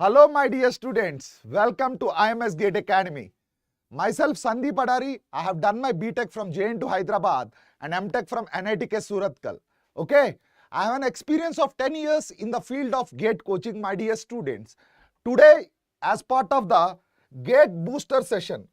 Hello my dear students, welcome to IMS GATE Academy. Myself Sandeep Adari, I have done my BTech from JN to Hyderabad and MTech from NITs Surathkal. Okay, I have an experience of 10 years in the field of GATE coaching my dear students. Today as part of the GATE booster session,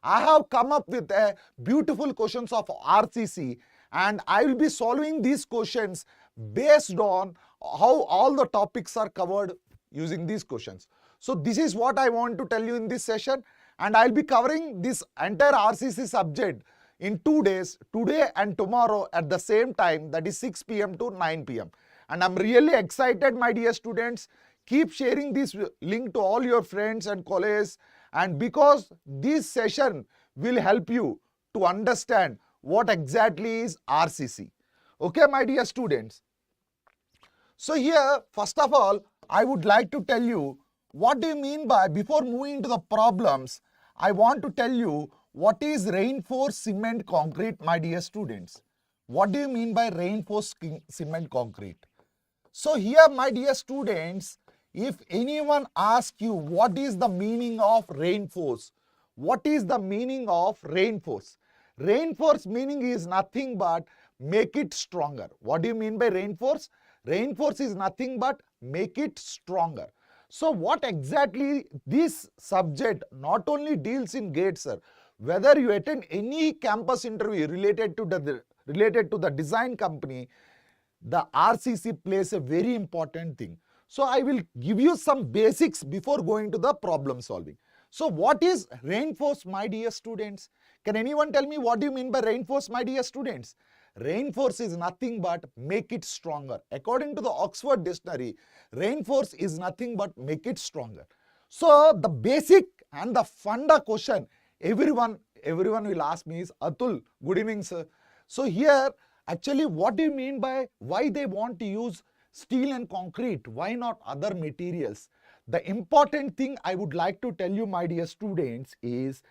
I have come up with a beautiful questions of RCC and I will be solving these questions based on how all the topics are covered using these questions. So this is what I want to tell you in this session, and I'll be covering this entire RCC subject in 2 days, today and tomorrow at the same time, that is 6 p.m. to 9 p.m. And I'm really excited my dear students. Keep sharing this link to all your friends and colleagues, and because this session will help you to understand what exactly is RCC. Okay my dear students. So here, first of all, I would like to tell you what do you mean by, before moving to the problems, I want to tell you what is reinforced cement concrete, my dear students. What do you mean by reinforced cement concrete? So here, my dear students, if anyone asks you what is the meaning of reinforce, what is the meaning of reinforce? Reinforce meaning is nothing but make it stronger. What do you mean by reinforce? Reinforce is nothing but make it stronger. So what exactly this subject not only deals in GATE, sir, whether you attend any campus interview related to the design company, the RCC plays a very important thing. So I will give you some basics before going to the problem solving. So what is reinforce, my dear students? Can anyone tell me what do you mean by reinforce, my dear students? Reinforce is nothing but make it stronger. According to the Oxford Dictionary, reinforce is nothing but make it stronger. So the basic and the funda question everyone will ask me is, Atul, good evening sir. So here actually what do you mean by why they want to use steel and concrete? Why not other materials? The important thing I would like to tell you my dear students is,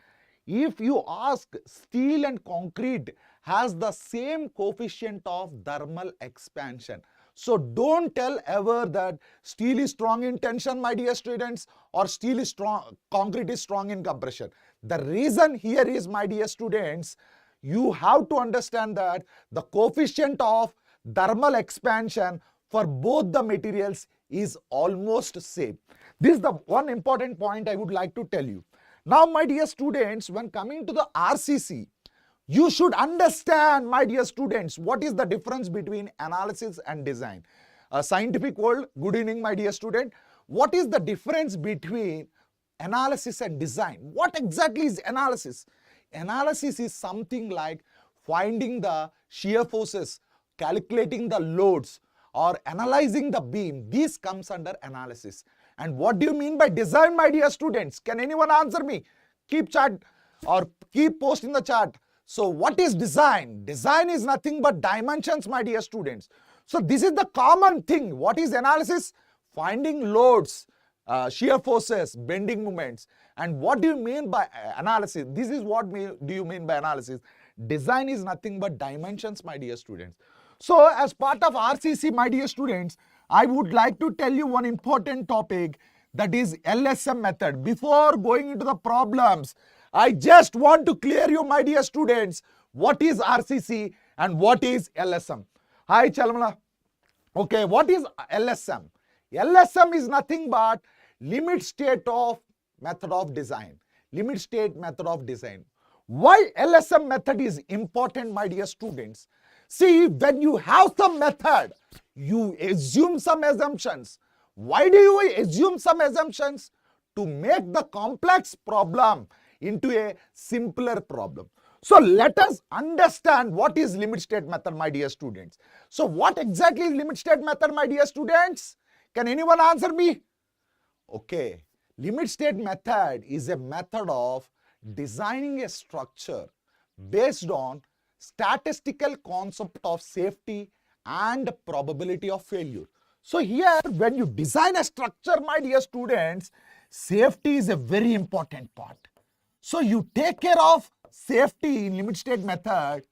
if you ask, steel and concrete has the same coefficient of thermal expansion. So don't tell ever that steel is strong in tension, my dear students, or steel is strong, concrete is strong in compression. The reason here is, my dear students, you have to understand that the coefficient of thermal expansion for both the materials is almost same. This is the one important point I would like to tell you. Now, my dear students, when coming to the RCC, you should understand, my dear students, what is the difference between analysis and design. A scientific world, good evening, my dear student. What is the difference between analysis and design? What exactly is analysis? Analysis is something like finding the shear forces, calculating the loads, or analyzing the beam. This comes under analysis. And what do you mean by design, my dear students? Can anyone answer me? Keep chat or keep post in the chat. So what is design? Design is nothing but dimensions, my dear students. So this is the common thing. What is analysis? Finding loads, shear forces, bending moments. And what do you mean by analysis? This is what do you mean by analysis? Design is nothing but dimensions, my dear students. So as part of RCC, my dear students, I would like to tell you one important topic, that is LSM method. Before going into the problems, I just want to clear you, my dear students, what is RCC and what is LSM. Hi Chalamala. Okay, what is LSM? LSM is nothing but limit state of method of design. Limit state method of design. Why LSM method is important, my dear students? See, when you have some method, you assume some assumptions. Why do you assume some assumptions? To make the complex problem into a simpler problem. So let us understand what is limit state method, my dear students. So what exactly is limit state method, my dear students? Can anyone answer me? Okay, limit state method is a method of designing a structure based on statistical concept of safety and probability of failure. So here, when you design a structure, my dear students, safety is a very important part. So you take care of safety in limit state method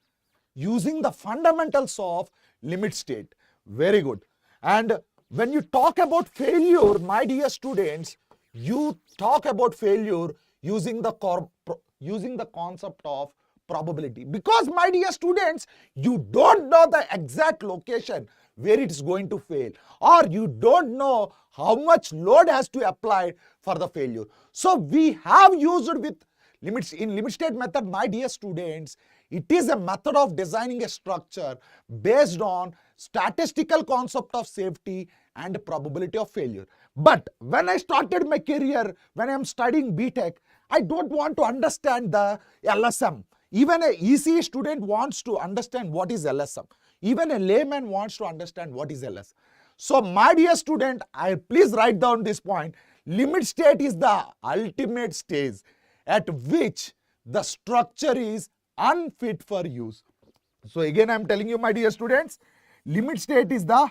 using the fundamentals of limit state. Very good. And when you talk about failure, my dear students, you talk about failure using the concept of probability. Because my dear students, you don't know the exact location where it is going to fail, or you don't know how much load has to apply for the failure. So we have used with limits in limit state method, my dear students. It is a method of designing a structure based on statistical concept of safety and probability of failure. But when I started my career, when I am studying BTech, I don't want to understand the LSM. Even a ECE student wants to understand what is LSM. Even a layman wants to understand what is LSM. So my dear student, please write down this point. Limit state is the ultimate stage at which the structure is unfit for use. So again, I am telling you, my dear students, limit state is the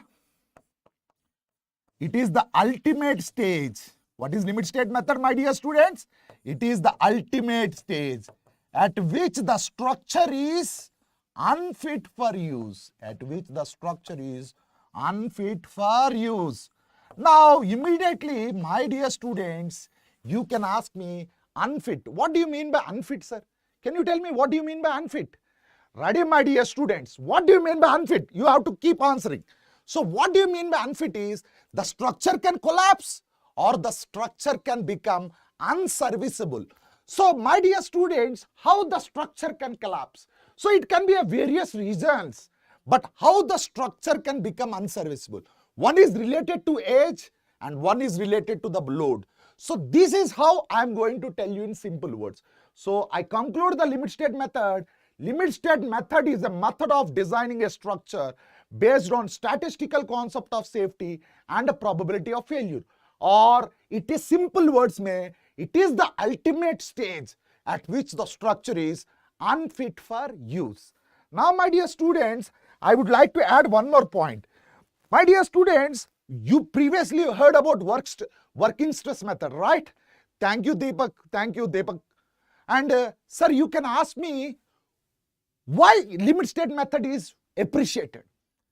ultimate stage. What is limit state method, my dear students? It is the ultimate stage at which the structure is unfit for use. At which the structure is unfit for use. Now, immediately, my dear students, you can ask me, unfit. What do you mean by unfit, sir? Can you tell me what do you mean by unfit? Ready, my dear students? What do you mean by unfit? You have to keep answering. So what do you mean by unfit is the structure can collapse or the structure can become unserviceable. So my dear students, how the structure can collapse? So it can be a various reasons, but how the structure can become unserviceable? One is related to age and one is related to the load. So this is how I am going to tell you in simple words. So I conclude the limit state method. Limit state method is a method of designing a structure based on statistical concept of safety and a probability of failure. Or it is simple words mein, it is the ultimate stage at which the structure is unfit for use. Now my dear students, I would like to add one more point. My dear students, you previously heard about working stress method, right? Thank you, Deepak. Thank you, Deepak. And sir, you can ask me why limit state method is appreciated.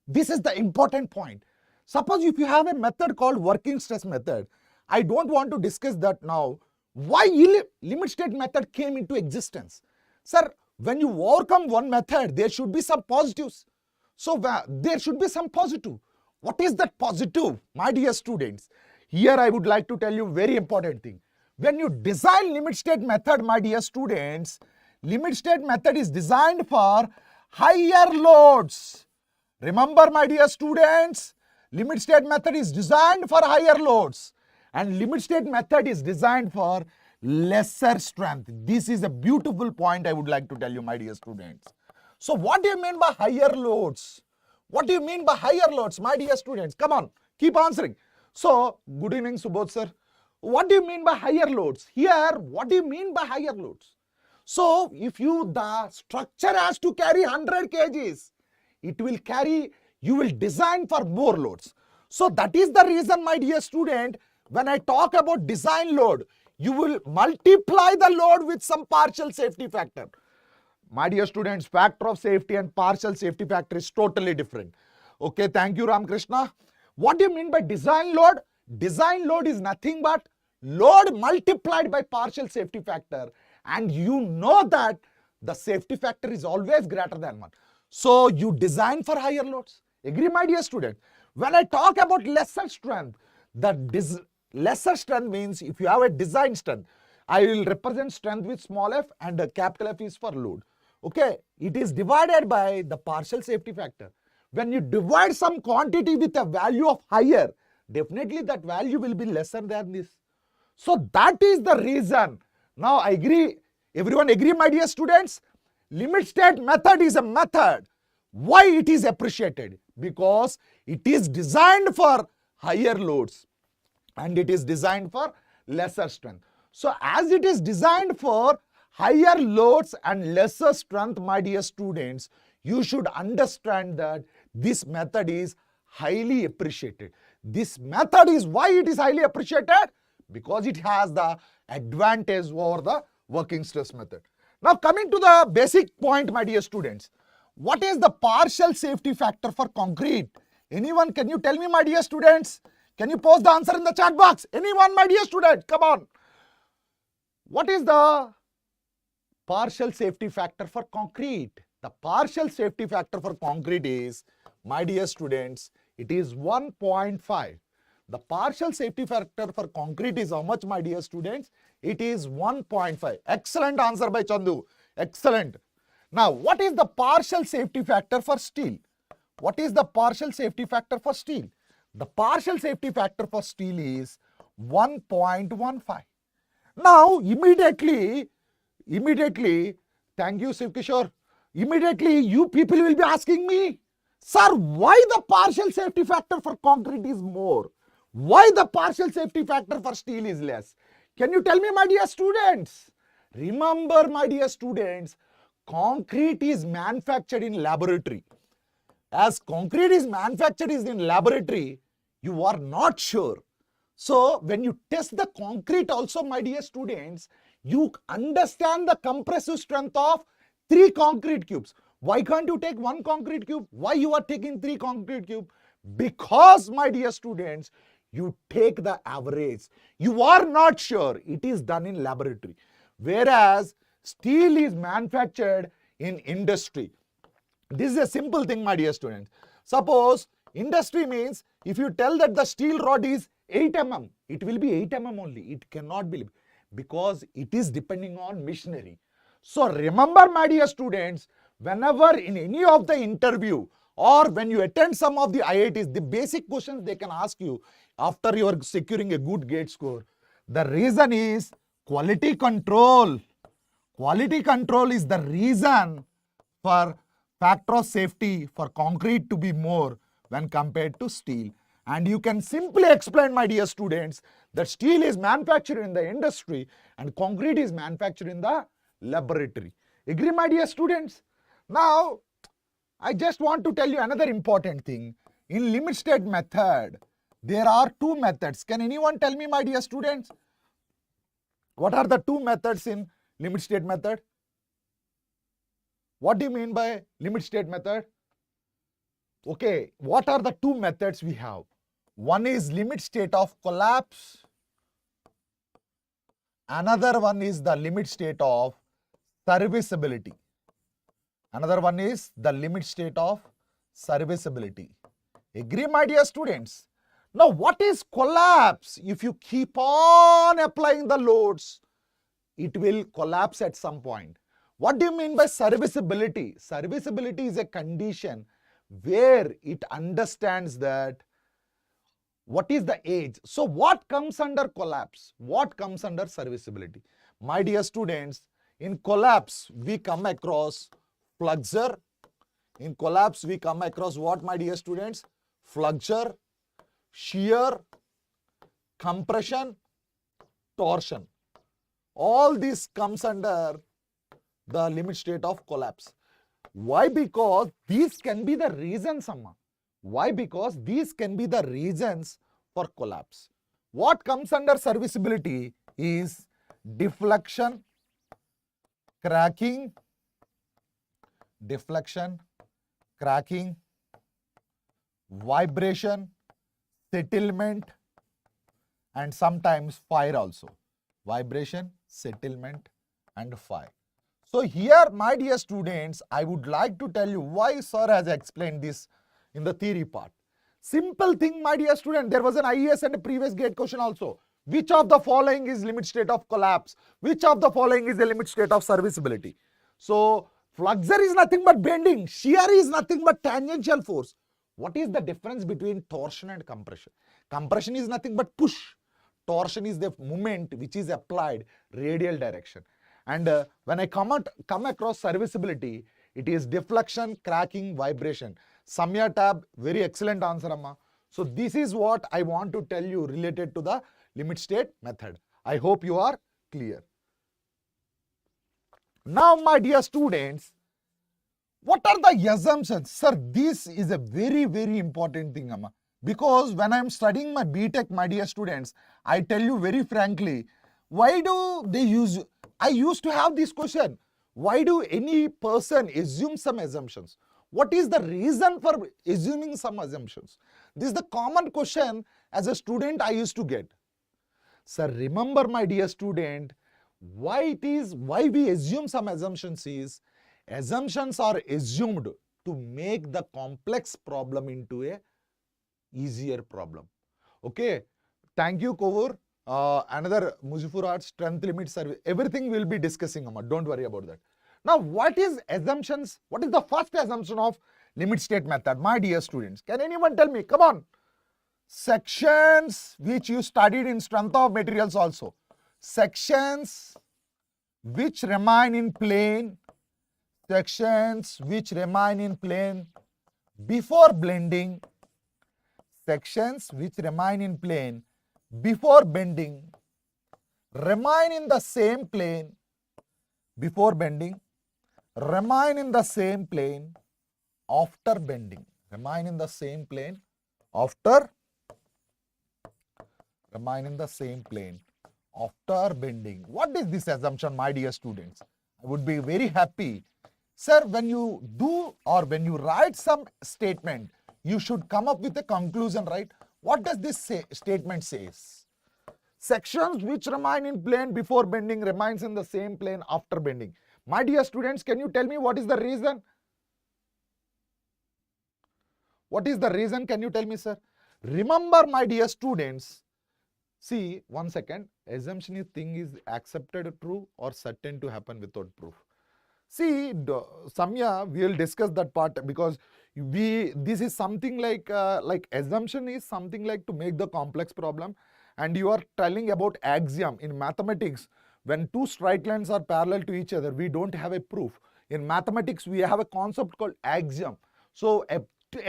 This is the important point. Suppose if you have a method called working stress method, I don't want to discuss that now. Why limit state method came into existence? Sir, when you overcome one method, there should be some positives. So there should be some positive. What is that positive, my dear students? Here I would like to tell you very important thing. When you design limit state method, my dear students, limit state method is designed for higher loads. Remember, my dear students, limit state method is designed for higher loads and limit state method is designed for lesser strength. This is a beautiful point I would like to tell you, my dear students. So what do you mean by higher loads? What do you mean by higher loads, my dear students? Come on, keep answering. So, good evening, Subodh sir. What do you mean by higher loads? Here, what do you mean by higher loads? So, if the structure has to carry 100 kgs, you will design for more loads. So, that is the reason, my dear student, when I talk about design load, you will multiply the load with some partial safety factor. My dear students, factor of safety and partial safety factor is totally different. Okay, thank you, Ramakrishna. What do you mean by design load? Design load is nothing but load multiplied by partial safety factor. And you know that the safety factor is always greater than 1. So you design for higher loads. Agree, my dear student? When I talk about lesser strength, lesser strength means if you have a design strength, I will represent strength with small f and capital F is for load. Okay, it is divided by the partial safety factor. When you divide some quantity with a value of higher, definitely that value will be lesser than this. So that is the reason. Now I agree. Everyone agree, my dear students? Limit state method is a method. Why it is appreciated? Because it is designed for higher loads and it is designed for lesser strength. So as it is designed for higher loads and lesser strength, my dear students, you should understand that this method is highly appreciated. This method is why it is highly appreciated, because it has the advantage over the working stress method. Now coming to the basic point, my dear students, what is the partial safety factor for concrete? Anyone, can you tell me, my dear students? Can you post the answer in the chat box? Anyone, my dear student? Come on. What is the partial safety factor for concrete? The partial safety factor for concrete is, my dear students, it is 1.5. The partial safety factor for concrete is how much, my dear students? It is 1.5. Excellent answer by Chandu. Excellent. Now, what is the partial safety factor for steel? What is the partial safety factor for steel? The partial safety factor for steel is 1.15. Now, immediately, thank you, Sivkishore. Immediately, you people will be asking me, sir, why the partial safety factor for concrete is more? Why the partial safety factor for steel is less? Can you tell me, my dear students? Remember, my dear students, concrete is manufactured in laboratory. As concrete is manufactured in laboratory, you are not sure. So, when you test the concrete also, my dear students, you understand the compressive strength of 3 concrete cubes. Why can't you take 1 concrete cube? Why you are taking 3 concrete cube? Because, my dear students, you take the average. You are not sure. It is done in laboratory. Whereas, steel is manufactured in industry. This is a simple thing, my dear students. Suppose industry means if you tell that the steel rod is 8 mm, it will be 8 mm only. It cannot be, because it is depending on machinery. So remember, my dear students, whenever in any of the interview or when you attend some of the IITs, the basic questions they can ask you after you are securing a good GATE score. The reason is quality control. Quality control is the reason for factor of safety for concrete to be more when compared to steel. And you can simply explain, my dear students, that steel is manufactured in the industry and concrete is manufactured in the laboratory. Agree, my dear students? Now, I just want to tell you another important thing. In limit state method, there are 2 methods. Can anyone tell me, my dear students? What are the 2 methods in limit state method? What do you mean by limit state method? Okay, what are the 2 methods we have? One is limit state of collapse. Another one is the limit state of serviceability. Another one is the limit state of serviceability. Agree, my dear students? Now, what is collapse? If you keep on applying the loads, it will collapse at some point. What do you mean by serviceability? Serviceability is a condition where it understands that what is the age. So what comes under collapse? What comes under serviceability? My dear students, in collapse, we come across flexure. In collapse, we come across what, my dear students? Flexure, shear, compression, torsion. All this comes under the limit state of collapse. Why? Because these can be the reasons, Amma. Why? Because these can be the reasons for collapse. What comes under serviceability is deflection, cracking, vibration, settlement, and sometimes fire also. Vibration, settlement, and fire. So here, my dear students, I would like to tell you why sir has explained this in the theory part. Simple thing, my dear student, there was an IES and a previous GATE question also. Which of the following is limit state of collapse? Which of the following is the limit state of serviceability? So, flexure is nothing but bending. Shear is nothing but tangential force. What is the difference between torsion and compression? Compression is nothing but push. Torsion is the movement which is applied radial direction. And when I come across serviceability, it is deflection, cracking, vibration. Samya tab, very excellent answer, Amma. So this is what I want to tell you related to the limit state method. I hope you are clear. Now, my dear students, what are the assumptions? Sir, this is a very, very important thing, Amma. Because when I am studying my BTech, my dear students, I tell you very frankly, why do they use... I used to have this question. Why do any person assume some assumptions? What is the reason for assuming some assumptions? This is the common question as a student I used to get. Sir, remember my dear student, why we assume some assumptions is, assumptions are assumed to make the complex problem into a easier problem. Okay, thank you, Kovur. Another Muzafur Art strength limit survey. Everything we'll be discussing, Amma. Don't worry about that. Now, what is assumptions? What is the first assumption of limit state method? My dear students, can anyone tell me? Come on. Sections which you studied in strength of materials also. Sections which remain in plane. Sections which remain in plane before blending. Sections which remain in plane before bending, remain in the same plane before bending, remain in the same plane after bending, remain in the same plane after, remain in the same plane after bending. What is this assumption, my dear students? I would be very happy. Sir, when you do or when you write some statement, you should come up with a conclusion, right? What does this statement says? Sections which remain in plane before bending remains in the same plane after bending. My dear students, can you tell me what is the reason? What is the reason? Can you tell me, sir? Remember, my dear students, see, 1 second, assumption is thing is accepted true or certain to happen without proof. See, Samya, we will discuss that part because this is something like assumption is something like to make the complex problem, and you are telling about axiom. In mathematics, when two straight lines are parallel to each other, we don't have a proof. In mathematics, we have a concept called axiom. So a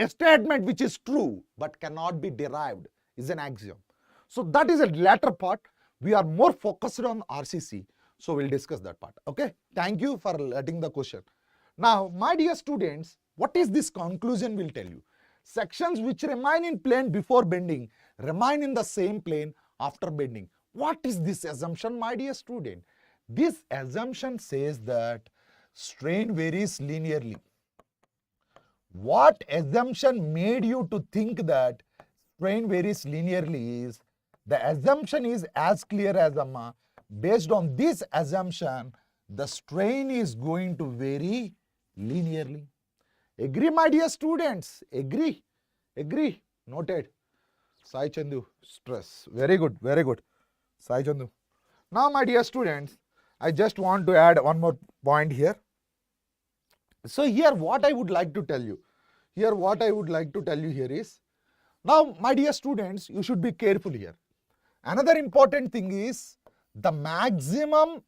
statement which is true but cannot be derived is an axiom. So that is a latter part. We are more focused on RCC. So we'll discuss that part. Okay. Thank you for letting the question. Now, my dear students, what is this conclusion will tell you? Sections which remain in plane before bending remain in the same plane after bending. What is this assumption, my dear student? This assumption says that strain varies linearly. What assumption made you to think that strain varies linearly is, the assumption is as clear as Amma. Based on this assumption, the strain is going to vary linearly. Agree, my dear students? Agree? Agree? Noted. Sai Chandu, stress. Very good, very good. Sai Chandu. Now, my dear students, I just want to add one more point here. So here what I would like to tell you. Here what I would like to tell you here is, now my dear students, you should be careful here. Another important thing is the maximum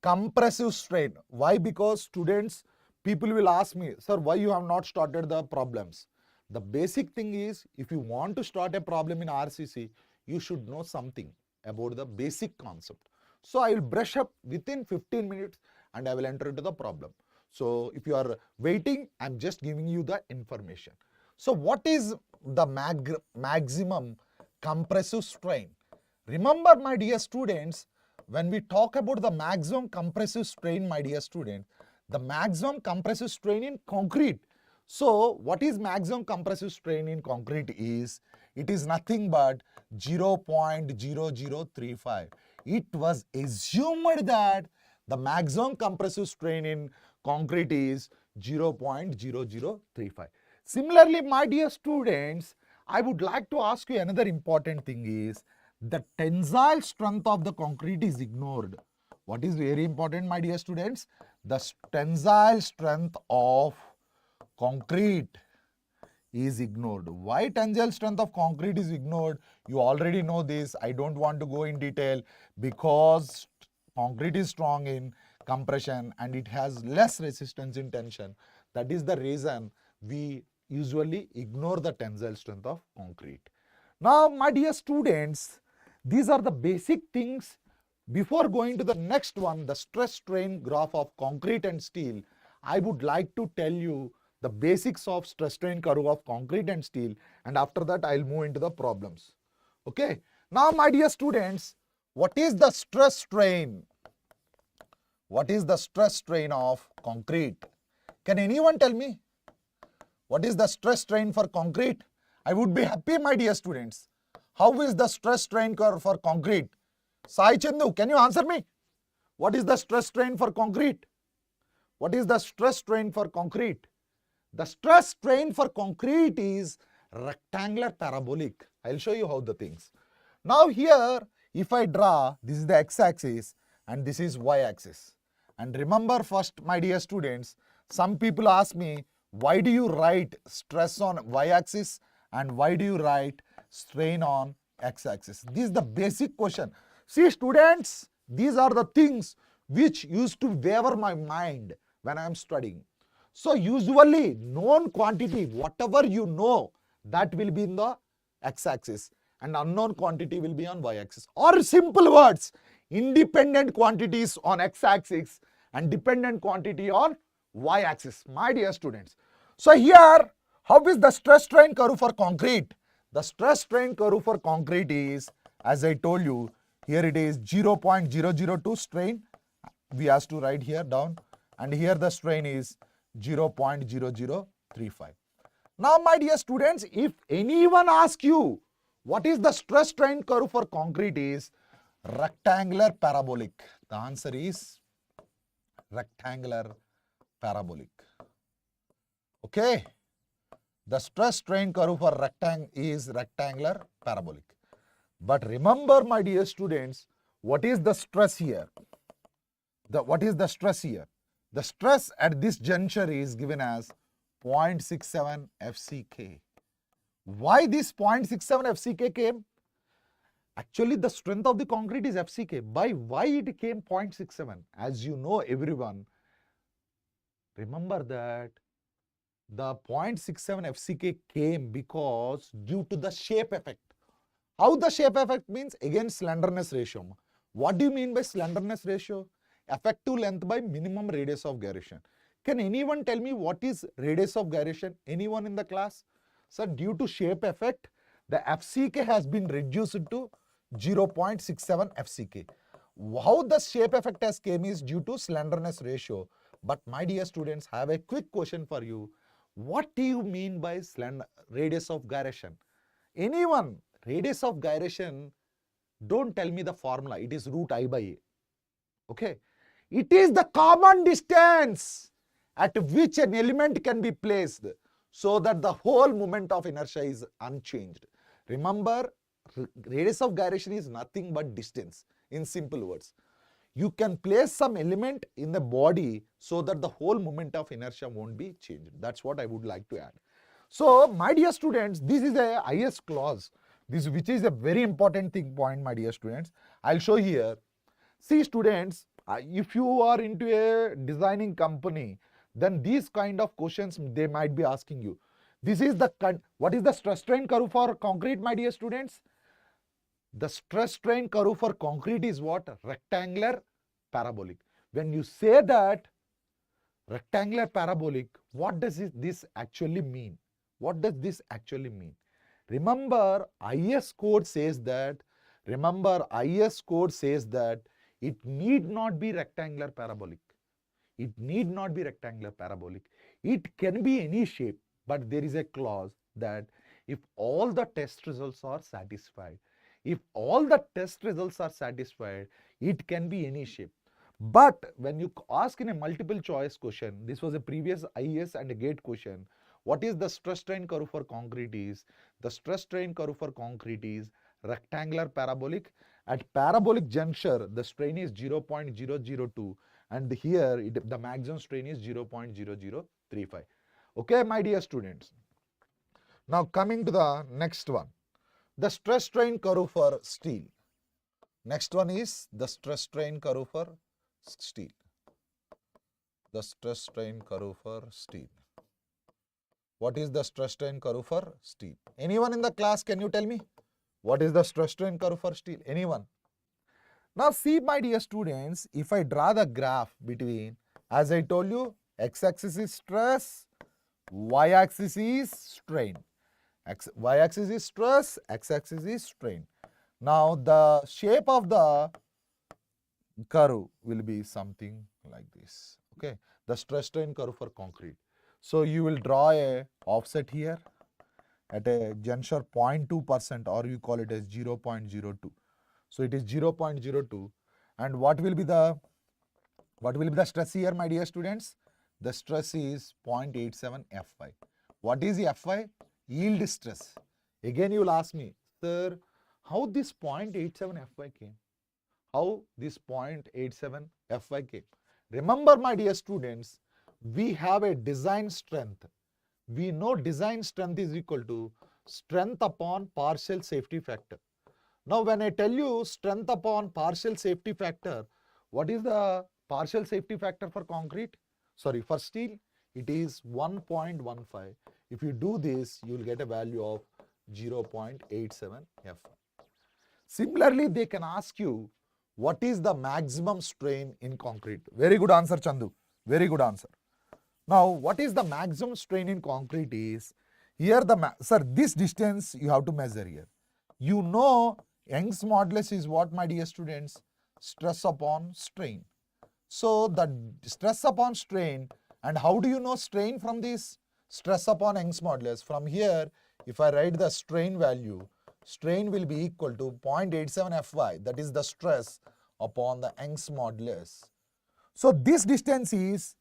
compressive strain. Why? Because students, people will ask me, sir, why you have not started the problems? The basic thing is, if you want to start a problem in RCC, you should know something about the basic concept. So I will brush up within 15 minutes and I will enter into the problem. So if you are waiting, I'm just giving you the information. So what is the maximum compressive strain? Remember, my dear students, when we talk about the maximum compressive strain, my dear student, the maximum compressive strain in concrete. So what is maximum compressive strain in concrete is, it is nothing but 0.0035. It was assumed that the maximum compressive strain in concrete is 0.0035. Similarly, my dear students, I would like to ask you another important thing is, the tensile strength of the concrete is ignored. What is very important, my dear students? The tensile strength of concrete is ignored. Why tensile strength of concrete is ignored? You already know this. I don't want to go in detail, because concrete is strong in compression and it has less resistance in tension. That is the reason we usually ignore the tensile strength of concrete. Now, my dear students, these are the basic things. Before going to the next one, the stress strain graph of concrete and steel, I would like to tell you the basics of stress strain curve of concrete and steel, and after that I'll move into the problems. Okay. Now, my dear students, what is the stress strain? What is the stress strain of concrete? Can anyone tell me? What is the stress strain for concrete? I would be happy, my dear students. How is the stress strain curve for concrete? Sai Chandu, can you answer me? What is the stress strain for concrete? What is the stress strain for concrete? The stress strain for concrete is rectangular parabolic. I'll show you how the things. Now here, if I draw, this is the x-axis and this is y-axis. And remember first, my dear students, some people ask me, why do you write stress on y-axis and why do you write strain on x-axis? This is the basic question. See students, these are the things which used to waver my mind when I am studying. So usually known quantity, whatever you know, that will be in the x-axis and unknown quantity will be on y-axis. Or simple words, independent quantities on x-axis and dependent quantity on y-axis, my dear students. So here, how is the stress strain curve for concrete? The stress strain curve for concrete is, as I told you, here it is 0.002 strain. We have to write here down, and here the strain is 0.0035. Now, my dear students, if anyone asks you what is the stress strain curve for concrete is rectangular parabolic. The answer is rectangular parabolic. Okay. The stress strain curve for is rectangular parabolic. But remember, my dear students, what is the stress here? What is the stress here? The stress at this juncture is given as 0.67 FCK. Why this 0.67 FCK came? Actually, the strength of the concrete is FCK. By why it came 0.67? As you know, everyone, remember that the 0.67 FCK came because due to the shape effect. How the shape effect means? Again, slenderness ratio. What do you mean by slenderness ratio? Effective length by minimum radius of gyration. Can anyone tell me what is radius of gyration? Anyone in the class? Sir, due to shape effect, the FCK has been reduced to 0.67 FCK. How the shape effect has came is due to slenderness ratio. But my dear students, I have a quick question for you. What do you mean by radius of gyration? Anyone? Radius of gyration, don't tell me the formula. It is root I by A. Okay. It is the common distance at which an element can be placed so that the whole moment of inertia is unchanged. Remember, radius of gyration is nothing but distance. In simple words, you can place some element in the body so that the whole moment of inertia won't be changed. That's what I would like to add. So, my dear students, this is a IS clause, which is a very important point, my dear students. I'll show here. See students, if you are into a designing company, then these kind of questions they might be asking you. This is what is the stress strain curve for concrete, my dear students? The stress strain curve for concrete is what? Rectangular parabolic. When you say that rectangular parabolic, what does this actually mean? What does this actually mean? Remember, IS code says that, it need not be rectangular parabolic. It need not be rectangular parabolic. It can be any shape, but there is a clause that if all the test results are satisfied, it can be any shape. But when you ask in a multiple choice question, this was a previous IIS and a GATE question, what is the stress strain curve for concrete is? The stress strain curve for concrete is rectangular parabolic. At parabolic juncture, the strain is 0.002 and here the maximum strain is 0.0035. Okay, my dear students. Now coming to the next one, the stress strain curve for steel. Next one is the stress strain curve for steel. The stress strain curve for steel. What is the stress strain curve for steel? Anyone in the class, can you tell me? What is the stress strain curve for steel? Anyone? Now see, my dear students, if I draw the graph between, as I told you, x-axis is stress, y-axis is strain. Y-axis is stress, x-axis is strain. Now the shape of the curve will be something like this. Okay, the stress strain curve for concrete. So you will draw a offset here at a juncture 0.2%, or you call it as 0.02. So it is 0.02, and what will be the stress here, my dear students? The stress is 0.87 Fy. What is the Fy? Yield stress. Again you will ask me, sir, how this 0.87 Fy came? How this 0.87 Fy came? Remember, my dear students, we have a design strength. We know design strength is equal to strength upon partial safety factor. Now, when I tell you strength upon partial safety factor, what is the partial safety factor for concrete? Sorry, for steel, it is 1.15. If you do this, you will get a value of 0.87 F. Similarly, they can ask you, what is the maximum strain in concrete? Very good answer, Chandu. Very good answer. Now, what is the maximum strain in concrete is, here sir, this distance you have to measure here. You know, Young's modulus is what, my dear students? Stress upon strain. So, the stress upon strain, and how do you know strain from this? Stress upon Young's modulus. From here, if I write the strain value, strain will be equal to 0.87 Fy, that is the stress upon the Young's modulus. So, this distance is,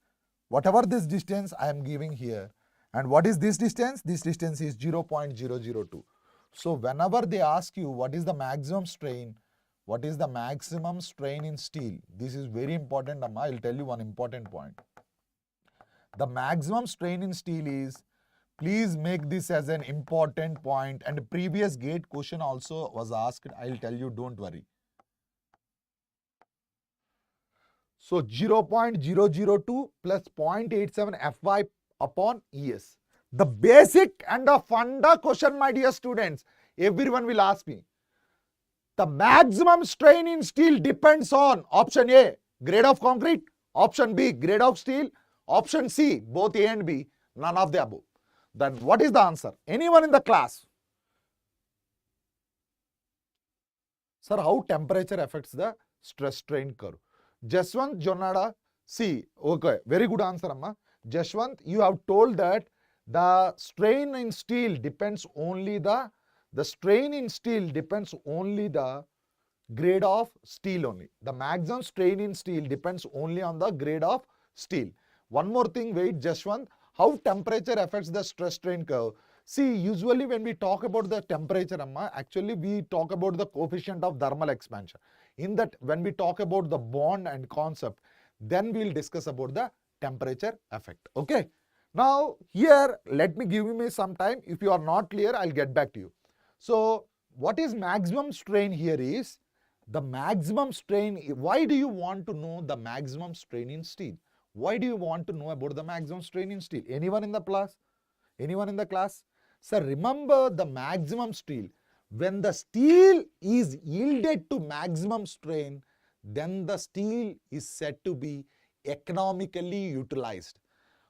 whatever this distance I am giving here, and what is this distance? This distance is 0.002. So, whenever they ask you what is the maximum strain, what is the maximum strain in steel? This is very important, Amma. I will tell you one important point. The maximum strain in steel is, please make this as an important point, and the previous gate question also was asked. I will tell you, don't worry. So 0.002 plus 0.87 Fy upon ES. The basic and the funda question, my dear students, everyone will ask me. The maximum strain in steel depends on option A, grade of concrete, option B, grade of steel, option C, both A and B, none of the above. Then what is the answer? Anyone in the class? Sir, how temperature affects the stress strain curve? Jaswant Jonada, see, okay, very good answer, Amma. Jaswant, you have told that the strain in steel depends only the strain in steel depends only the grade of steel only. The maximum strain in steel depends only on the grade of steel. One more thing, wait, Jaswant, how temperature affects the stress strain curve? See, usually when we talk about the temperature, Amma, actually we talk about the coefficient of thermal expansion. In that, when we talk about the bond and concept, then we will discuss about the temperature effect. Okay. Now, here, let me give you some time. If you are not clear, I'll get back to you. So, what is maximum strain here is, the maximum strain, why do you want to know the maximum strain in steel? Why do you want to know about the maximum strain in steel? Anyone in the class? Anyone in the class? Sir, remember the maximum steel. When the steel is yielded to maximum strain, then the steel is said to be economically utilized.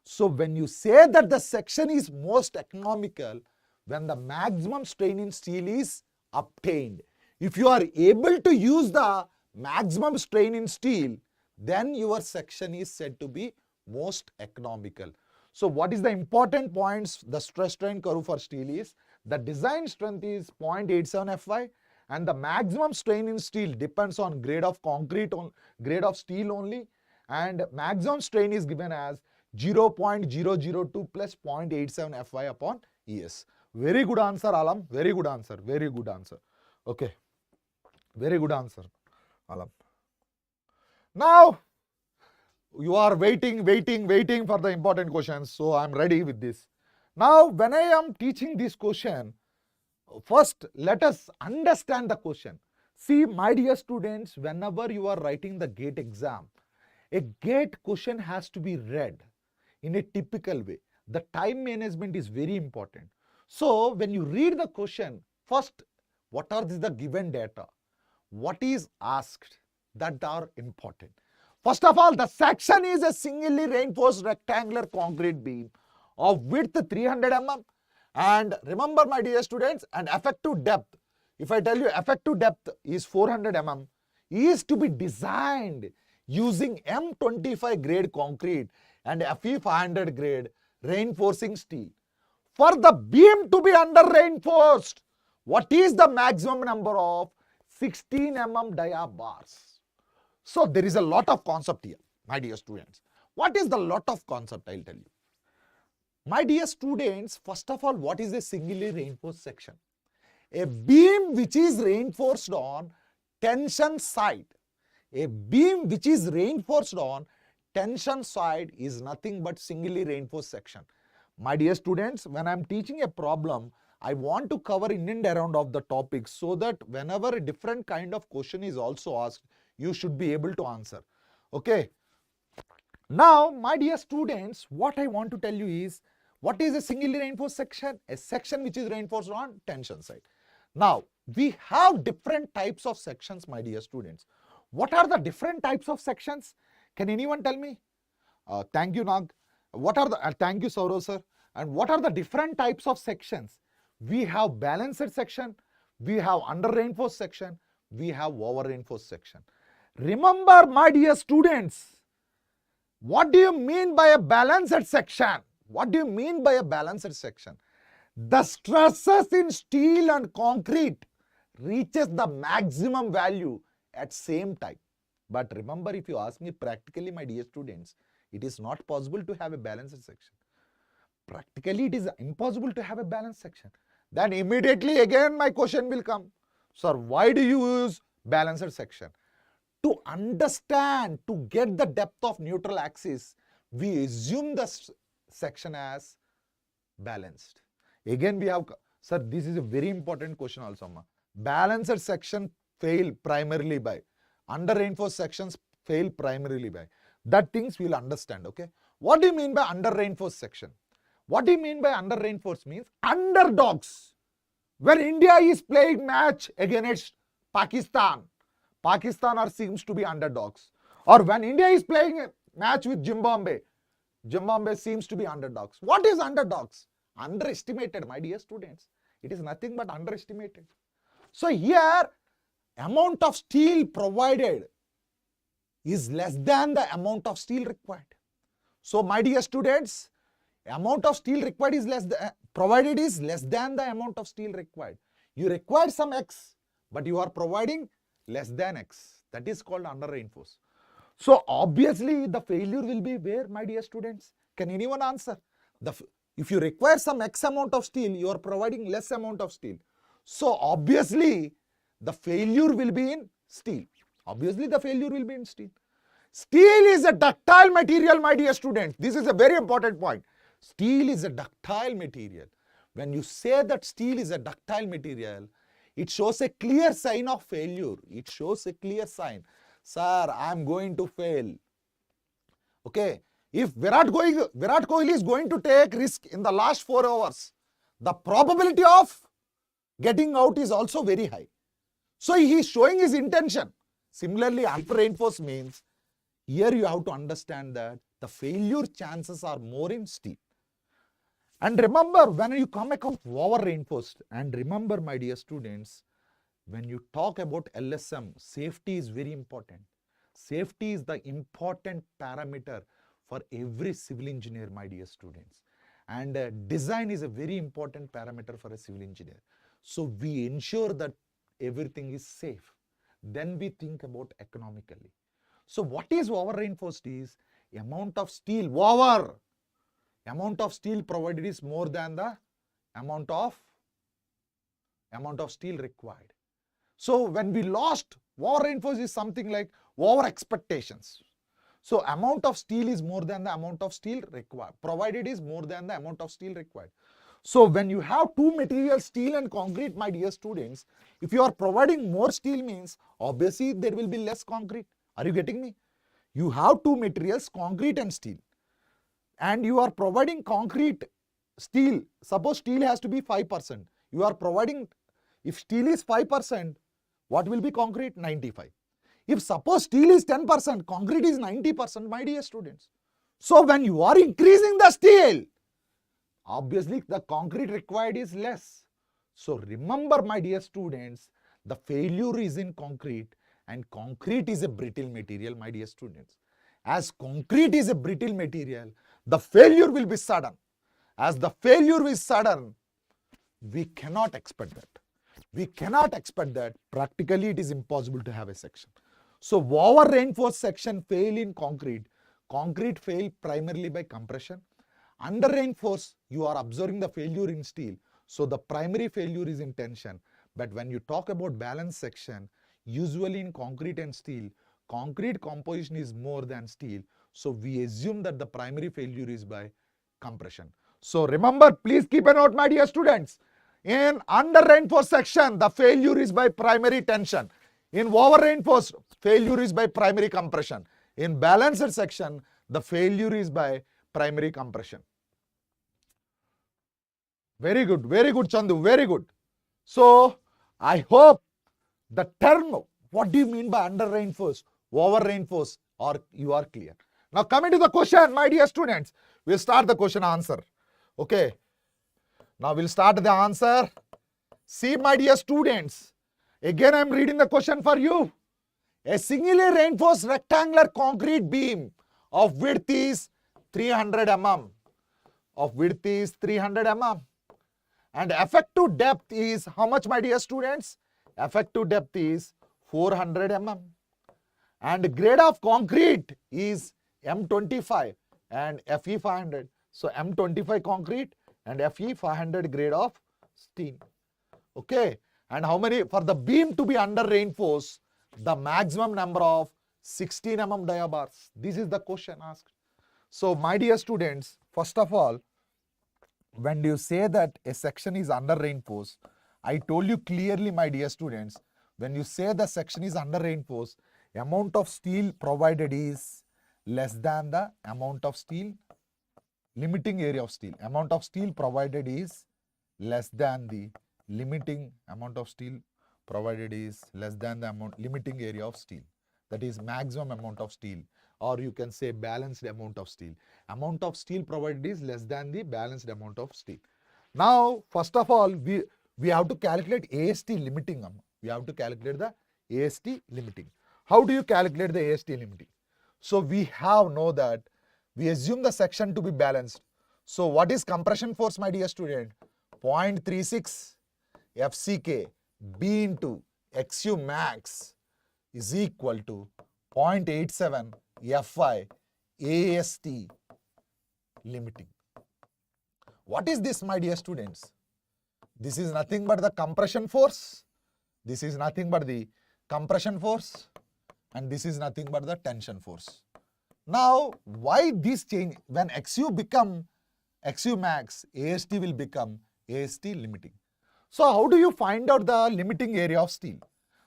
So, when you say that the section is most economical, when the maximum strain in steel is obtained. If you are able to use the maximum strain in steel, then your section is said to be most economical. So, what is the important points? The stress strain curve for steel is, the design strength is 0.87 Fy, and the maximum strain in steel depends on grade of concrete, grade of steel only, and maximum strain is given as 0.002 plus 0.87 Fy upon ES. Very good answer, Alam. Very good answer. Very good answer. Okay. Very good answer, Alam. Now, you are waiting for the important questions. So, I am ready with this. Now, when I am teaching this question, first let us understand the question. See, my dear students, whenever you are writing the GATE exam, a GATE question has to be read in a typical way. The time management is very important. So, when you read the question, first, what are the given data? What is asked? That are important. First of all, the section is a singly reinforced rectangular concrete beam of width 300 mm, and remember, my dear students, and effective depth. If I tell you effective depth is 400 mm, is to be designed using M25 grade concrete and Fe 500 grade reinforcing steel. For the beam to be under reinforced, what is the maximum number of 16 mm dia bars? So there is a lot of concept here, my dear students. What is the lot of concept? I'll tell you. My dear students, first of all, what is a singly reinforced section? A beam which is reinforced on tension side. A beam which is reinforced on tension side is nothing but singly reinforced section. My dear students, when I am teaching a problem, I want to cover in and around of the topic so that whenever a different kind of question is also asked, you should be able to answer. Okay. Now, my dear students, what I want to tell you is, what is a singly reinforced section? A section which is reinforced on tension side. Now, we have different types of sections, my dear students. What are the different types of sections? Can anyone tell me? Thank you, Nag. What are the, thank you, Saurav sir. And what are the different types of sections? We have balanced section, we have under reinforced section, we have over reinforced section. Remember, my dear students, what do you mean by a balanced section? What do you mean by a balanced section? The stresses in steel and concrete reaches the maximum value at same time. But remember, if you ask me practically, my dear students, it is not possible to have a balanced section. Practically, it is impossible to have a balanced section. Then immediately again my question will come. Sir, why do you use balanced section? To understand, to get the depth of neutral axis, we assume the section as balanced. Again we have, sir, this is a very important question also. Balanced section fail primarily by, under reinforced sections fail primarily by. That things we'll understand, okay? What do you mean by under reinforced section? What do you mean by under reinforced means? Underdogs. When India is playing match against Pakistan, Pakistan are seems to be underdogs. Or when India is playing a match with Zimbabwe, Zimbabwe seems to be underdogs. What is underdogs? Underestimated, my dear students. It is nothing but underestimated. So here, amount of steel provided is less than the amount of steel required. So my dear students, amount of steel required is less than, provided is less than the amount of steel required. You require some X, but you are providing less than X. That is called under reinforced. So obviously the failure will be where, my dear students? Can anyone answer? If you require some X amount of steel, you are providing less amount of steel. So obviously the failure will be in steel. Obviously the failure will be in steel. Steel is a ductile material, my dear students. This is a very important point. Steel is a ductile material. When you say that steel is a ductile material, it shows a clear sign of failure. It shows a clear sign. Sir, I am going to fail. Okay. If Virat Kohli is going to take risk in the last 4 hours, the probability of getting out is also very high. So he is showing his intention. Similarly, under reinforced means, here you have to understand that the failure chances are more in steel. And remember, when you come across over reinforced, and remember, my dear students, when you talk about LSM, safety is very important. Safety is the important parameter for every civil engineer, my dear students. And design is a very important parameter for a civil engineer. So we ensure that everything is safe. Then we think about economically. So what is over reinforced is amount of steel, amount of steel provided is more than the amount of steel required. So when we lost, over reinforced is something like over expectations. So amount of steel is more than the amount of steel required. Provided is more than the amount of steel required. So when you have two materials, steel and concrete, my dear students, if you are providing more steel means obviously there will be less concrete. Are you getting me? You have two materials, concrete and steel. And you are providing concrete, steel. Suppose steel has to be 5%. You are providing, if steel is 5%, what will be concrete? 95. If suppose steel is 10%, concrete is 90%, my dear students. So when you are increasing the steel, obviously the concrete required is less. So remember, my dear students, the failure is in concrete and concrete is a brittle material, my dear students. As concrete is a brittle material, the failure will be sudden. As the failure is sudden, we cannot expect that. We cannot expect that. Practically, it is impossible to have a section. So, over reinforced section fail in concrete. Concrete fail primarily by compression. Under reinforced, you are observing the failure in steel. So, the primary failure is in tension. But when you talk about balanced section, usually in concrete and steel, concrete composition is more than steel. So, we assume that the primary failure is by compression. So, remember, please keep a note, my dear students. In under reinforced section, the failure is by primary tension. In over reinforced, failure is by primary compression. In balanced section, the failure is by primary compression. Very good, Chandu, very good. So, I hope the term, what do you mean by under reinforced, over reinforced, or you are clear. Now, coming to the question, my dear students, we'll start the question answer. Okay. Now, we'll start the answer. See, my dear students, again I am reading the question for you. A singly reinforced rectangular concrete beam of width is 300 mm. Of width is 300 mm. And effective depth is how much, my dear students? Effective depth is 400 mm. And grade of concrete is M25 and Fe 500. So, M25 concrete and Fe 500 grade of steel. Okay. And how many? For the beam to be under reinforced, the maximum number of 16 mm dia bars. This is the question asked. So, my dear students, first of all, when you say that a section is under reinforced, I told you clearly, my dear students, when you say the section is under reinforced, amount of steel provided is less than the amount of steel, limiting area of steel. Amount of steel provided is less than the limiting amount of steel provided is less than the limiting area of steel. That is maximum amount of steel, or you can say balanced amount of steel. Amount of steel provided is less than the balanced amount of steel. Now, first of all, we have to calculate AST limiting. We have to calculate the AST limiting. How do you calculate the AST limiting? So, we have know that we assume the section to be balanced. So, what is compression force, my dear student? 0.36 FCK B into XU max is equal to 0.87 Fi AST limiting. What is this, my dear students? This is nothing but the compression force. This is nothing but the compression force, and this is nothing but the tension force. Now, why this change? When XU become XU max, AST will become AST limiting. So, how do you find out the limiting area of steel?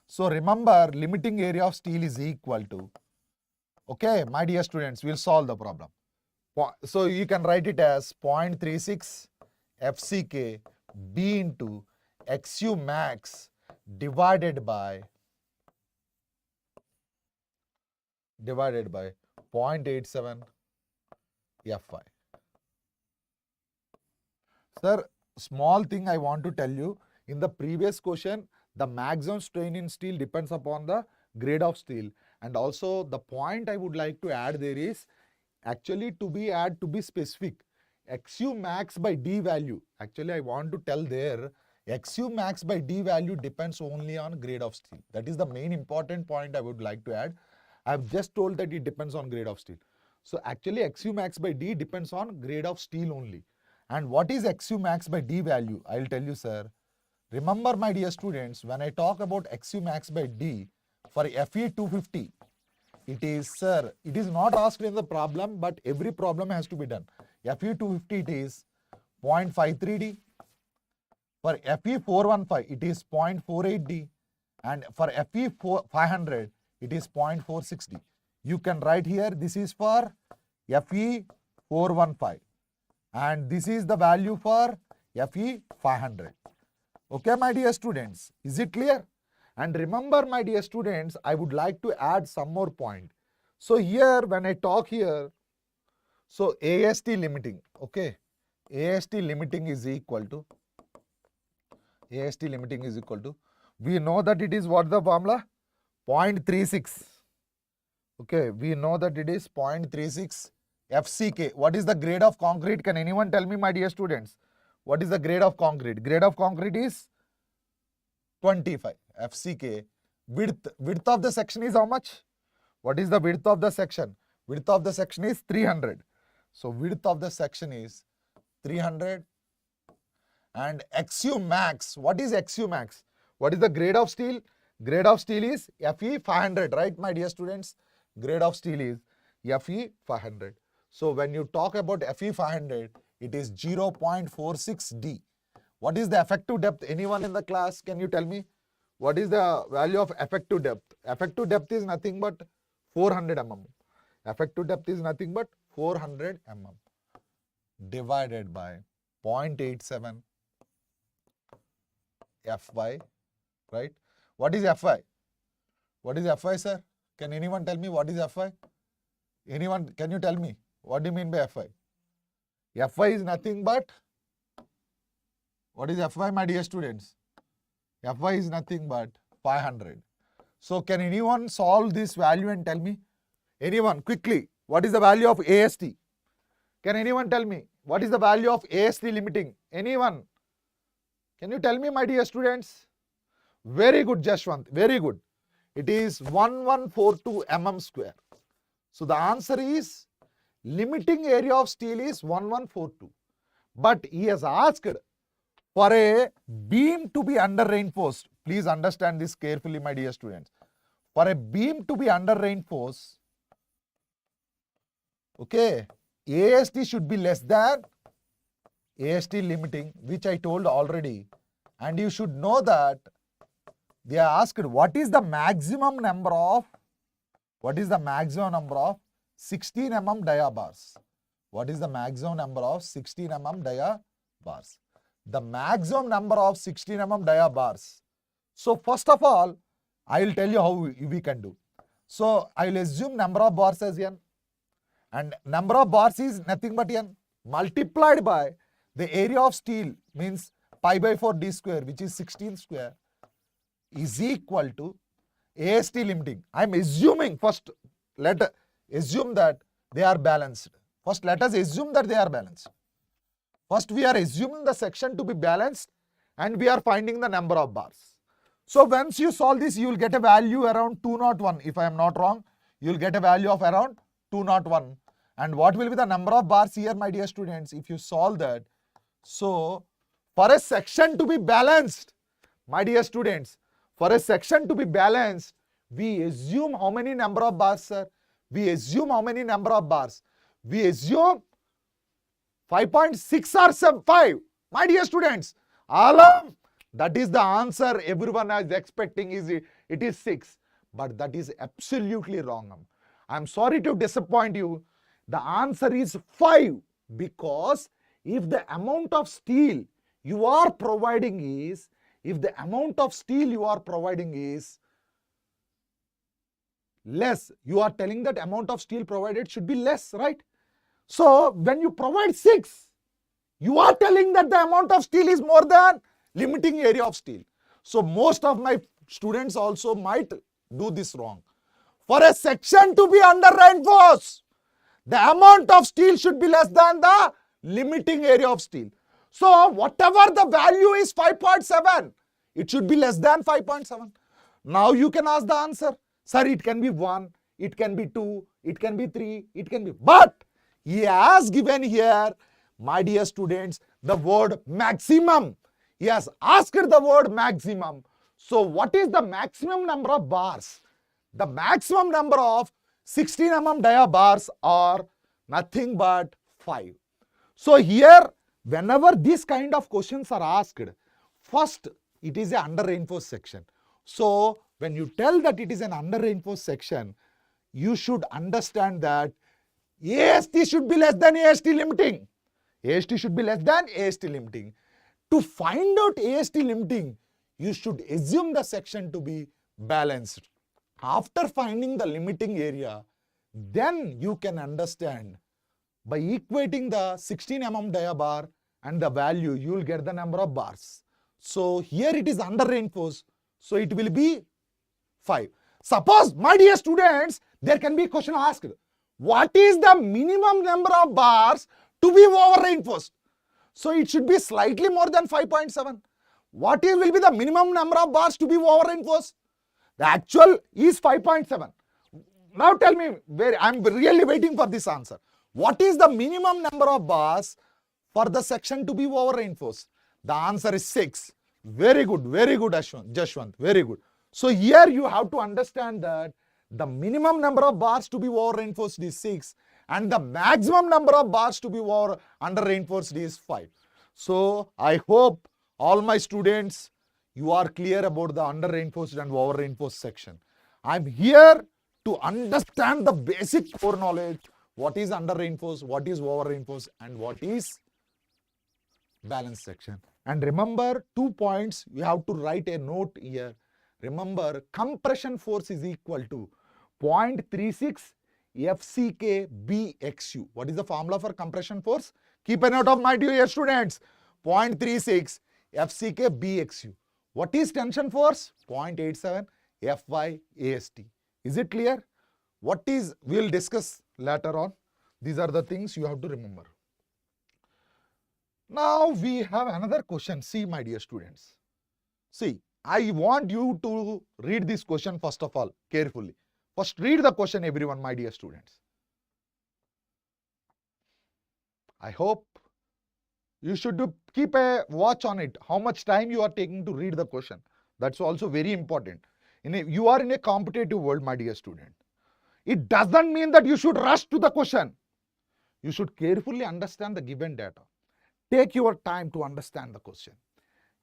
So, remember, limiting area of steel is equal to, okay, my dear students, we'll solve the problem. So, you can write it as 0.36 FCK B into XU max divided by 0.87 Fi. Sir, small thing I want to tell you, in the previous question, the maximum strain in steel depends upon the grade of steel, and also the point I would like to add there is actually to be specific. XU max by D value, actually I want to tell there, XU max by D value depends only on grade of steel. That is the main important point I would like to add. I have just told that it depends on grade of steel. So actually XU max by D depends on grade of steel only. And what is XU max by D value? I will tell you, sir. Remember, my dear students, when I talk about XU max by D for Fe 250, it is, sir, it is not asked in the problem, but every problem has to be done. Fe 250, it is 0.53 D. For Fe 415, it is 0.48 D. And for Fe 500, it is 0.46 D. You can write here, this is for Fe 415. And this is the value for Fe 500. Okay, my dear students, is it clear? And remember, my dear students, I would like to add some more point. So here, when I talk here, so AST limiting, okay, AST limiting is equal to, we know that it is what the formula? 0.36. Okay, we know that it is 0.36 FCK. What is the grade of concrete? Can anyone tell me, my dear students? What is the grade of concrete? Grade of concrete is 25 FCK. Width of the section is how much? What is the width of the section? Width of the section is 300. So width of the section is 300. And XU max. What is XU max? What is the grade of steel? Grade of steel is Fe 500, right, my dear students? Grade of steel is Fe 500. So when you talk about Fe 500, it is 0.46 D. What is the effective depth? Anyone in the class, can you tell me? What is the value of effective depth? Effective depth is nothing but 400 mm. Effective depth is nothing but 400 mm divided by 0.87 Fy, right? What is Fy? What is Fy, sir? Can anyone tell me what is Fy? Anyone, can you tell me? What do you mean by Fy? Fy is nothing but, what is Fy, my dear students? Fy is nothing but 500. So can anyone solve this value and tell me? Anyone, quickly, what is the value of AST? Can anyone tell me? What is the value of AST limiting? Anyone? Can you tell me, my dear students? Very good, Jashwant, very good. It is 1142 mm square. So the answer is limiting area of steel is 1142. But he has asked for a beam to be under reinforced. Please understand this carefully, my dear students. For a beam to be under reinforced, okay, AST should be less than AST limiting, which I told already. And you should know that they are asked what is the maximum number of 16 mm dia bars. What is the maximum number of 16 mm dia bars? The maximum number of 16 mm dia bars. So first of all, I will tell you how we can do. So I will assume number of bars as n, and number of bars is nothing but n multiplied by the area of steel, means pi by 4 d square, which is 16 square, is equal to AST limiting. I am assuming, first let us assume that they are balanced. First let us assume that they are balanced. First we are assuming the section to be balanced and we are finding the number of bars. So once you solve this, you will get a value around 201. If I am not wrong, you will get a value of around 201. And what will be the number of bars here, my dear students, if you solve that? So for a section to be balanced, my dear students, for a section to be balanced, we assume how many number of bars, sir? We assume how many number of bars? We assume 5.6 or 5. My dear students, alarm! That is the answer everyone is expecting, is it is 6. But that is absolutely wrong. I am sorry to disappoint you. The answer is 5, because if the amount of steel you are providing is, less, you are telling that amount of steel provided should be less, right? So when you provide 6, you are telling that the amount of steel is more than limiting area of steel. So most of my students also might do this wrong. For a section to be under reinforced, the amount of steel should be less than the limiting area of steel. So whatever the value is 5.7, it should be less than 5.7. Now you can ask the answer. Sir, it can be 1, it can be 2, it can be 3, it can be. But he has given here, my dear students, the word maximum. He has asked the word maximum. So what is the maximum number of bars? The maximum number of 16 mm dia bars are nothing but 5. So here, whenever these kind of questions are asked, first it is an under reinforced section. So when you tell that it is an under reinforced section, you should understand that AST should be less than AST limiting. AST should be less than AST limiting. To find out AST limiting, you should assume the section to be balanced. After finding the limiting area, then you can understand, by equating the 16 mm dia bar and the value, you will get the number of bars. So here it is under reinforced, so it will be 5. Suppose, my dear students, there can be a question asked. What is the minimum number of bars to be over reinforced? So it should be slightly more than 5.7. What will be the minimum number of bars to be over reinforced? The actual is 5.7. Now tell me, where I'm really waiting for this answer. What is the minimum number of bars for the section to be over reinforced? The answer is 6. Very good, Jashwant, very good. So here you have to understand that the minimum number of bars to be over reinforced is 6 and the maximum number of bars to be over under reinforced is 5. So I hope all my students, you are clear about the under reinforced and over reinforced section. I'm here to understand the basic core knowledge. What is under reinforced, what is over reinforced, and what is balance section. And remember 2 points, you have to write a note here. Remember, compression force is equal to 0.36 FCK BXU. What is the formula for compression force? Keep a note of, my dear students. 0.36 FCK BXU. What is tension force? 0.87 FY AST. Is it clear? What is, we will discuss later on. These are the things you have to remember. Now we have another question. See, my dear students. See, I want you to read this question first of all carefully. First read the question, everyone, my dear students. I hope you should keep a watch on it. How much time you are taking to read the question. That's also very important. You are in a competitive world, my dear student. It doesn't mean that you should rush to the question. You should carefully understand the given data. Take your time to understand the question.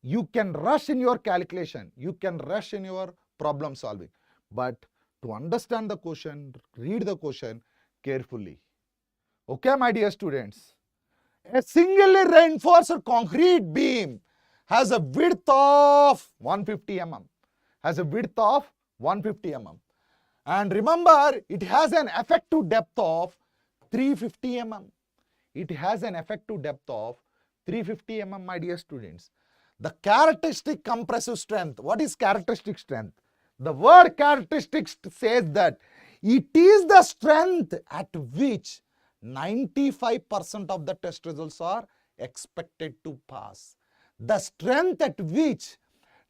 You can rush in your calculation. You can rush in your problem solving. But to understand the question, read the question carefully. Okay, my dear students. A singly reinforced concrete beam has a width of 150 mm. Has a width of 150 mm. And remember, it has an effective depth of 350 mm. It has an effective depth of 350 mm, my dear students. The characteristic compressive strength. What is characteristic strength? The word characteristic says that it is the strength at which 95% of the test results are expected to pass. The strength at which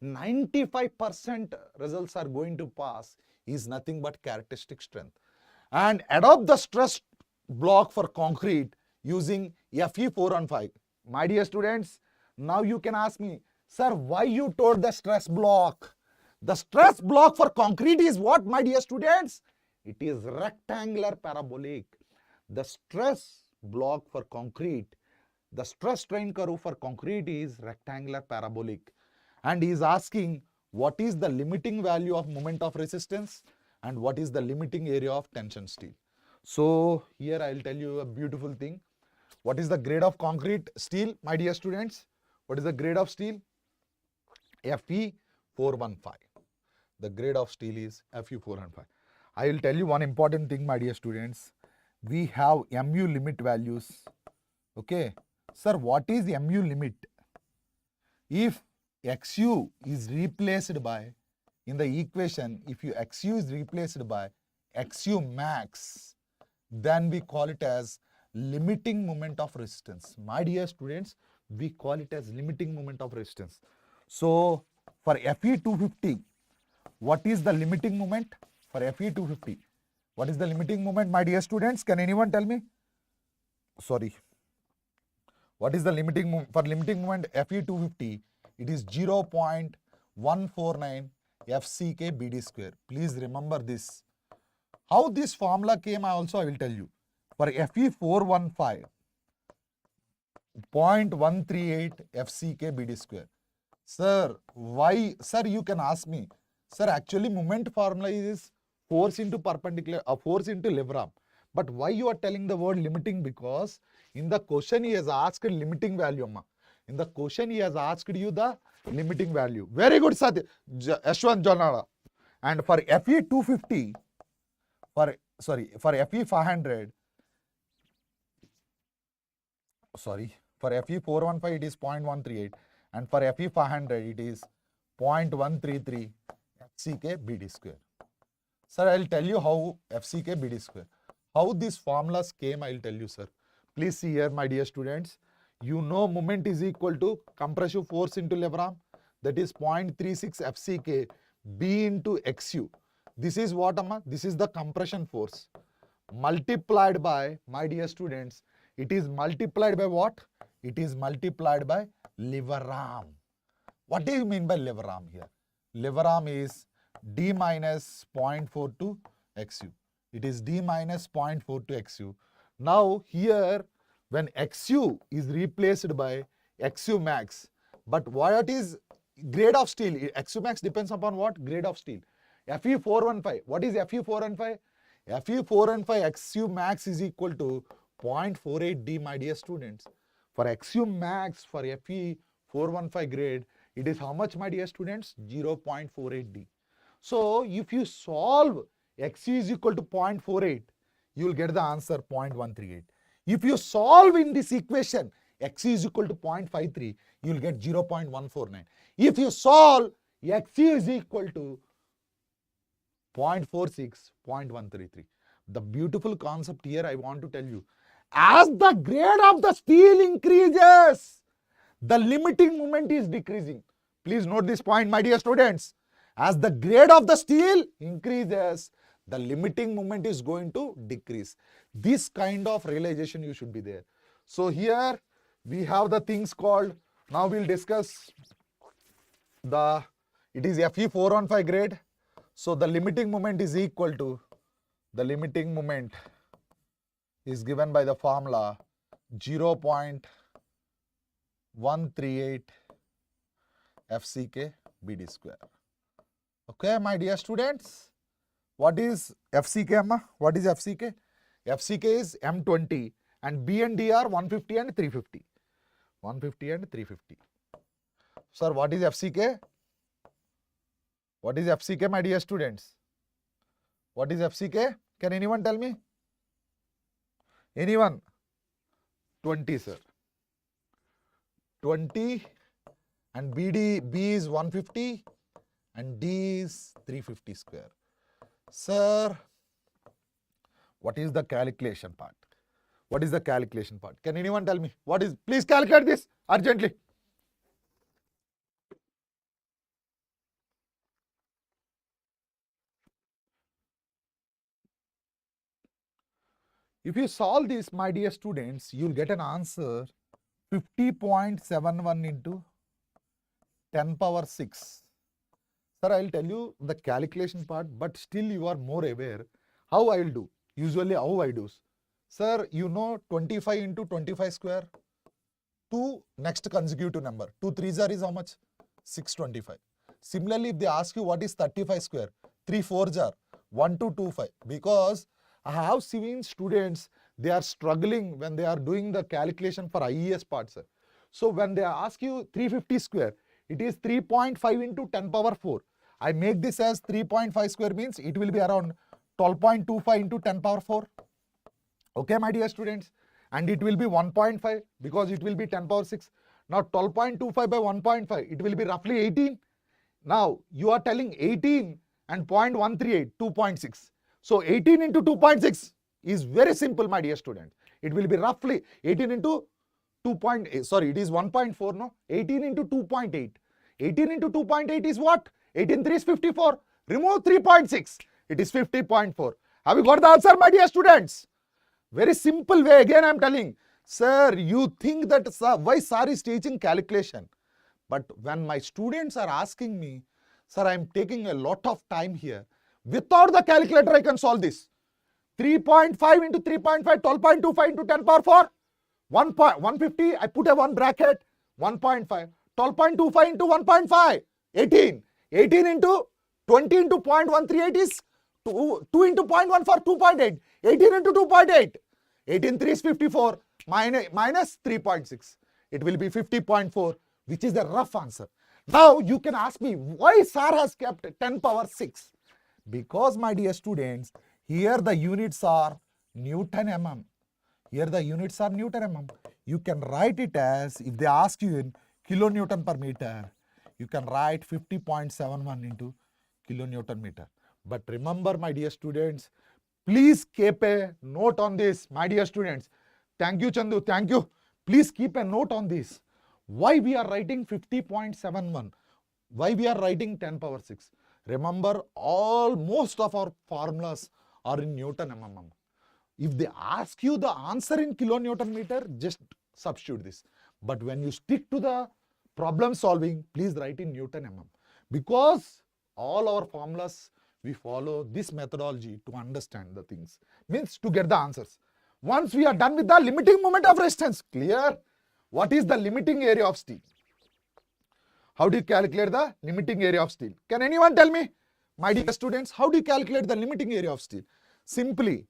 95% results are going to pass is nothing but characteristic strength. And adopt the stress block for concrete using FE415. My dear students, now you can ask me, sir, why you told the stress block? The stress block for concrete is what, my dear students? It is rectangular parabolic. The stress block for concrete, the stress strain curve for concrete is rectangular parabolic. And he is asking what is the limiting value of moment of resistance and what is the limiting area of tension steel. So here I will tell you a beautiful thing. What is the grade of concrete steel, my dear students? What is the grade of steel? FE415. The grade of steel is FE415. I will tell you one important thing, my dear students. We have MU limit values. Okay. Sir, what is MU limit? If XU is replaced by, in the equation, if XU is replaced by XU max, then we call it as limiting moment of resistance. My dear students, we call it as limiting moment of resistance. So for FE250, what is the limiting moment? For FE250, what is the limiting moment, my dear students? Can anyone tell me? Sorry. What is the limiting moment? For limiting moment FE250, it is 0.149 FCK BD square. Please remember this. How this formula came, I will tell you. For FE415, 0.138 FCK BD square. Sir, why? Sir, you can ask me. Sir, actually moment formula is force into perpendicular, force into lever arm. But why you are telling the word limiting? Because in the question he has asked limiting value. In the question he has asked you the limiting value. Very good, Sati. Ashwant Janala. And for FE250, for FE500, for FE415 it is 0.138 and for FE500 it is 0.133 FCK BD square. Sir, I'll tell you how FCK BD square. How these formulas came, I'll tell you, sir. Please see here, my dear students. You know moment is equal to compressive force into lever arm. That is 0.36 FCK B into XU. This is what, Amma? This is the compression force. Multiplied by, my dear students, it is multiplied by what? It is multiplied by lever arm. What do you mean by lever arm here? Lever arm is D minus 0.42 XU. It is D minus 0.42 XU. Now here, when XU is replaced by XU max, but what is grade of steel? XU max depends upon what? Grade of steel. Fe415. What is Fe415? Fe415 XU max is equal to 0.48 D, my dear students. For XU max, for Fe415 grade, it is how much, my dear students? 0.48 D. So, if you solve XU is equal to 0.48, you will get the answer 0.138. If you solve in this equation, XU is equal to 0.53, you will get 0.149. If you solve XU is equal to 0.46, 0.133. The beautiful concept here I want to tell you. As the grade of the steel increases, the limiting moment is decreasing. Please note this point, my dear students. As the grade of the steel increases, the limiting moment is going to decrease. This kind of realization you should be there. So here we have the things called, now we'll discuss it is Fe415 grade. So the limiting moment is equal to, the limiting moment is given by the formula 0.138 FCK BD square. Okay, my dear students, what is FCK, Amma? What is FCK? FCK is M20 and B and D are 150 and 350. 150 and 350. Sir, what is FCK? What is FCK, my dear students? What is FCK? Can anyone tell me? Anyone? 20, sir. 20 and B is 150 and D is 350 square. Sir, what is the calculation part? What is the calculation part? Can anyone tell me? What is? Please calculate this urgently. If you solve this, my dear students, you will get an answer 50.71 into 10 power 6. Sir, I will tell you the calculation part, but still you are more aware. How I will do? Usually how I do? Sir, you know 25 into 25 square? 2 next consecutive number. 2 3s are is how much? 625. Similarly, if they ask you what is 35 square? 3 4s are 1225. Because I have seen students, they are struggling when they are doing the calculation for IES part, sir. So when they ask you 350 square, it is 3.5 into 10 power 4. I make this as 3.5 square means it will be around 12.25 into 10 power 4. Okay, my dear students. And it will be 1.5 because it will be 10 power 6. Now 12.25 by 1.5, it will be roughly 18. Now you are telling 18 and 0.138, 2.6. So 18 into 2.6 is very simple, my dear student. It will be roughly 18 into 2.8. Sorry, it is 1.4, no? 18 into 2.8. 18 into 2.8 is what? 18 3 is 54. Remove 3.6. It is 50.4. Have you got the answer, my dear students? Very simple way. Again, I am telling. Sir, you think that why sir is teaching calculation? But when my students are asking me, sir, I am taking a lot of time here. Without the calculator, I can solve this. 3.5 into 3.5, 12.25 into 10 power 4. 150, I put a 1 bracket, 1.5. 12.25 into 1.5, 18. 18 into 20 into 0.138 is 2 into 0.14, 2.8. 18 into 2.8. 18 3 is 54 minus 3.6. It will be 50.4, which is the rough answer. Now you can ask me why sir has kept 10 power 6. Because, my dear students, here the units are Newton mm. Here the units are Newton mm. You can write it as, if they ask you in kilonewton per meter, you can write 50.71 into kilonewton meter. But remember, my dear students, please keep a note on this, my dear students. Thank you, Chandu. Thank you. Please keep a note on this. Why we are writing 50.71? Why we are writing 10 power 6? Remember, most of our formulas are in Newton mm. If they ask you the answer in kilonewton meter, just substitute this. But when you stick to the problem solving, please write in Newton mm. Because all our formulas, we follow this methodology to understand the things. Means to get the answers. Once we are done with the limiting moment of resistance, clear? What is the limiting area of steel? How do you calculate the limiting area of steel? Can anyone tell me? My dear students, how do you calculate the limiting area of steel? Simply,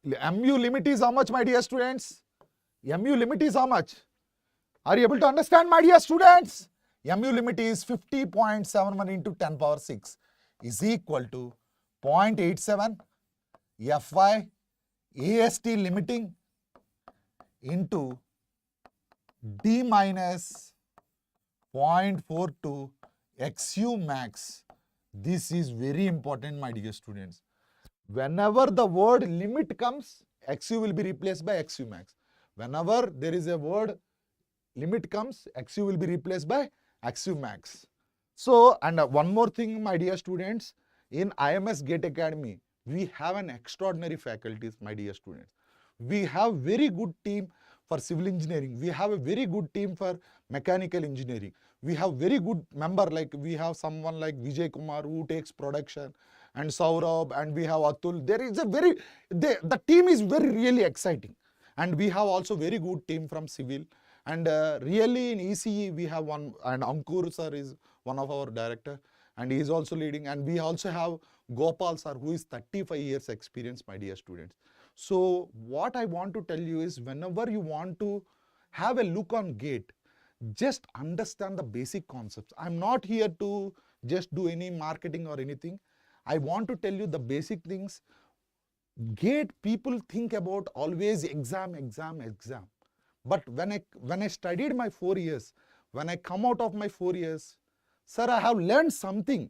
MU limit is how much, my dear students? MU limit is how much? Are you able to understand, my dear students? MU limit is 50.71 into 10 power 6 is equal to 0.87 Fy AST limiting into D minus 0.42 XU max. This is very important, my dear students. Whenever the word limit comes, XU will be replaced by XU max. Whenever there is a word limit comes, XU will be replaced by XU max. So, and one more thing, my dear students, in IMS GATE Academy, we have an extraordinary faculties, my dear students. We have very good team for civil engineering. We have a very good team for mechanical engineering. We have very good member, like we have someone like Vijay Kumar who takes production, and Saurabh, and we have Atul. There is a the team is really exciting. And we have also very good team from civil. And really in ECE we have one, and Ankur sir is one of our director, and he is also leading. And we also have Gopal sir, who is 35 years experience, my dear students. So what I want to tell you is, whenever you want to have a look on GATE, just understand the basic concepts. I'm not here to just do any marketing or anything. I want to tell you the basic things. GATE people think about always exam. But when I studied my 4 years, when I come out of my 4 years, sir, I have learned something.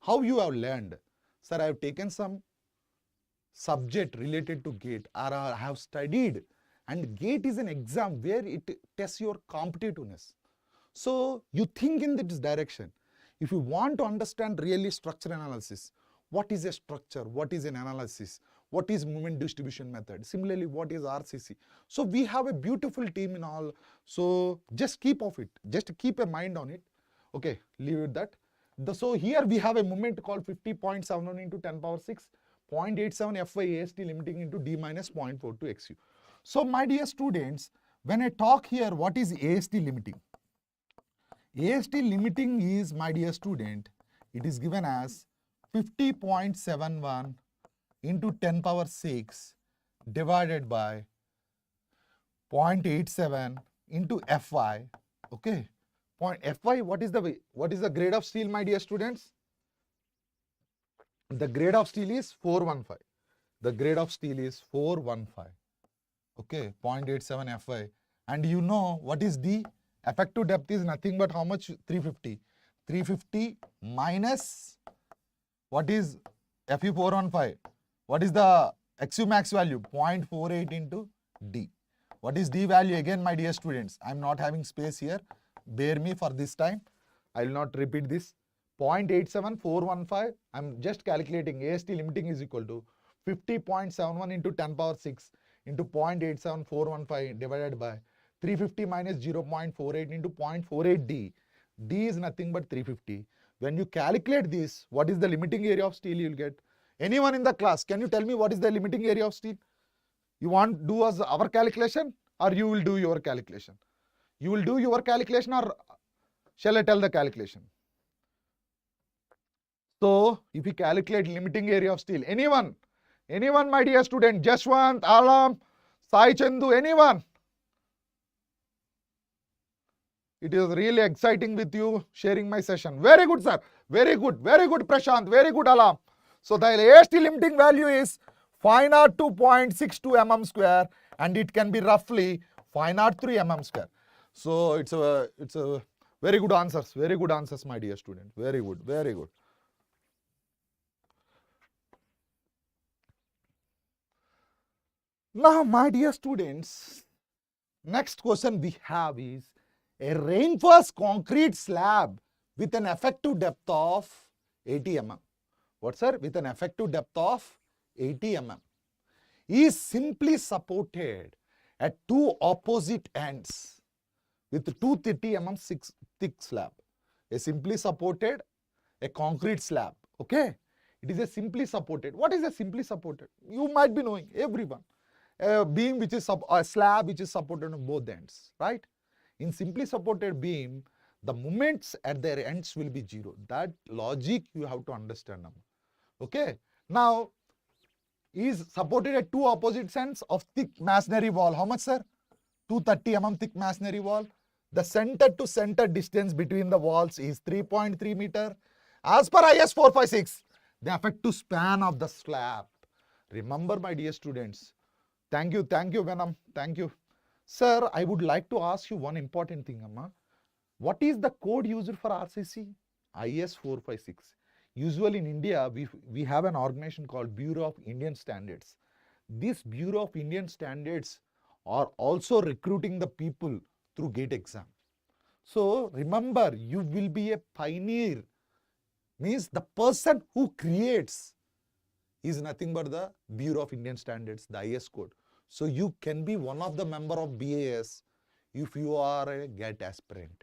How you have learned? Sir, I have taken some subject related to GATE, or I have studied. And GATE is an exam where it tests your competitiveness. So you think in this direction. If you want to understand really structure analysis, what is a structure, what is an analysis, what is moment distribution method, similarly what is RCC. So we have a beautiful team in all. So just keep of it, just keep a mind on it. Okay, leave it that. So here we have a moment called 50.71 into 10 power 6, 0.87 Fy AST limiting into D minus 0.42 XU. So my dear students, when I talk here, what is AST limiting? AST limiting is, my dear student, it is given as 50.71 into 10 power 6 divided by 0.87 into Fy. Okay, Fy, what is the grade of steel, my dear students? The grade of steel is 415. The grade of steel is 415. Okay, 0.87 Fy. And you know what is D? Effective depth is nothing but how much? 350. 350 minus what is Fe415? What is the XU max value? 0.48 into D. What is D value again, my dear students? I am not having space here. Bear me for this time. I will not repeat this. 0.87415. I am just calculating. AST limiting is equal to 50.71 into 10 power 6 into 0.87415 divided by 350 minus 0.48 into 0.48 D. D is nothing but 350. When you calculate this, what is the limiting area of steel you will get? Anyone in the class, can you tell me what is the limiting area of steel? You want to do as our calculation, or you will do your calculation? You will do your calculation, or shall I tell the calculation? So, if you calculate limiting area of steel, anyone, my dear student, Jashwant, Alam, Sai Chandu, anyone? It is really exciting with you sharing my session. Very good, sir. Very good, Prashant. Very good, Alam. So the AST limiting value is 502.62 mm square, and it can be roughly 503 mm square. So it's a very good answers. Very good answers, my dear student. Very good. Now, my dear students, next question we have is a reinforced concrete slab with an effective depth of 80 mm. What, sir? With an effective depth of 80 mm is simply supported at two opposite ends with 230 mm thick slab. A simply supported, a concrete slab. Okay? It is a simply supported. What is a simply supported? You might be knowing, everyone. A beam which is a slab which is supported on both ends, right? In simply supported beam, the moments at their ends will be zero. That logic you have to understand. Okay? Now, is supported at two opposite ends of thick masonry wall. How much, sir? 230 mm thick masonry wall. The center to center distance between the walls is 3.3 meter. As per IS 456, the effective span of the slab. Remember, my dear students. Thank you, Venom. Thank you. Sir, I would like to ask you one important thing, Amma. What is the code used for RCC? IS 456. Usually in India, we have an organization called Bureau of Indian Standards. This Bureau of Indian Standards are also recruiting the people through GATE exam. So remember, you will be a pioneer. Means the person who creates is nothing but the Bureau of Indian Standards, the IS code. So you can be one of the member of BAS if you are a GATE aspirant.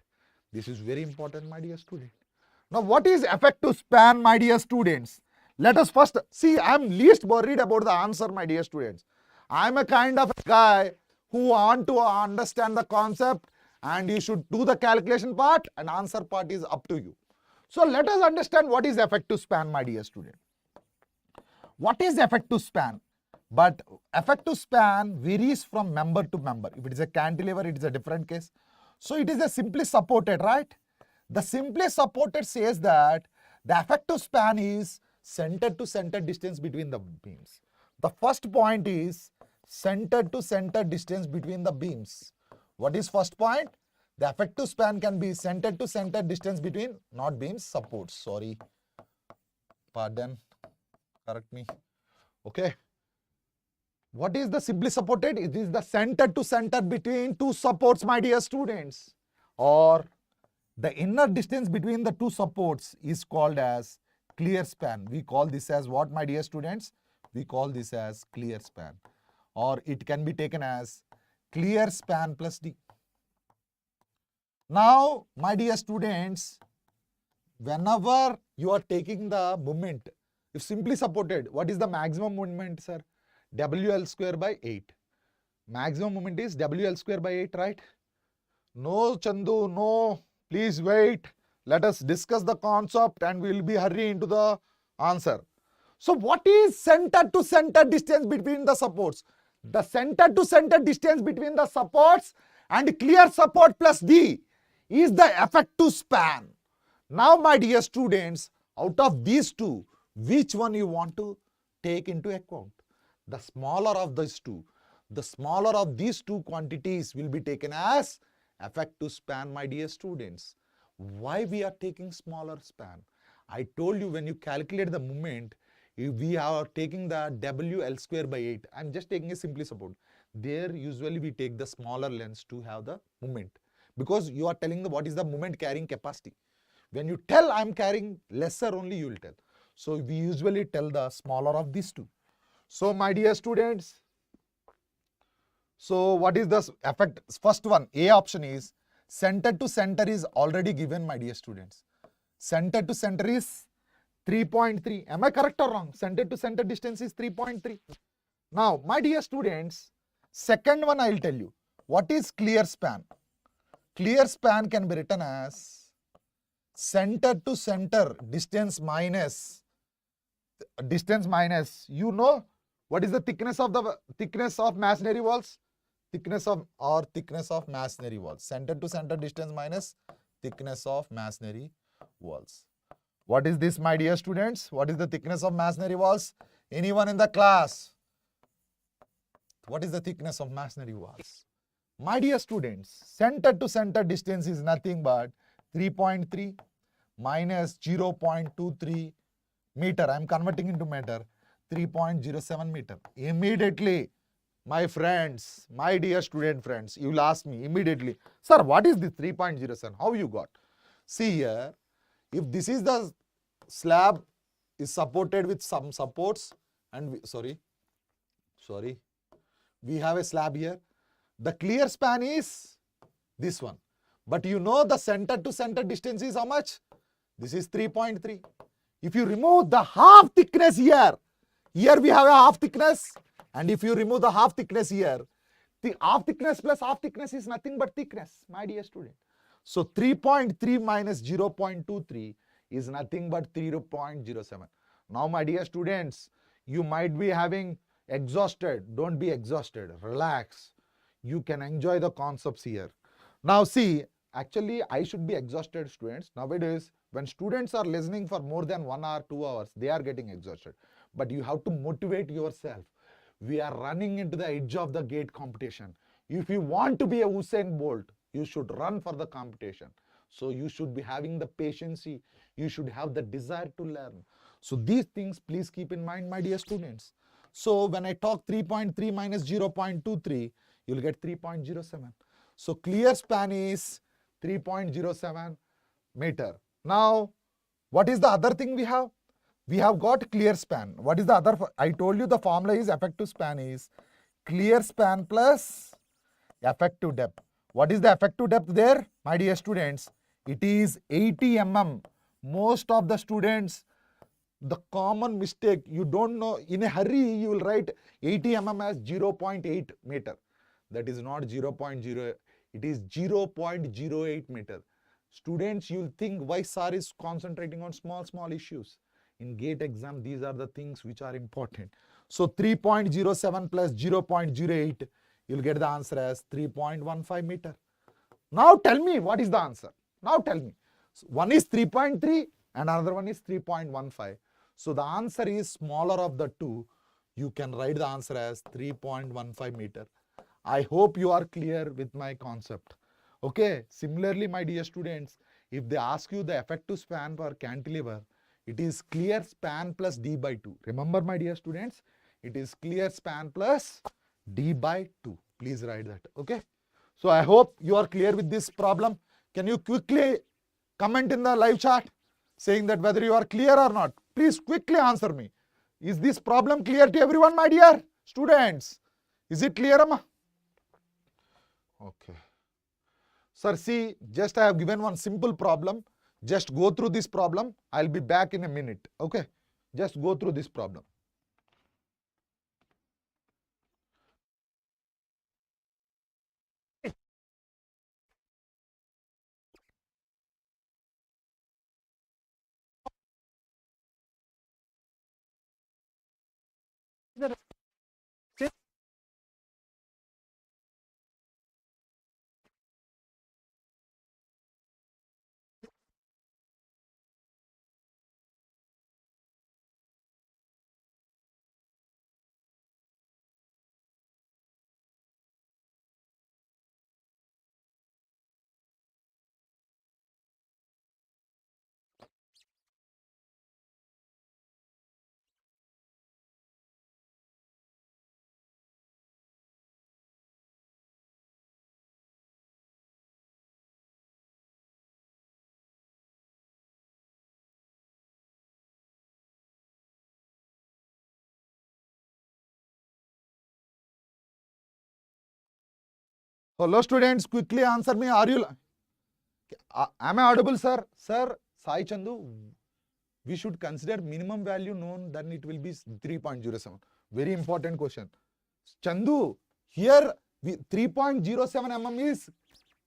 This is very important, my dear student. Now, what is effective span, my dear students? Let us first see. I am least worried about the answer, my dear students. I am a kind of a guy who want to understand the concept, and you should do the calculation part, and answer part is up to you. So let us understand what is effective span, my dear student. What is effective span? But effective span varies from member to member. If it is a cantilever, it is a different case. So it is a simply supported, right? The simply supported says that the effective span is center to center distance between the beams. The first point is center to center distance between the beams. What is first point? The effective span can be center to center distance between, not beams, supports. Sorry. Pardon. Correct me. Okay. What is the simply supported? It is the center to center between two supports, my dear students. Or the inner distance between the two supports is called as clear span. We call this as what, my dear students? We call this as clear span. Or it can be taken as clear span plus D. Now, my dear students, whenever you are taking the moment, if simply supported, what is the maximum moment, sir? WL square by 8. Maximum moment is WL square by 8, right? No, Chandu, no. Please wait. Let us discuss the concept and we will be hurrying into the answer. So what is center to center distance between the supports? The center to center distance between the supports and clear support plus D is the effective span. Now, my dear students, out of these two, which one you want to take into account? The smaller of these two. The smaller of these two quantities will be taken as effective span, my dear students. Why we are taking smaller span? I told you when you calculate the moment, we are taking the WL square by 8. I am just taking a simply support. There usually we take the smaller lengths to have the moment. Because you are telling the what is the moment carrying capacity. When you tell I am carrying lesser only, you will tell. So we usually tell the smaller of these two. So my dear students, so what is the effect? First one, A option is center to center is already given, my dear students. Center to center is 3.3. Am I correct or wrong? Center to center distance is 3.3. Now, my dear students, second one I will tell you. What is clear span? Clear span can be written as center to center distance minus, you know what is the thickness of masonry walls? Thickness of masonry walls. Center to center distance minus thickness of masonry walls. What is this, my dear students? What is the thickness of masonry walls? Anyone in the class? What is the thickness of masonry walls? My dear students, center to center distance is nothing but 3.3 minus 0.23 meter. I am converting into meter. 3.07 meter. Immediately My friends, my dear student friends, you will ask me immediately, sir, what is this 3.07? How you got? See here, if this is the slab is supported with some supports and we have a slab here. The clear span is this one. But you know the center to center distance is how much? This is 3.3. If you remove the half thickness here we have a half thickness, and if you remove the half thickness here, the half thickness plus half thickness is nothing but thickness, my dear student. So 3.3 minus 0.23 is nothing but 0.07. Now, my dear students, you might be having exhausted. Don't be exhausted. Relax. You can enjoy the concepts here. Now see, actually I should be exhausted, students. Nowadays, when students are listening for more than 1 hour, 2 hours, they are getting exhausted. But you have to motivate yourself. We are running into the edge of the gate competition. If you want to be a Usain Bolt, you should run for the competition. So you should be having the patience. You should have the desire to learn. So these things please keep in mind, my dear students. So when I talk 3.3 minus 0.23, you will get 3.07. So clear span is 3.07 meter. Now, what is the other thing we have? We have got clear span. What is the other? I told you the formula is effective span is clear span plus effective depth. What is the effective depth there, my dear students? It is 80 mm. Most of the students, the common mistake, you don't know, in a hurry you will write 80 mm as 0.8 meter. That is not 0.0, it is 0.08 meter. Students, you will think why sir is concentrating on small issues. In GATE exam, these are the things which are important. So 3.07 plus 0.08, you will get the answer as 3.15 meter. Now tell me what is the answer. Now tell me. So one is 3.3 and another one is 3.15. So the answer is smaller of the two. You can write the answer as 3.15 meter. I hope you are clear with my concept. Okay. Similarly, my dear students, if they ask you the effective span for cantilever, it is clear span plus d by 2. Remember, my dear students, it is clear span plus d by 2. Please write that. Okay. So I hope you are clear with this problem. Can you quickly comment in the live chat saying that whether you are clear or not? Please quickly answer me. Is this problem clear to everyone, my dear students? Is it clear, Amma? Okay. Sir, see, just I have given one simple problem. Just go through this problem. I'll be back in a minute. Okay. Just go through this problem. Hello, students. Quickly answer me. Are you? Am I audible, sir? Sir, Sai Chandu, we should consider minimum value known, then it will be 3.07. Very important question. Chandu, here 3.07 mm is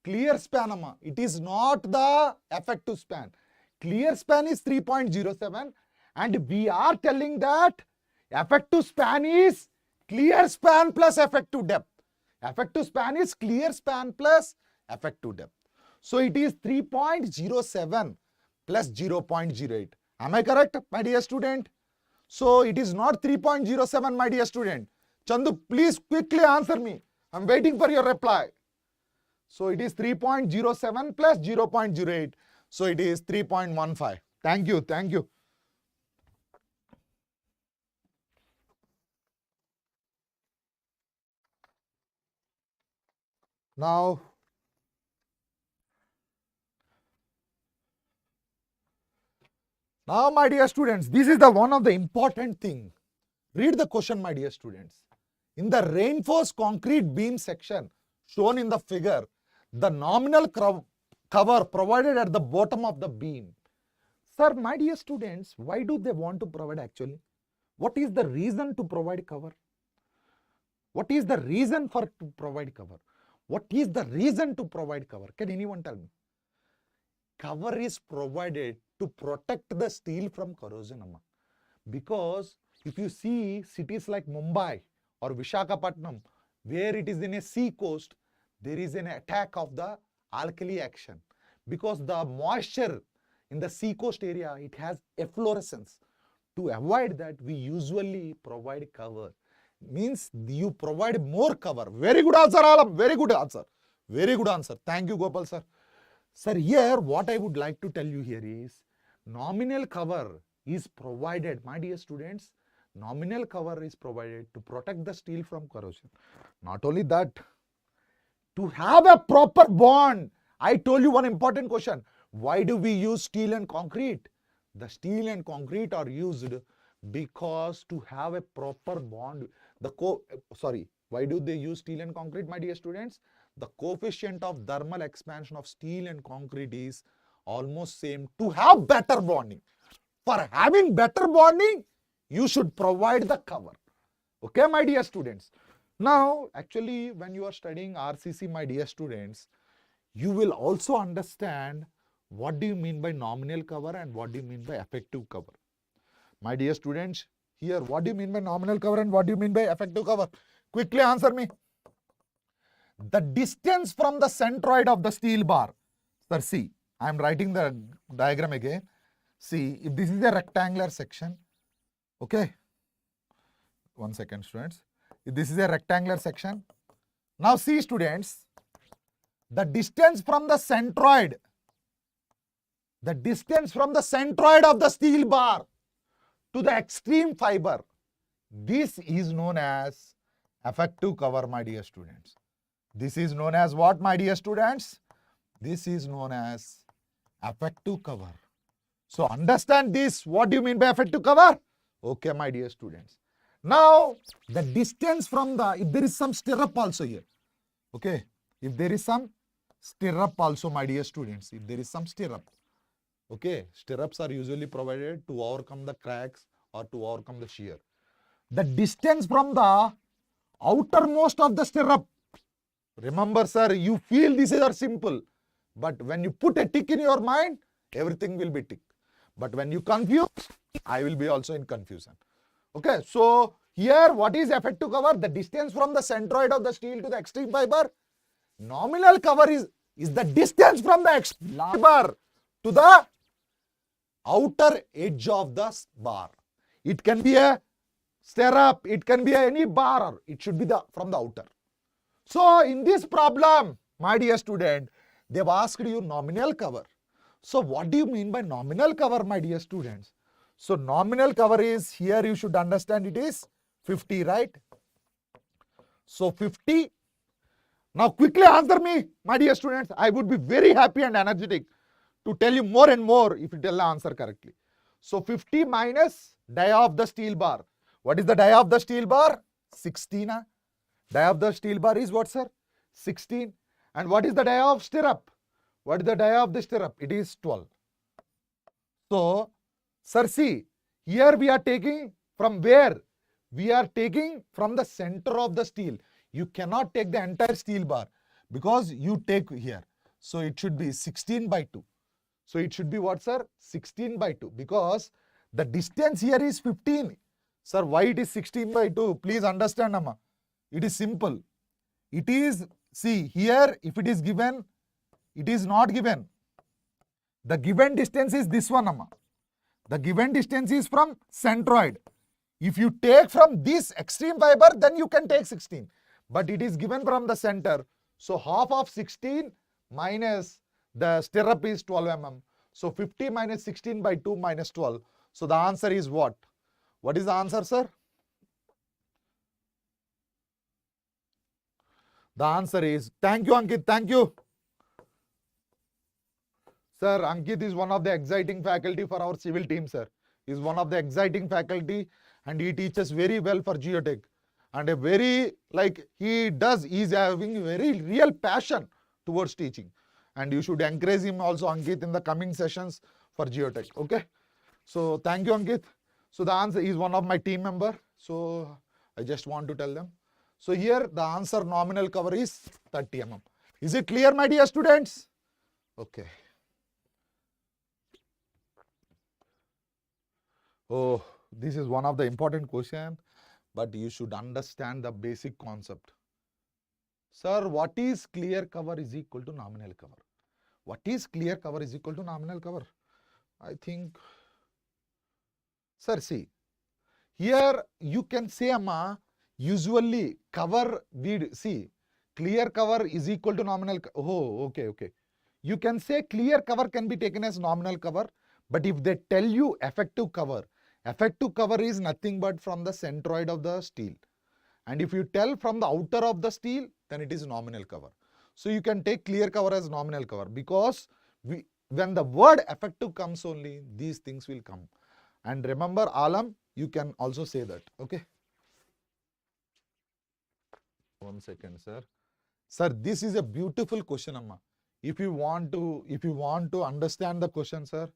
clear span, amma. It is not the effective span. Clear span is 3.07 and we are telling that effective span is clear span plus effective depth. Effective span is clear span plus effective depth. So it is 3.07 plus 0.08. Am I correct, my dear student? So it is not 3.07, my dear student. Chandu, please quickly answer me. I'm waiting for your reply. So it is 3.07 plus 0.08. So it is 3.15. Thank you. Thank you. Now, my dear students, this is the one of the important thing. Read the question, my dear students. In the reinforced concrete beam section shown in the figure, the nominal cover provided at the bottom of the beam. Sir, my dear students, why do they want to provide actually? What is the reason to provide cover? What is the reason to provide cover? What is the reason to provide cover? Can anyone tell me? Cover is provided to protect the steel from corrosion. Because if you see cities like Mumbai or Visakhapatnam, where it is in a sea coast, there is an attack of the alkali action. Because the moisture in the sea coast area, it has efflorescence. To avoid that, we usually provide cover. Means you provide more cover. Very good answer, Alam. Very good answer. Very good answer. Thank you, Gopal sir. Sir, here what I would like to tell you here is nominal cover is provided, my dear students. Nominal cover is provided to protect the steel from corrosion. Not only that, to have a proper bond. I told you one important question. Why do we use steel and concrete? The steel and concrete are used because to have a proper bond. Why do they use steel and concrete, my dear students? The coefficient of thermal expansion of steel and concrete is almost same to have better bonding. For having better bonding, you should provide the cover. Okay, my dear students. Now, actually, when you are studying RCC, my dear students, you will also understand what do you mean by nominal cover and what do you mean by effective cover. My dear students, here, what do you mean by nominal cover and what do you mean by effective cover? Quickly answer me. The distance from the centroid of the steel bar. Sir, see, I am writing the diagram again. See, if this is a rectangular section, okay. 1 second, students. If this is a rectangular section, now see, students, the distance from the centroid of the steel bar to the extreme fiber, this is known as effective cover, my dear students. This is known as what, my dear students? This is known as effective cover. So understand this. What do you mean by effective cover? Okay, my dear students. Now, the distance from the, if there is some stirrup also here, okay, if there is some stirrup also, my dear students, if there is some stirrup, okay, stirrups are usually provided to overcome the cracks or to overcome the shear. The distance from the outermost of the stirrup, remember sir, you feel these are simple, but when you put a tick in your mind, everything will be tick. But when you confuse, I will be also in confusion. Okay, so here what is effective cover? The distance from the centroid of the steel to the extreme fiber. Nominal cover is the distance from the extreme fiber to the outer edge of the bar. It can be a stirrup, it can be any bar, it should be from the outer. So in this problem, my dear student, they've asked you nominal cover. So what do you mean by nominal cover, my dear students? So nominal cover is, here you should understand it is 50, right? So 50. Now quickly answer me, my dear students. I would be very happy and energetic to tell you more and more if you tell the answer correctly. So 50 minus dia of the steel bar. What is the dia of the steel bar? 16. Dia of the steel bar is what, sir? 16. And what is the dia of stirrup? What is the dia of the stirrup? It is 12. So, sir, see, here we are taking from where? We are taking from the center of the steel. You cannot take the entire steel bar because you take here. So, it should be 16 by 2. So, it should be what, sir? 16 by 2 because the distance here is 15. Sir, why it is 16 by 2? Please understand, Amma. It is simple. It is, see, here if it is given, it is not given. The given distance is this one, Amma. The given distance is from centroid. If you take from this extreme fiber, then you can take 16. But it is given from the center. So half of 16 minus the stirrup is 12 mm. So 50 minus 16 by 2 minus 12. So the answer is what? What is the answer, sir? The answer is, thank you Ankit, thank you. Sir, Ankit is one of the exciting faculty for our civil team, sir. He is one of the exciting faculty and he teaches very well for geotech. And a very, like, he's having very real passion towards teaching. And you should encourage him also, Ankit, in the coming sessions for geotech, okay? So, thank you, Ankit. So, the answer is one of my team member. So, I just want to tell them. So, here the answer nominal cover is 30 mm. Is it clear, my dear students? Okay. Oh, this is one of the important question, but you should understand the basic concept. Sir, what is clear cover is equal to nominal cover? What is clear cover is equal to nominal cover? I think, sir, see, here you can say, Amma, usually cover, see, clear cover is equal to nominal, oh, okay. You can say clear cover can be taken as nominal cover, but if they tell you effective cover is nothing but from the centroid of the steel. And if you tell from the outer of the steel, then it is nominal cover. So you can take clear cover as nominal cover, because when the word effective comes only, these things will come. And remember, Alam, you can also say that, okay? 1 second, sir. Sir, this is a beautiful question, Amma. If you want to understand the question, sir,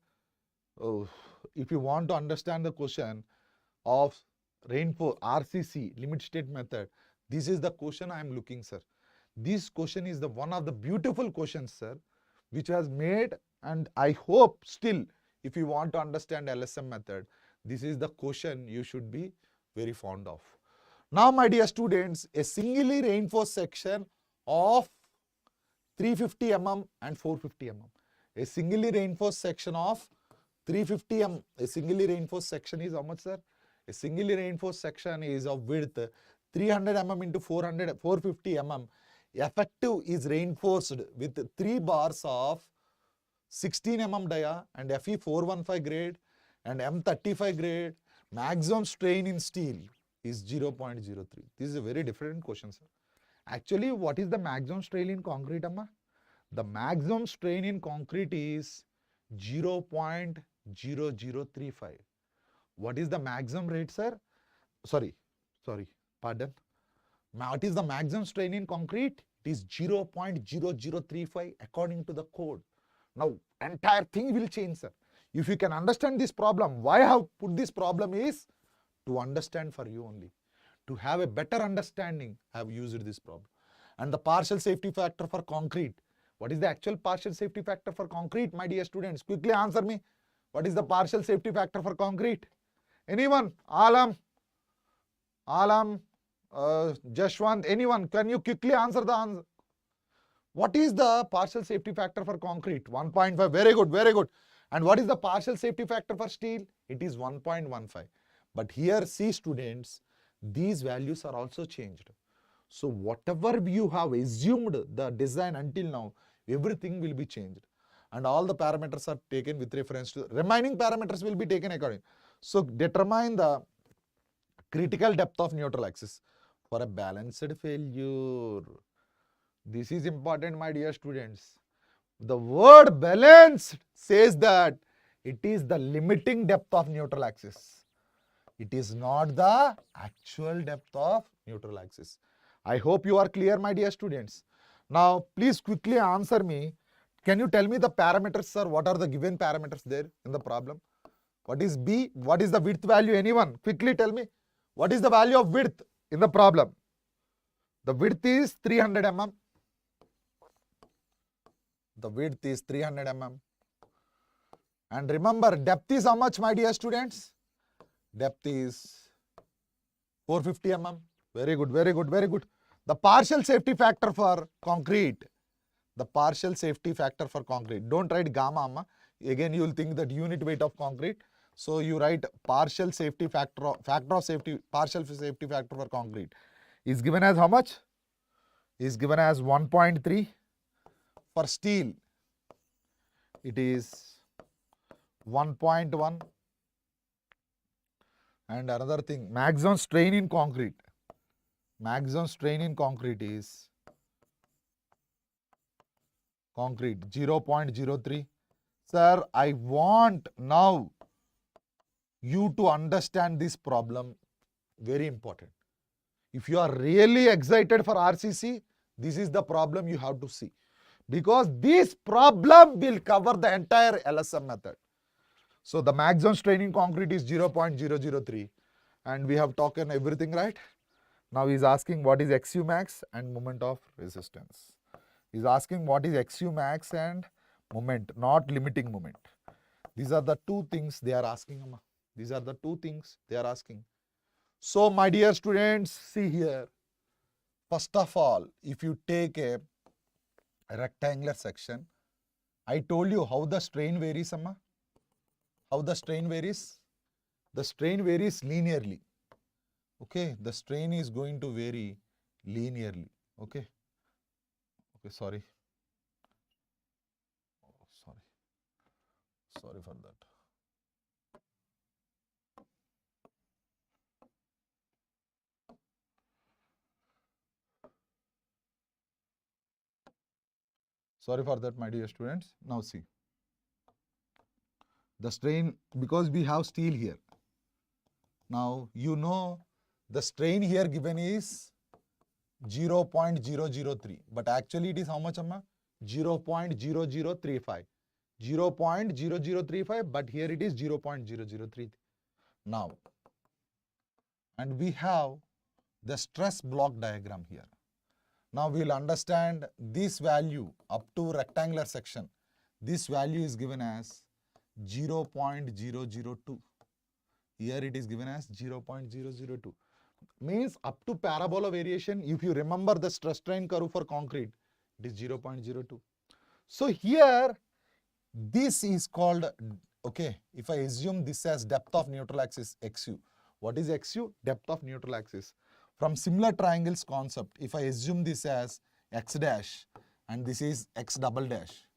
if you want to understand the question of reinforce RCC, limit state method, this is the question I am looking, sir. This question is the one of the beautiful questions, sir, which was made, and I hope still, if you want to understand LSM method, this is the question you should be very fond of. Now, my dear students, a singly reinforced section of 350 mm and 450 mm. A singly reinforced section of 350 mm. A singly reinforced section is how much, sir? A singly reinforced section is of width 300 mm into 450 mm. Effective is reinforced with 3 bars of 16 mm dia and Fe 415 grade and M35 grade. Maximum strain in steel is 0.03. This is a very different question, sir. Actually, what is the maximum strain in concrete, Amma? The maximum strain in concrete is 0.0035. What is the maximum rate, sir? Pardon. What is the maximum strain in concrete? It is 0.0035 according to the code. Now, entire thing will change, sir. If you can understand this problem, why I have put this problem is to understand for you only. To have a better understanding, I have used this problem. And the partial safety factor for concrete. What is the actual partial safety factor for concrete, my dear students? Quickly answer me. What is the partial safety factor for concrete? Anyone? Alam, Jashwant, anyone? Can you quickly answer the answer? What is the partial safety factor for concrete? 1.5. Very good, very good. And what is the partial safety factor for steel? It is 1.15. But here, see students, these values are also changed. So whatever you have assumed the design until now, everything will be changed. And all the parameters are taken with reference to, remaining parameters will be taken according. So determine the critical depth of neutral axis for a balanced failure. This is important, my dear students. The word balanced says that it is the limiting depth of neutral axis. It is not the actual depth of neutral axis. I hope you are clear, my dear students. Now, please quickly answer me. Can you tell me the parameters, sir? What are the given parameters there in the problem? What is B? What is the width value? Anyone? Quickly tell me. What is the value of width in the problem? The width is 300 mm. The width is 300 mm. And remember, depth is how much, my dear students? Depth is 450 mm. Very good, very good, very good. The partial safety factor for concrete. The partial safety factor for concrete. Don't write gamma, amma. Again, you will think that unit weight of concrete. So you write partial safety factor, partial safety factor for concrete is given as how much? Is given as 1.3. For steel, it is 1.1. And another thing, maximum strain in concrete. Maximum strain in concrete is concrete 0.03. Sir, I want now you to understand this problem, very important. If you are really excited for RCC, this is the problem you have to see. Because this problem will cover the entire LSM method. So the maximum straining concrete is 0.003 and we have taken everything, right? Now he is asking what is XU max and moment of resistance. He is asking what is XU max and moment, not limiting moment. These are the two things they are asking. These are the two things they are asking. So my dear students, see here. First of all, if you take a rectangular section, I told you how the strain varies, Amma. How the strain varies? The strain varies linearly. Okay, the strain is going to vary linearly. Okay. Okay, sorry. Oh, sorry for that. Sorry for that, my dear students. Now see. The strain, because we have steel here. Now, you know the strain here given is 0.003. But actually it is how much, Amma? 0.0035. 0.0035, but here it is 0.003. Now, and we have the stress block diagram here. Now we will understand this value up to rectangular section. This value is given as 0.002. Here it is given as 0.002. Means up to parabola variation, if you remember the stress strain curve for concrete, it is 0.02. So here, this is called, okay, if I assume this as depth of neutral axis XU. What is XU? Depth of neutral axis. From similar triangles concept, if I assume this as X dash and this is X double dash.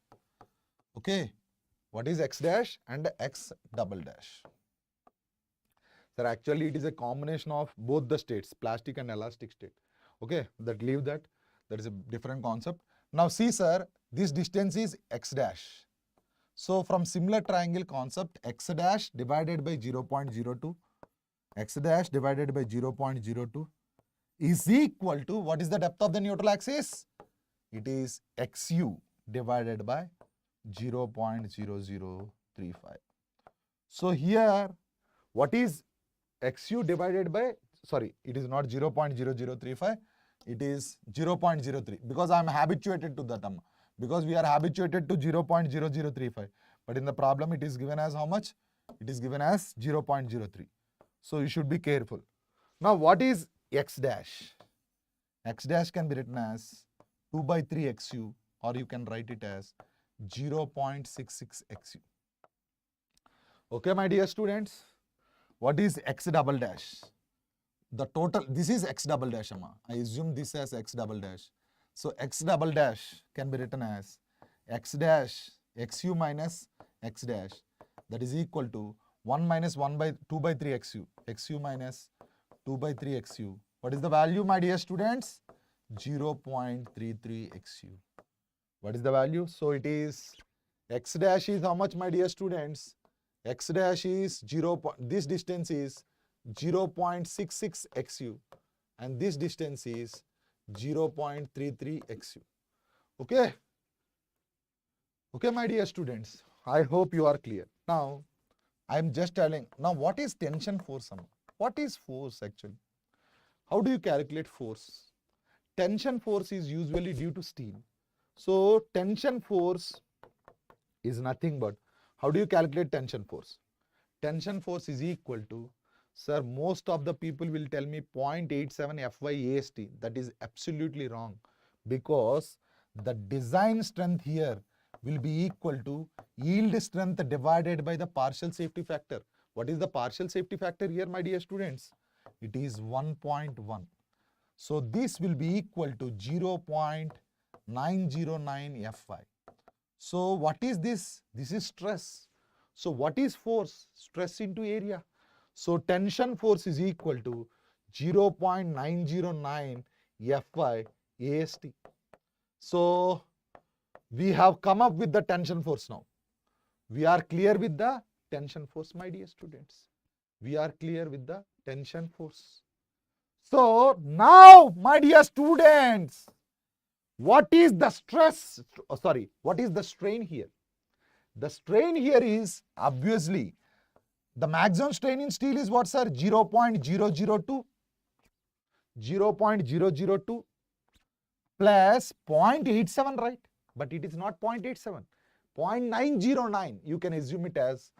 Okay, what is X dash and X double dash? Sir, actually it is a combination of both the states, plastic and elastic state. Okay, that leave that. That is a different concept. Now see, sir, this distance is X dash. So from similar triangle concept, X dash divided by 0.02, X dash divided by 0.02 is equal to, what is the depth of the neutral axis? It is XU divided by 0.0035. So here, what is XU divided by, sorry, it is not 0.0035, it is 0.03 because I am habituated to that, because we are habituated to 0.0035. But in the problem, it is given as how much? It is given as 0.03. So you should be careful. Now, what is X dash? X dash can be written as 2 by 3 XU, or you can write it as 0.66 XU. Okay, my dear students. What is X double dash? The total, this is X double dash, Amma. I assume this as X double dash. So X double dash can be written as X dash XU minus X dash, that is equal to 1 minus 1 by 2 by 3 XU. XU minus 2 by 3 XU. What is the value, my dear students? 0.33 XU. What is the value? So it is X dash is how much, my dear students? X dash is 0. This distance is 0.66 XU and this distance is 0.33 XU. Okay. Okay, my dear students. I hope you are clear. Now, I am just telling. Now, what is tension force? What is force actually? How do you calculate force? Tension force is usually due to steel. So, tension force is nothing but, how do you calculate tension force? Tension force is equal to, sir, most of the people will tell me 0.87 Fy AST. That is absolutely wrong, because the design strength here will be equal to yield strength divided by the partial safety factor. What is the partial safety factor here, my dear students? It is 1.1. So this will be equal to 0.909 Fy. So what is this? This is stress. So what is force? Stress into area. So tension force is equal to 0.909 Fy AST. So We have come up with the tension force now. We are clear with the tension force, my dear students. We are clear with the tension force. So now, my dear students, what is the stress? What is the strain here? The strain here is obviously the maximum strain in steel is what, sir? 0.002. 0.002 plus 0.87, right? But it is not 0.87. 0.909. You can assume it as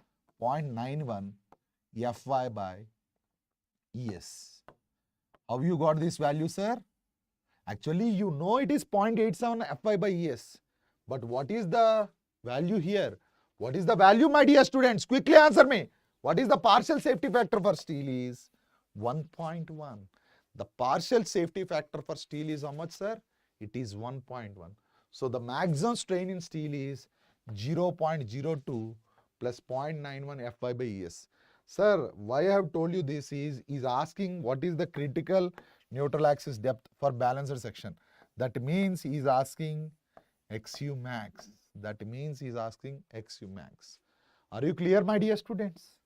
0.91 Fy by Es. How you got this value, sir? Actually, you know it is 0.87 Fy by Es. But what is the value here? What is the value, my dear students? Quickly answer me. What is the partial safety factor for steel is 1.1. The partial safety factor for steel is how much, sir? It is 1.1. So the maximum strain in steel is 0.02 plus 0.91 Fy by Es. Sir, why I have told you this is asking what is the critical neutral axis depth for balancer section. That means he is asking XU max. That means he is asking XU max. Are you clear, my dear students?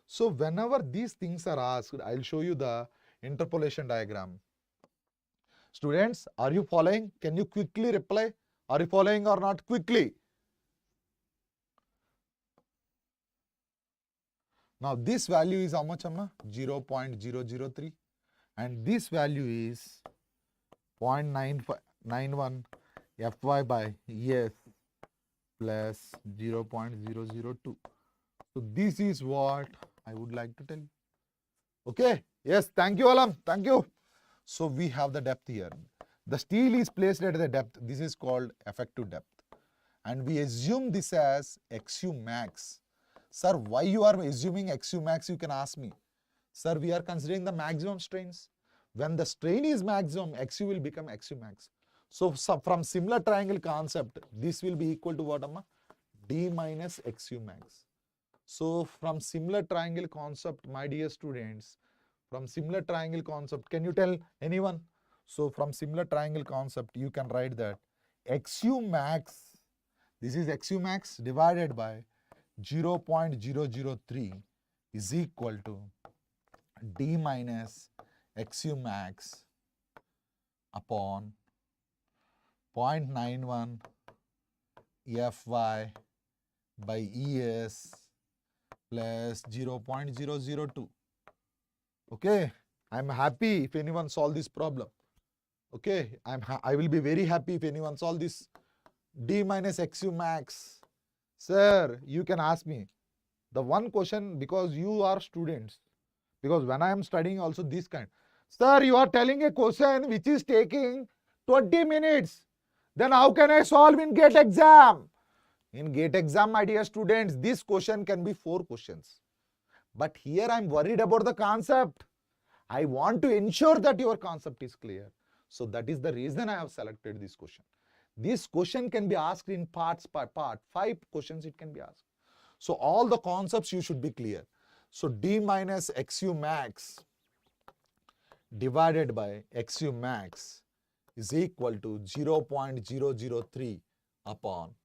So whenever these things are asked, I will show you the interpolation diagram. Students, are you following? Can you quickly reply? Are you following or not? Quickly. Now this value is how much, Amma? 0.003. And this value is 0.991 Fy by Es plus 0.002. So this is what I would like to tell you. Okay. Yes. Thank you, Alam. Thank you. So we have the depth here. The steel is placed at the depth. This is called effective depth. And we assume this as XU max. Sir, why you are assuming XU max, you can ask me. Sir, we are considering the maximum strains. When the strain is maximum, XU will become XU max. So from similar triangle concept, this will be equal to what, Amma? D minus XU max. So from similar triangle concept, my dear students, from similar triangle concept, can you tell anyone? So from similar triangle concept, you can write that XU max, this is XU max divided by 0.003 is equal to D minus XU max upon 0.91 Fy by Es plus 0.002. Okay, I'm happy if anyone solve this problem. Okay, I will be very happy if anyone solve this. D minus XU max. Sir, you can ask me the one question, because you are students. Because when I am studying also this kind. Sir, you are telling a question which is taking 20 minutes. Then how can I solve in GATE exam? In GATE exam, my dear students, this question can be 4 questions. But here I am worried about the concept. I want to ensure that your concept is clear. So that is the reason I have selected this question. This question can be asked in parts per part. 5 questions it can be asked. So all the concepts you should be clear. So D minus XU max divided by XU max is equal to 0.003 upon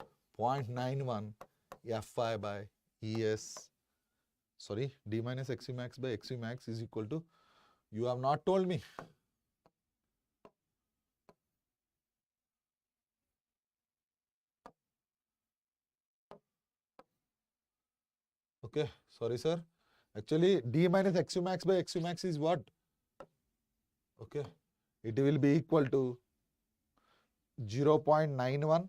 0.91 Fy by Es. Sorry, D minus XU max by XU max is equal to, you have not told me. Okay, sorry sir. Actually, D minus XU max by XU max is what? Okay, it will be equal to 0.91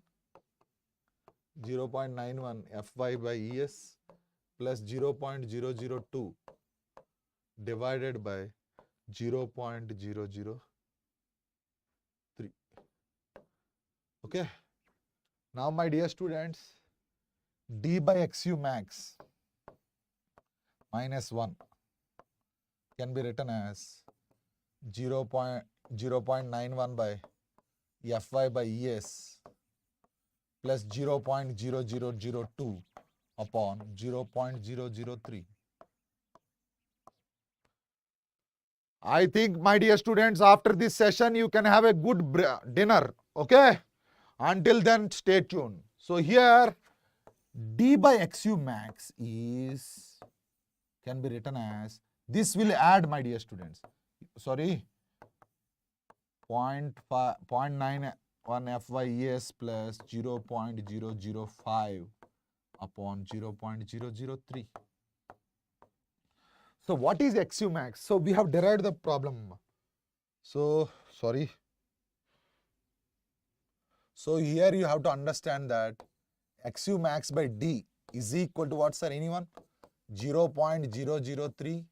Fy by Es plus 0.002 divided by 0.003. Okay. Now, my dear students, D by XU max minus 1 can be written as 0.91 by Fy by Es plus 0.0002 upon 0.003. I think, my dear students, after this session, you can have a good dinner. Okay? Until then, stay tuned. So here, d by xu max can be written as, this will add, my dear students, sorry, 0.91 FYES plus 0.005 upon 0.003. So what is xu max? So we have derived the problem. So, sorry. So here you have to understand that xu max by d is equal to what, sir? Anyone? 0.003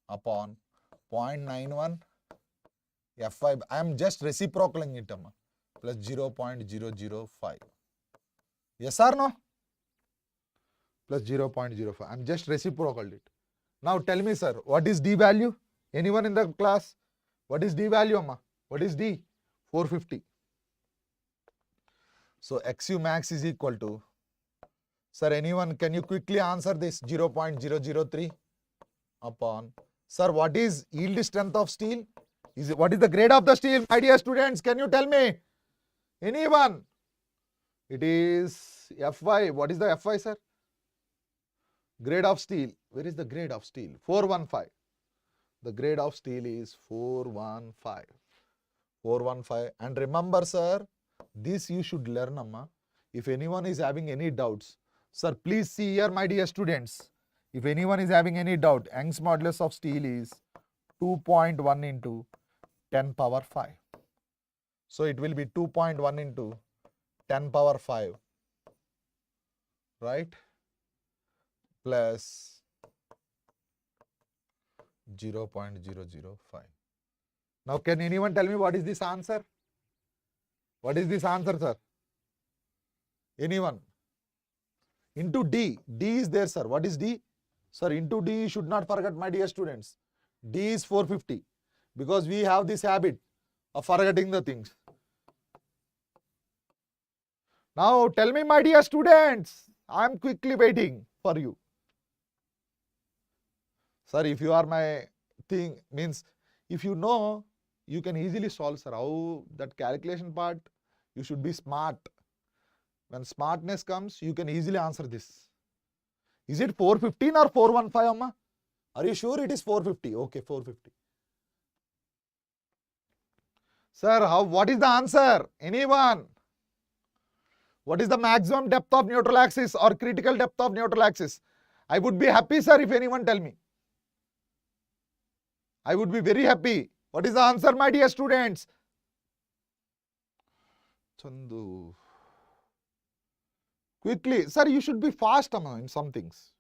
upon 0.91 F5. I am just reciprocaling it, plus 0.005. Yes or no? Plus 0.05. I am just reciprocaled it. Now tell me, sir, what is d value? Anyone in the class? What is d value, amma? What is d? 450. So xu max is equal to, sir, anyone, can you quickly answer this? 0.003 upon, sir, what is yield strength of steel? What is the grade of the steel? My dear students, can you tell me? Anyone? It is Fy. What is the Fy, sir? Grade of steel. Where is the grade of steel? 415. The grade of steel is 415. 415. And remember, sir, this you should learn, amma. If anyone is having any doubts, sir, please see here, my dear students. If anyone is having any doubt, Young's modulus of steel is 2.1 into 10 power 5. So it will be 2.1 into 10 power 5, right? Plus 0.005. Now can anyone tell me what is this answer? What is this answer, sir? Anyone? Into D. D is there, sir. What is D? Sir, into D you should not forget, my dear students. D is 450. Because we have this habit of forgetting the things. Now tell me, my dear students, I am quickly waiting for you. Sir, if you are my thing, means if you know, you can easily solve, sir. How that calculation part, you should be smart. When smartness comes, you can easily answer this. Is it 415 or 415, amma? Are you sure it is 450? Okay, 450. Sir, what is the answer? Anyone? What is the maximum depth of neutral axis or critical depth of neutral axis? I would be happy, sir, if anyone tell me. I would be very happy. What is the answer, my dear students? Chandu. Quickly. Sir, you should be fast in some things.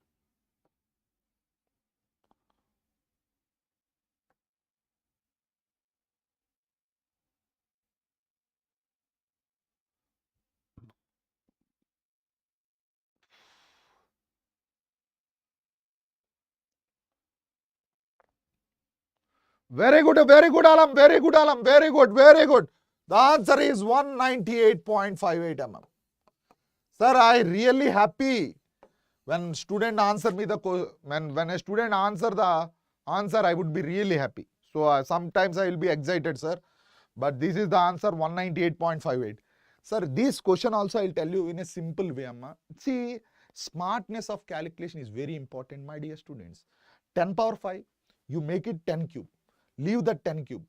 Very good, Alam, very good, Alam, very good, very good. The answer is 198.58 mm. Sir, I really happy when student answer me the when a student answer the answer, I would be really happy. So sometimes I will be excited, sir. But this is the answer, 198.58. Sir, this question also I will tell you in a simple way, amma. See, smartness of calculation is very important, my dear students. 10 power 5, you make it 10 cube. Leave the 10 cube.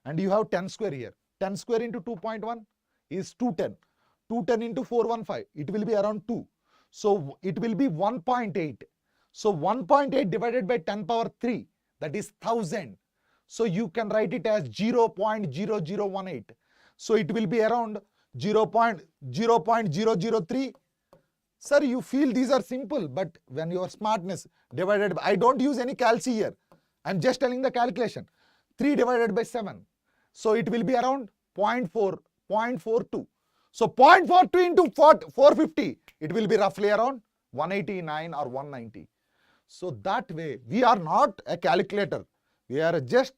And you have 10 square here. 10 square into 2.1 is 210. 210 into 415, it will be around 2. So it will be 1.8. So 1.8 divided by 10 power 3, that is 1000. So you can write it as 0.0018. So it will be around 0.003. Sir, you feel these are simple, but when your smartness divided by, I don't use any calci here. I'm just telling the calculation. 3 divided by 7. So it will be around 0.42. So 0.42 into 450, it will be roughly around 189 or 190. So that way, we are not a calculator. We are just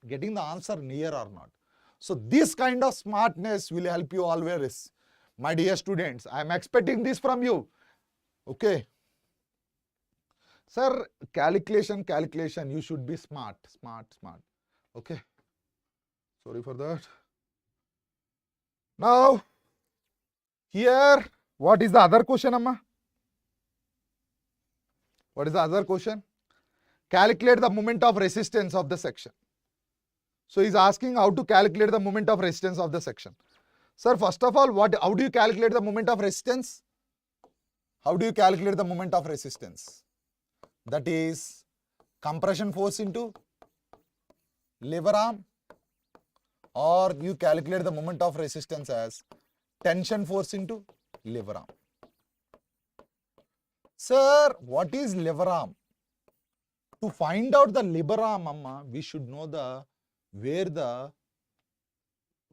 getting the answer near or not. So this kind of smartness will help you always. My dear students, I am expecting this from you. Okay. Sir, calculation, you should be smart. Okay. Sorry for that. Now, Here, what is the other question, Amma? What is the other question? Calculate the moment of resistance of the section. So he's asking how to calculate the moment of resistance of the section. Sir, first of all, how do you calculate the moment of resistance? How do you calculate the moment of resistance? That is compression force into lever arm, or you calculate the moment of resistance as tension force into lever arm. Sir, what is lever arm? To find out the lever arm, Amma, we should know where the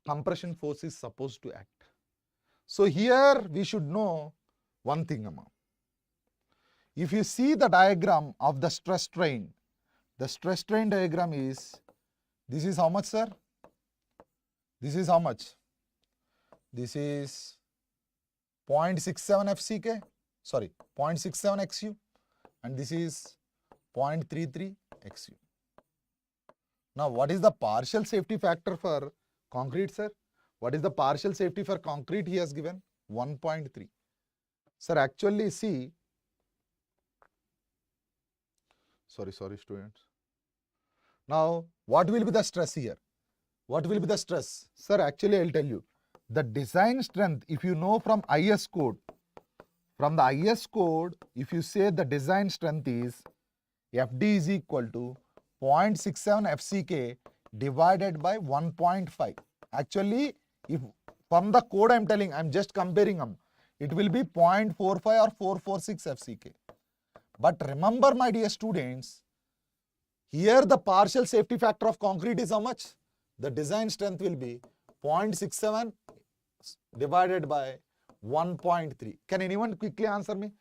compression force is supposed to act. So here we should know one thing, Amma. If you see the diagram of the stress strain, the stress strain diagram is, this is how much, sir? This is how much? This is 0.67 FCK, sorry, 0.67 XU, and this is 0.33 XU. Now, what is the partial safety factor for concrete, sir? What is the partial safety for concrete he has given? 1.3. Sir, actually see, sorry students. Now, what will be the stress here? What will be the stress? Sir, actually I will tell you. The design strength, if you know from IS code, from the IS code, if you say the design strength is FD is equal to 0.67 FCK divided by 1.5. Actually, if from the code I am telling, I am just comparing them. It will be 0.45 or 446 FCK. But remember, my dear students, here the partial safety factor of concrete is how much? The design strength will be 0.67 divided by 1.3. Can anyone quickly answer me?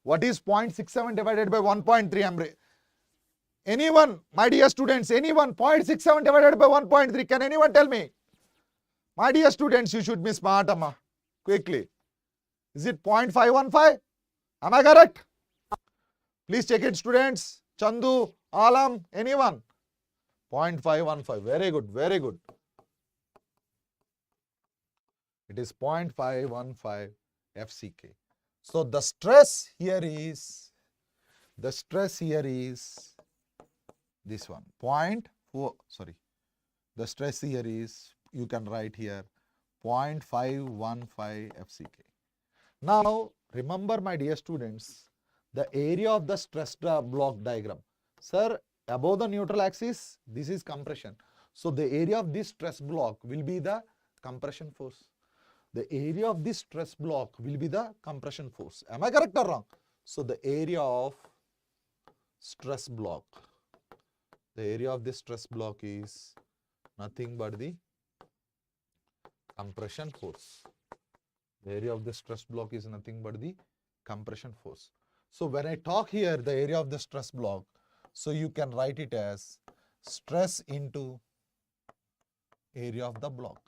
What is 0.67 divided by 1.3? Anyone, my dear students, anyone, 0.67 divided by 1.3. Can anyone tell me? My dear students, you should be smart, Amma. Quickly. Is it 0.515? Am I correct? Please check it, students. Chandu, Alam, anyone? 0.515. Very good, very good. It is 0.515 FCK. So the stress here is this one, 0.4, sorry. The stress here is, you can write here, 0.515 FCK. Now, remember, my dear students, the area of the stress block diagram. Sir, above the neutral axis, this is compression. So the area of this stress block will be the compression force. The area of this stress block will be the compression force. Am I correct or wrong? So the area of stress block, the area of this stress block is nothing but the compression force. The area of the stress block is nothing but the compression force. So when I talk here, the area of the stress block, so you can write it as stress into area of the block.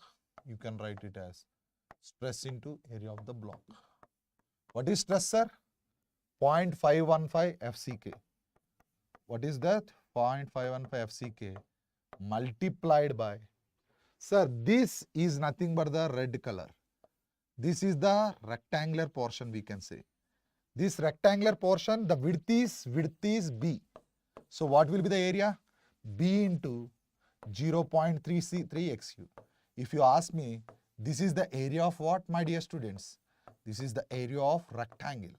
You can write it as stress into area of the block. What is stress, sir? 0.515 FCK. What is that? 0.515 FCK multiplied by, sir, this is nothing but the red color. This is the rectangular portion, we can say. This rectangular portion, the width is B. So what will be the area? B into 0.33 XU. If you ask me, this is the area of what, my dear students? This is the area of rectangle.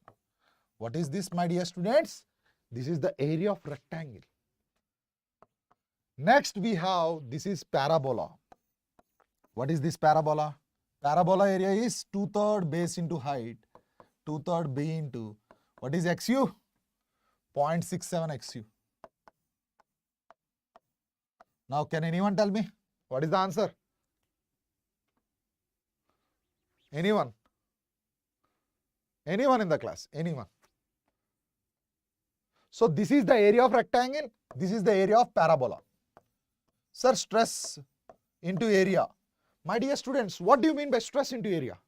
What is this, my dear students? This is the area of rectangle. Next we have, this is parabola. What is this parabola? Parabola area is 2/3 base into height, 2/3 B into, what is XU? 0.67 XU. Now can anyone tell me what is the answer? Anyone? Anyone in the class? Anyone? So this is the area of rectangle, this is the area of parabola. Sir, stress into area. My dear students, what do you mean by stress into area?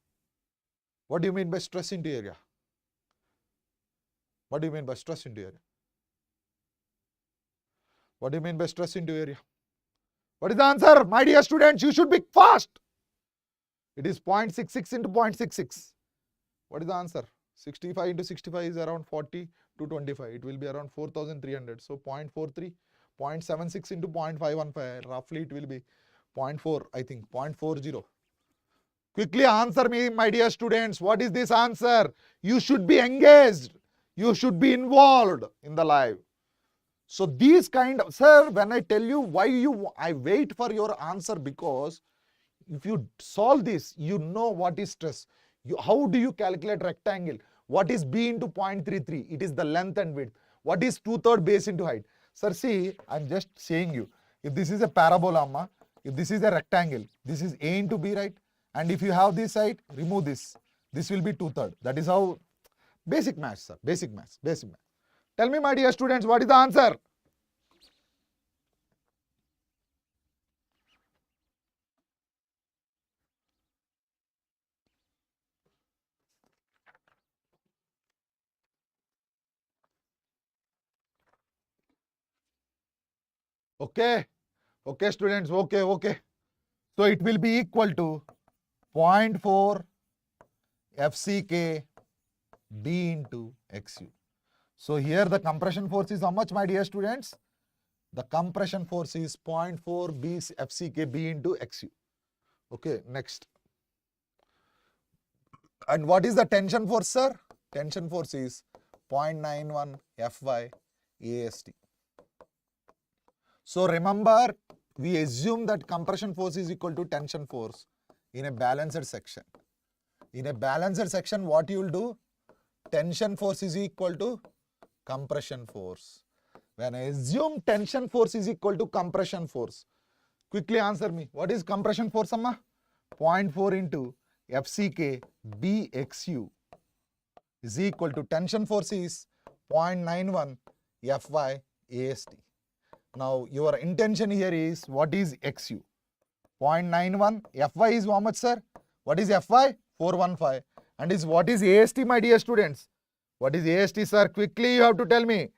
What do you mean by stress into area? What do you mean by stress into area? What do you mean by stress into area? What is the answer? My dear students, you should be fast. It is 0.66 into 0.66. What is the answer? 65 into 65 is around 40 to 25. It will be around 4,300. So 0.43, 0.76 into 0.515. Roughly it will be 0.4, I think, 0.40. Quickly answer me, my dear students. What is this answer? You should be engaged. You should be involved in the live. So these kind of, sir, when I tell you why I wait for your answer, because if you solve this, you know what is stress. How do you calculate rectangle? What is b into 0.33? It is the length and width. What is 2/3 base into height? Sir, see, I'm just saying you. If this is a parabola, amma, if this is a rectangle, this is a into b, right? And if you have this side, remove this. This will be 2/3. That is how basic maths, sir. Basic maths. Basic maths. Tell me, my dear students, what is the answer? Okay. Okay, students. Okay, okay. So it will be equal to 0.4 FCK B into XU. So here the compression force is how much, my dear students? The compression force is 0.4 B FCK B into XU. Okay, next. And what is the tension force, sir? Tension force is 0.91 Fy AST. So remember, we assume that compression force is equal to tension force in a balanced section. In a balanced section, what you will do? Tension force is equal to compression force. When I assume tension force is equal to compression force, quickly answer me. What is compression force, amma? 0.4 into FCK BXU is equal to tension force is 0.91 Fy AST. Now, your intention here is, what is XU? 0.91. Fy is how much, sir? What is Fy? 415. And is what is AST, my dear students? What is AST, sir? Quickly, you have to tell me.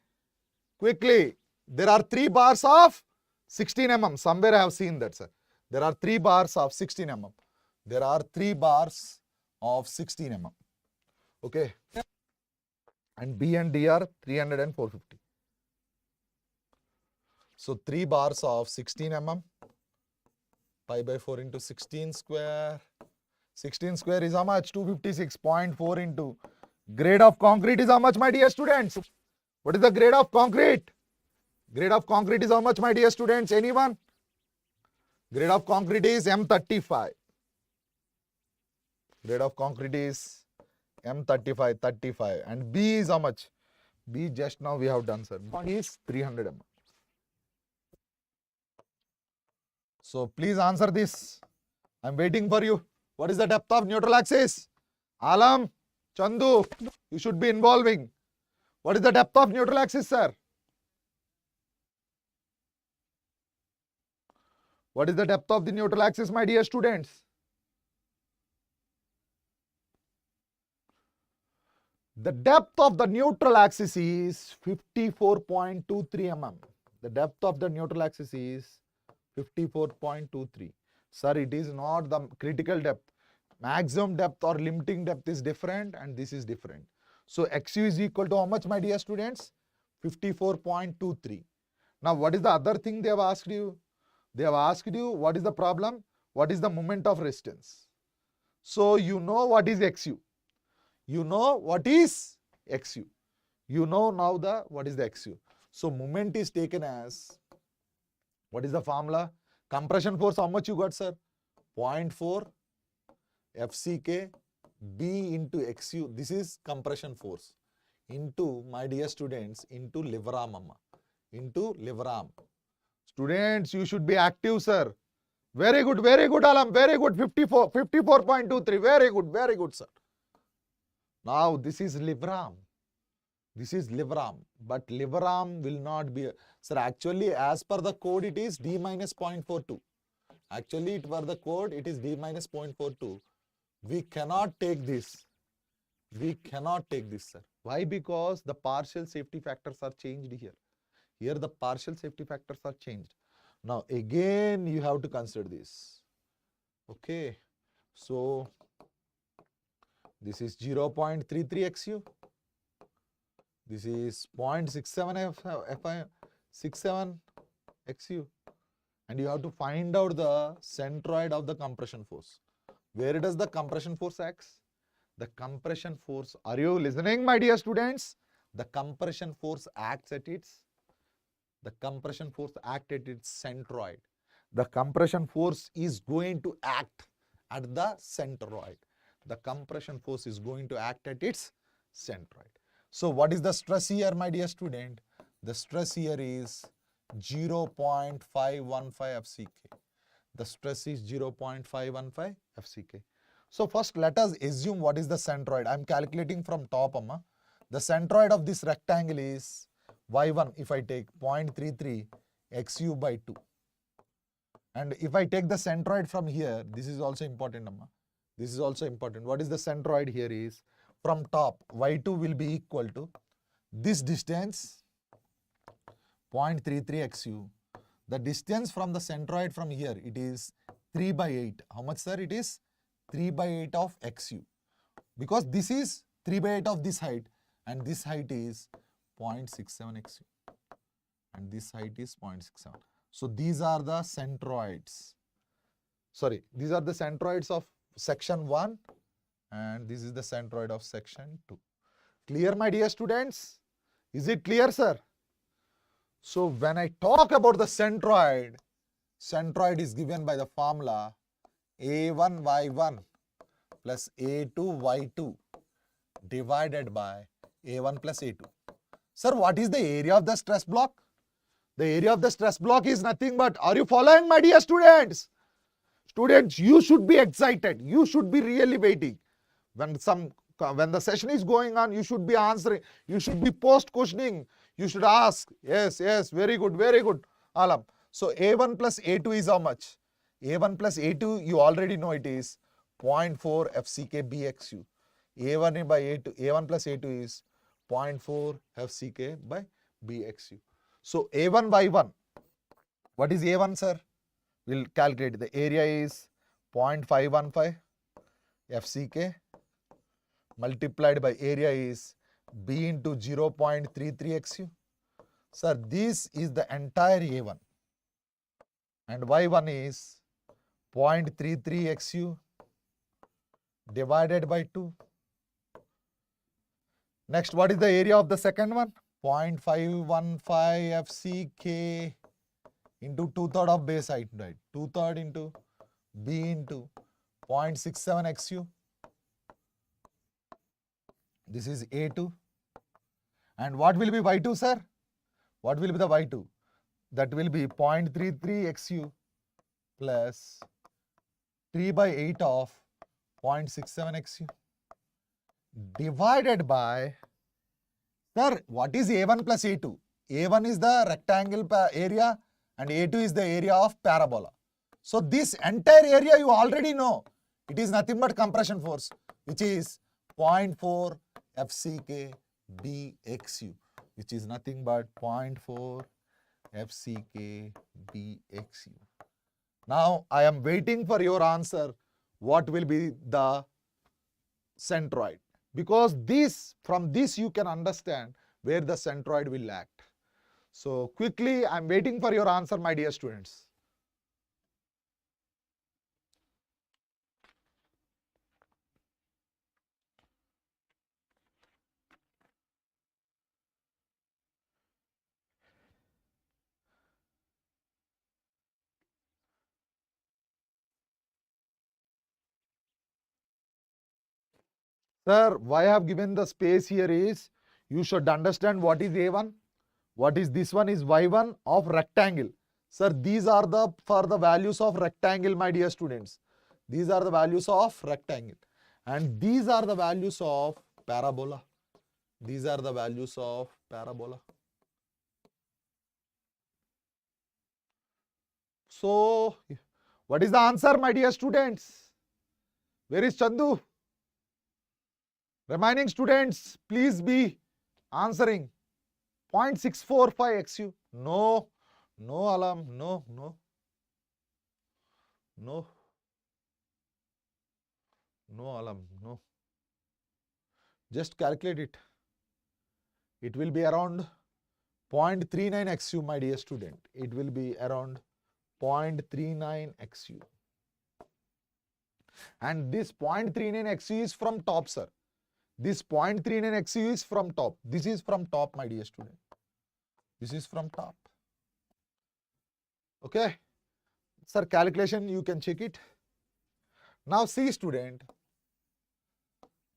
Quickly. There are 3 bars of 16 mm. Somewhere I have seen that, sir. There are 3 bars of 16 mm. There are 3 bars of 16 mm. Okay. And B and D are 300 and 450. So 3 bars of 16 mm, pi by 4 into 16 square. 16 square is how much? 256.4 into grade of concrete is how much, my dear students? What is the grade of concrete? Grade of concrete is how much, my dear students? Anyone? Grade of concrete is M35. Grade of concrete is M35, 35. And B is how much? B just now we have done, sir. B is 300 mm. So please answer this. I'm waiting for you. What is the depth of neutral axis? Alam, Chandu, you should be involving. What is the depth of neutral axis, sir? What is the depth of the neutral axis, my dear students? The depth of the neutral axis is 54.23 mm. The depth of the neutral axis is 54.23. Sir, it is not the critical depth. Maximum depth or limiting depth is different and this is different. So XU is equal to how much, my dear students? 54.23. Now, what is the other thing they have asked you? They have asked you, what is the problem? What is the moment of resistance? So you know what is XU. You know what is XU. You know now what is the XU. So moment is taken as, what is the formula? Compression force, how much you got, sir? 0.4 FCK B into XU. This is compression force into, my dear students, into lever arm, amma. Into lever arm. Students, you should be active, sir. Very good, Alam. Very good. 54.23. Very good, sir. Now, this is lever arm. This is lever arm. But lever arm will not be, sir, actually, as per the code, it is D minus 0.42. Actually, for the code, it is D minus 0.42. We cannot take this. We cannot take this, sir. Why? Because the partial safety factors are changed here. Here, the partial safety factors are changed. Now, again, you have to consider this. Okay. So, This is 0.33 XU. This is 0.67 XU. And you have to find out the centroid of the compression force. Where does the compression force acts? The compression force, are you listening, my dear students? The compression force acts at its, centroid. The compression force is going to act at the centroid. The compression force is going to act at its centroid. So what is the stress here, my dear student? The stress here is 0.515 FCK. The stress is 0.515 FCK. So first let us assume what is the centroid. I am calculating from top, Amma. The centroid of this rectangle is y1 if I take 0.33 XU by 2. And if I take the centroid from here, this is also important, Amma. This is also important. What is the centroid here is, from top, y2 will be equal to this distance, 0.33 XU. The distance from the centroid from here, it is 3 by 8. How much, sir? It is 3 by 8 of XU. Because this is 3 by 8 of this height, and this height is 0.67 XU. And this height is 0.67. So these are the centroids. Sorry, these are the centroids of section 1, and this is the centroid of section 2. Clear, my dear students? Is it clear, sir? So when I talk about the centroid, centroid is given by the formula A1Y1 plus A2Y2 divided by A1 plus A2. Sir, what is the area of the stress block? The area of the stress block is nothing but, are you following, my dear students? Students, you should be excited. You should be really waiting. When the session is going on, you should be answering. You should be post-questioning. You should ask. Yes, very good, Alam. So A1 plus A2 is how much? A1 plus A2, you already know it is 0.4 FCK BXU. A1 by A2, A1 plus A2 is 0.4 FCK by BXU. So A1 by 1. What is A1, sir? We'll calculate. The area is 0.515 FCK multiplied by area is B into 0.33 XU. Sir, this is the entire A1. And Y1 is 0.33 XU divided by 2. Next, what is the area of the second one? 0.515 FCK into 2/3 of base height, right? 2/3 into B into 0.67 XU. This is A2. And what will be Y2, sir? What will be the Y2? That will be 0.33 XU plus 3 by 8 of 0.67 XU divided by, sir, what is A1 plus A2? A1 is the rectangle area and A2 is the area of parabola. So this entire area you already know. It is nothing but compression force, which is 0.4 FCK BXU, which is nothing but 0.4 FCK BXU. Now I am waiting for your answer. What will be the centroid? Because from this you can understand where the centroid will act. So quickly, I am waiting for your answer, my dear students. Sir, why I have given the space here is, you should understand what is A1, what is this one is Y1 of rectangle. Sir, these are for the values of rectangle, my dear students. These are the values of rectangle. And these are the values of parabola. These are the values of parabola. So, what is the answer, my dear students? Where is Chandu? Remaining students, please be answering. 0.645 XU. No, Alam, no. No, Alam, no. Just calculate it. It will be around 0.39 XU, my dear student. It will be around 0.39 XU. And this 0.39 XU is from top, sir. This 0.39 XU is from top. This is from top, my dear student. This is from top. Okay. Sir, calculation, you can check it. Now see, student.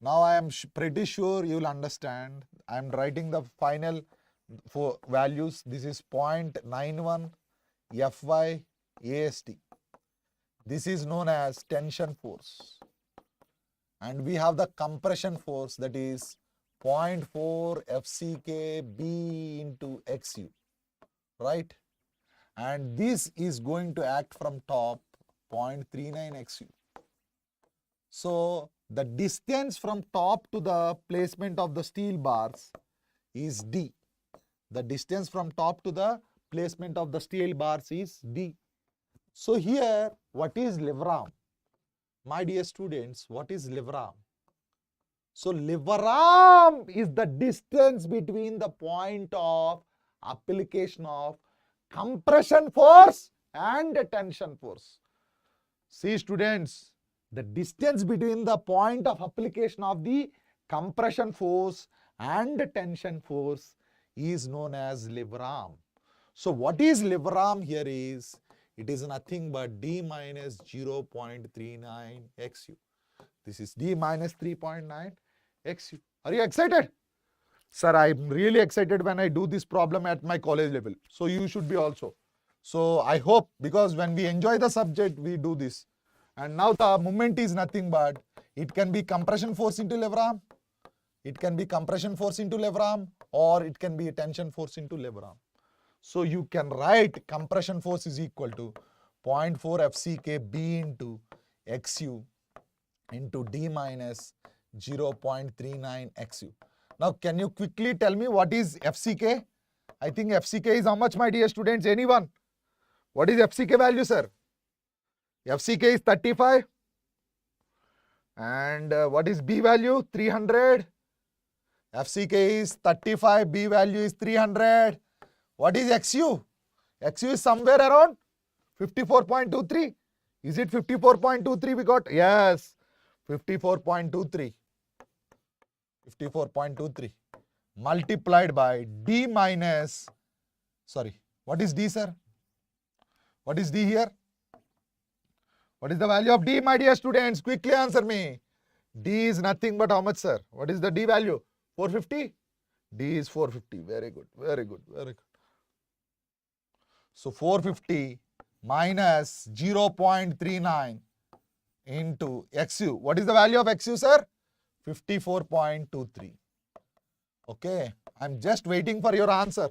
Now I am pretty sure you will understand. I am writing the final for values. This is 0.91 Fy AST. This is known as tension force. And we have the compression force, that is 0.4 FCK B into XU, right? And this is going to act from top 0.39 XU. So the distance from top to the placement of the steel bars is D. The distance from top to the placement of the steel bars is D. So here, what is lever arm? My dear students, what is lever arm? So lever arm is the distance between the point of application of compression force and tension force. See, students, the distance between the point of application of the compression force and tension force is known as lever arm. So what is lever arm here is, it is nothing but D minus 0.39 XU. This is D minus 3.9 XU. Are you excited? Sir, I am really excited when I do this problem at my college level. So you should be also. So I hope, because when we enjoy the subject, we do this. And now the moment is nothing but, it can be compression force into lever arm. It can be compression force into lever arm, or it can be a tension force into lever arm. So you can write compression force is equal to 0.4 FCK B into XU into D minus 0.39 XU. Now can you quickly tell me what is FCK? I think FCK is how much, my dear students? Anyone? What is FCK value, sir? FCK is 35. And what is B value? 300. FCK is 35, B value is 300. What is XU? XU is somewhere around 54.23. Is it 54.23 we got? Yes, 54.23. 54.23 multiplied by D minus, sorry, what is D, sir? What is D here? What is the value of D, my dear students? Quickly answer me. D is nothing but how much, sir? What is the D value? 450? D is 450. Very good, very good, very good. So 450 minus 0.39 into XU. What is the value of XU, sir? 54.23. Okay, I'm just waiting for your answer.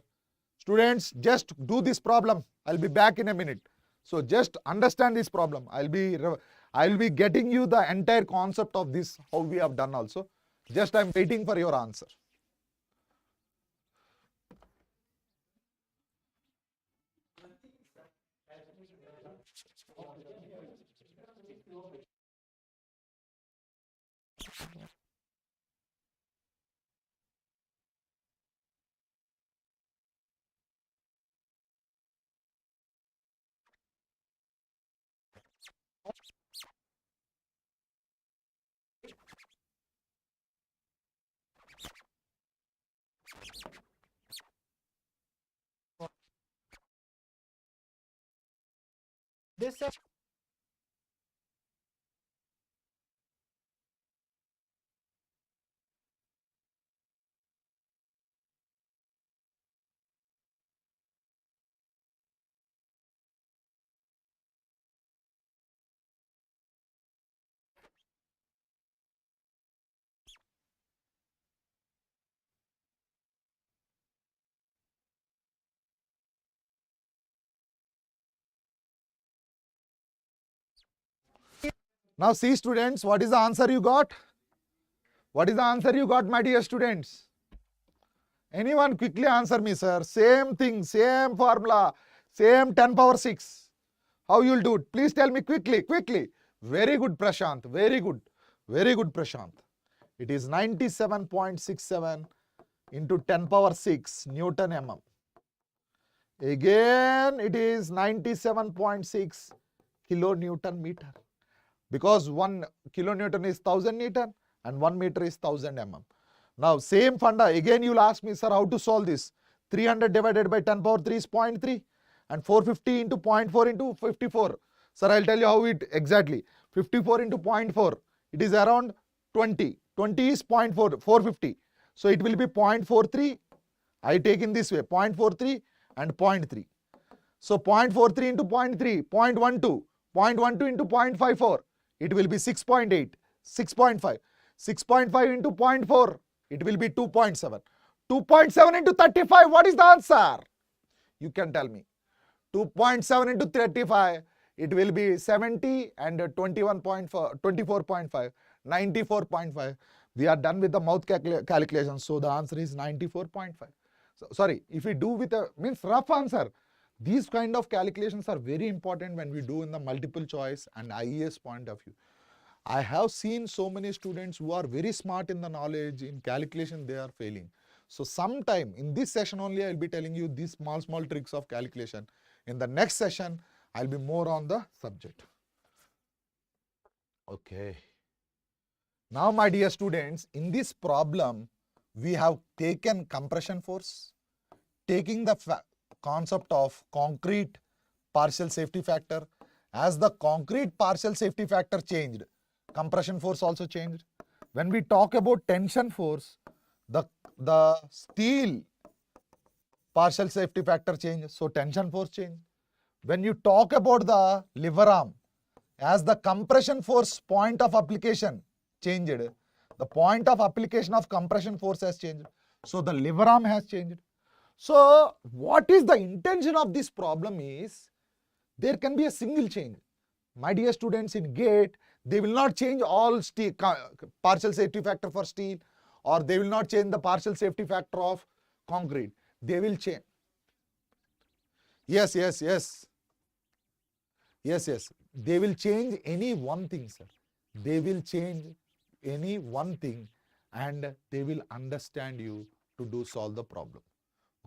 Students, just do this problem. I'll be back in a minute. So just understand this problem. I'll be getting you the entire concept of this, how we have done also. Just I'm waiting for your answer. This Now see, students, what is the answer you got? What is the answer you got, my dear students? Anyone quickly answer me, sir. Same thing, same formula, same 10 power 6. How you will do it? Please tell me quickly, quickly. Very good, Prashant. Very good. Very good, Prashant. It is 97.67 into 10 power 6 Newton mm. Again, it is 97.6 kilonewton meter. Because 1 kilonewton is 1000 Newton and 1 meter is 1000 mm. Now, same funda, again you will ask me, sir, how to solve this? 300 divided by 10 power 3 is 0.3 and 450 into 0.4 into 54. Sir, I will tell you how it exactly. 54 into 0.4, it is around 20. 20 is 0.4, 450. So, it will be 0.43. I take in this way, 0.43 and 0.3. So, 0.43 into 0.3, 0.12, 0.12 into 0.54, it will be 6.8, 6.5. 6.5 into 0.4, it will be 2.7. 2.7 into 35, what is the answer? You can tell me. 2.7 into 35, it will be 70 and 21.4, 24.5, 94.5. We are done with the mouth calculation. So, the answer is 94.5. So, sorry, if we do with a, means rough answer. These kind of calculations are very important when we do in the multiple choice and IES point of view. I have seen so many students who are very smart in the knowledge, in calculation they are failing. So sometime in this session only I will be telling you these small tricks of calculation. In the next session, I will be more on the subject. Okay. Now my dear students, in this problem, we have taken compression force, taking the concept of concrete partial safety factor. As the concrete partial safety factor changed, compression force also changed. When we talk about tension force, the steel partial safety factor changed, so tension force changed. When you talk about the lever arm, as the compression force point of application changed, the point of application of compression force has changed, so the lever arm has changed. So what is the intention of this problem is, there can be a single change. My dear students, in GATE, they will not change all steel, partial safety factor for steel, or they will not change the partial safety factor of concrete. They will change. Yes. They will change any one thing, sir. They will change any one thing and they will understand you to solve the problem.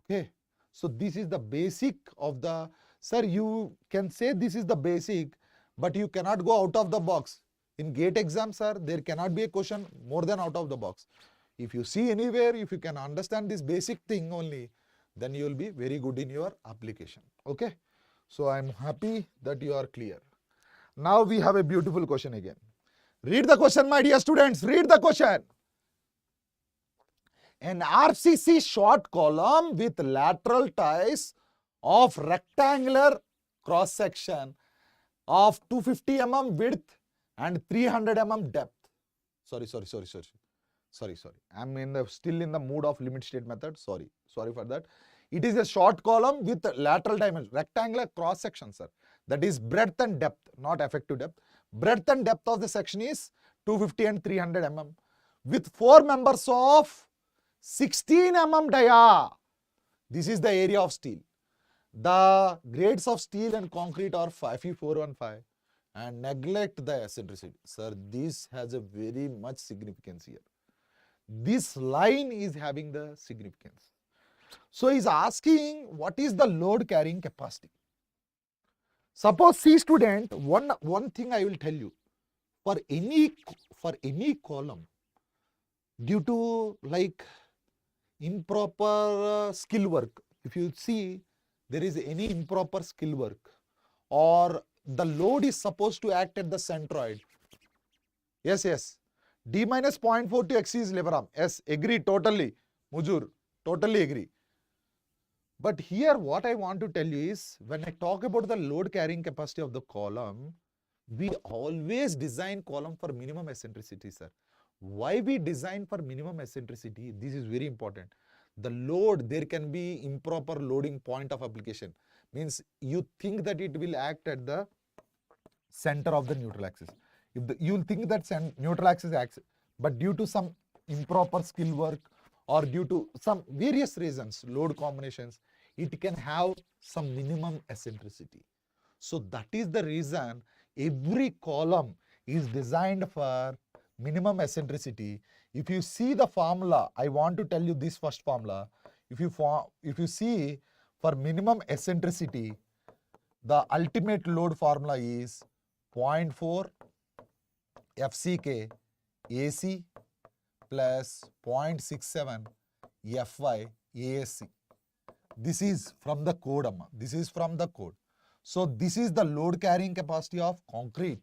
Okay. So this is the basic of the, sir, you can say this is the basic, but you cannot go out of the box. In GATE exam, sir, there cannot be a question more than out of the box. If you see anywhere, if you can understand this basic thing only, then you will be very good in your application. Okay. So I am happy that you are clear. Now we have a beautiful question again. Read the question, my dear students. Read the question. An RCC short column with lateral ties of rectangular cross section of 250 mm width and 300 mm depth. Sorry. I'm still in the mood of limit state method. Sorry for that. It is a short column with lateral dimension, rectangular cross section, sir. That is breadth and depth, not effective depth. Breadth and depth of the section is 250 and 300 mm with 4 members of 16 mm dia. This is the area of steel. The grades of steel and concrete are Fe415 and neglect the eccentricity. Sir, this has a very much significance here. This line is having the significance. So he is asking what is the load carrying capacity. Suppose, see student, one thing I will tell you, for any column, due to like improper skill work, if you see there is any improper skill work, or the load is supposed to act at the centroid. Yes. D minus 0.4 to X is lever arm. Yes, agree totally. Mujur, totally agree. But here what I want to tell you is, when I talk about the load carrying capacity of the column, we always design column for minimum eccentricity, sir. Why we design for minimum eccentricity? This is very important. The load, there can be improper loading point of application. Means you think that it will act at the center of the neutral axis. You will think that neutral axis acts, but due to some improper skill work or due to some various reasons, load combinations, it can have some minimum eccentricity. So that is the reason every column is designed for minimum eccentricity. If you see the formula, I want to tell you this first formula. If you see for minimum eccentricity, the ultimate load formula is 0.4 FCK AC plus 0.67 FY ASC. This is from the code, Amma. This is from the code. So this is the load carrying capacity of concrete.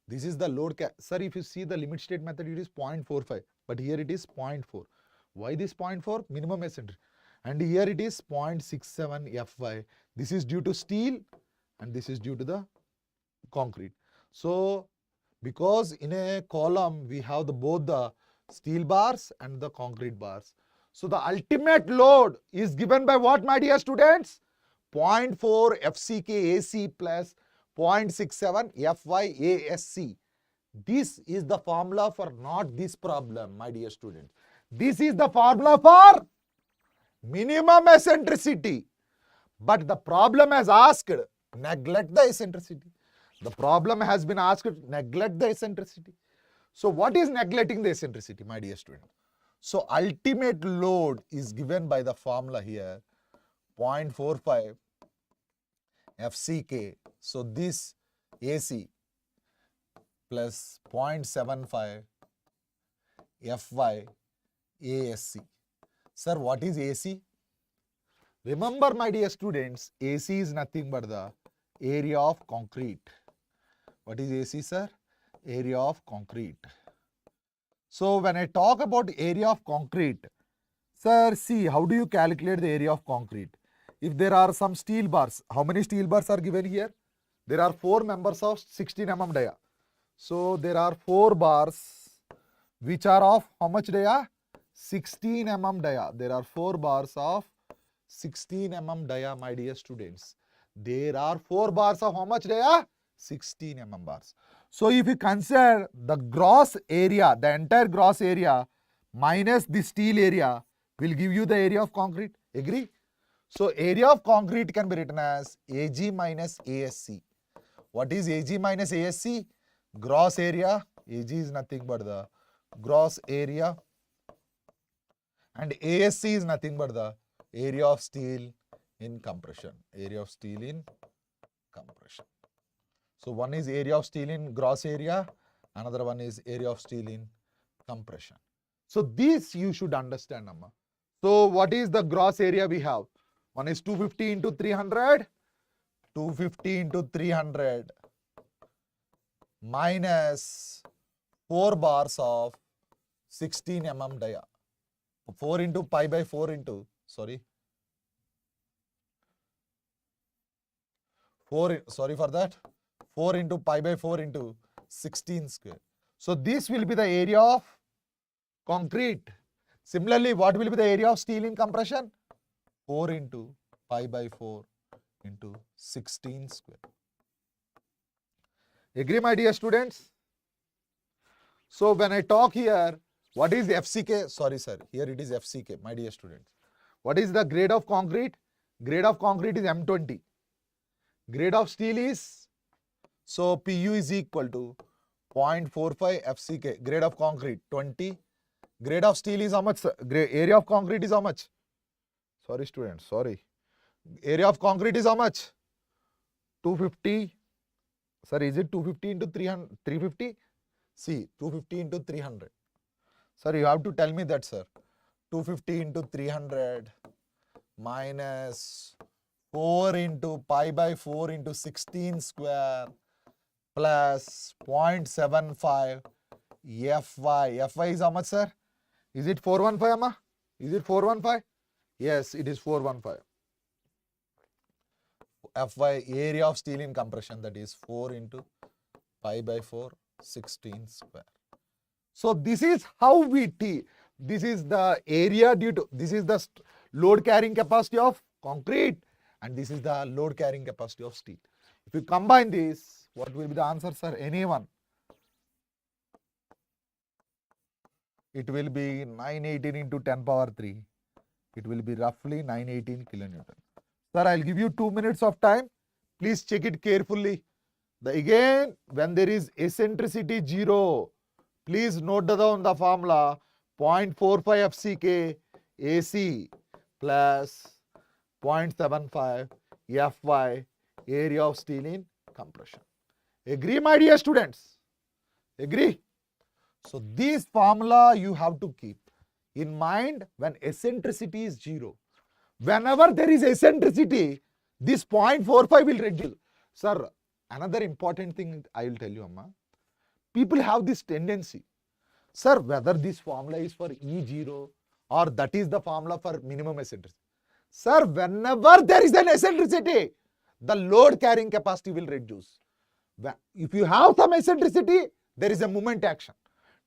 This is the load. Sir, if you see the limit state method, it is 0.45, but here it is 0.4. Why this 0.4? Minimum eccentricity. And here it is 0.67 Fy. This is due to steel and this is due to the concrete. So because in a column we have both the steel bars and the concrete bars. So the ultimate load is given by what, my dear students? 0.4 FCK AC plus 0.67 FY ASC. This is the formula for not this problem, my dear students. This is the formula for minimum eccentricity. But the problem has asked, neglect the eccentricity. The problem has been asked, neglect the eccentricity. So what is neglecting the eccentricity, my dear student? So ultimate load is given by the formula here, 0.45 FCK. So this AC plus 0.75 FY ASC. Sir, what is AC? Remember, my dear students, AC is nothing but the area of concrete. What is AC, sir? Area of concrete. So when I talk about area of concrete, sir, see, how do you calculate the area of concrete? If there are some steel bars, how many steel bars are given here? There are 4 members of 16 mm dia. So there are 4 bars which are of how much dia? 16 mm dia. There are 4 bars of 16 mm dia, my dear students. There are 4 bars of how much dia? 16 mm bars. So if you consider the gross area, the entire gross area minus the steel area will give you the area of concrete. Agree? So area of concrete can be written as AG minus ASC. What is AG minus ASC? Gross area. AG is nothing but the gross area. And ASC is nothing but the area of steel in compression. Area of steel in compression. So one is area of steel in gross area, another one is area of steel in compression. So this you should understand, Amma. So what is the gross area we have? One is 250 into 300, 250 into 300 minus 4 bars of 16 mm dia. 4 into pi by 4 into, sorry, 4, sorry for that, 4 into pi by 4 into 16 square. So this will be the area of concrete. Similarly, what will be the area of steel in compression? 4 into pi by 4 into 16 square. Agree, my dear students? So when I talk here, what is FCK? Sorry, sir. Here it is FCK, my dear students. What is the grade of concrete? Grade of concrete is M20. Grade of steel is, so PU is equal to 0.45 FCK. Grade of concrete 20. Grade of steel is how much? Area of concrete is how much? Sorry, students. Sorry. Area of concrete is how much? 250. Sir, is it 250 into 300? 350? See, 250 into 300. Sir, you have to tell me that, sir. 250 into 300 minus 4 into pi by 4 into 16 square plus 0.75 Fy. Fy is how much, sir? Is it 415, Amma? Is it 415? Yes, it is 415. Fy, area of steel in compression, that is 4 into pi by 4, 16 square. So this is how we teach. This is the area due to, this is the load carrying capacity of concrete and this is the load carrying capacity of steel. If you combine this, what will be the answer, sir? Anyone? It will be 918 into 10 power 3. It will be roughly 918 kilonewton. Sir, I'll give you 2 minutes of time. Please check it carefully. Again, when there is eccentricity 0, please note down the formula. 0.45 FCK AC plus 0.75 Fy area of steel in compression. Agree, my dear students? Agree? So this formula you have to keep in mind when eccentricity is 0. Whenever there is eccentricity, this 0.45 will reduce. Sir, another important thing I will tell you, Amma. People have this tendency. Sir, whether this formula is for E0 or that is the formula for minimum eccentricity. Sir, whenever there is an eccentricity, the load carrying capacity will reduce. If you have some eccentricity, there is a moment action.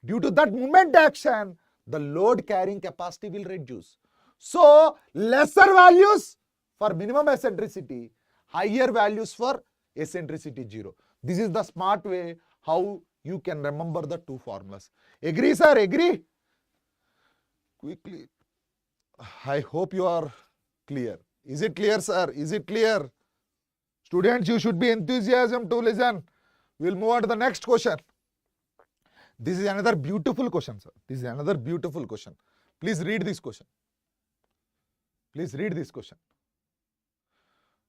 Due to that moment action, the load carrying capacity will reduce. So, lesser values for minimum eccentricity, higher values for eccentricity 0. This is the smart way how you can remember the two formulas. Agree, sir? Agree? Quickly. I hope you are clear. Is it clear, sir? Is it clear? Students, you should be enthusiasm to listen. We'll move on to the next question. This is another beautiful question, sir. This is another beautiful question. Please read this question. Please read this question.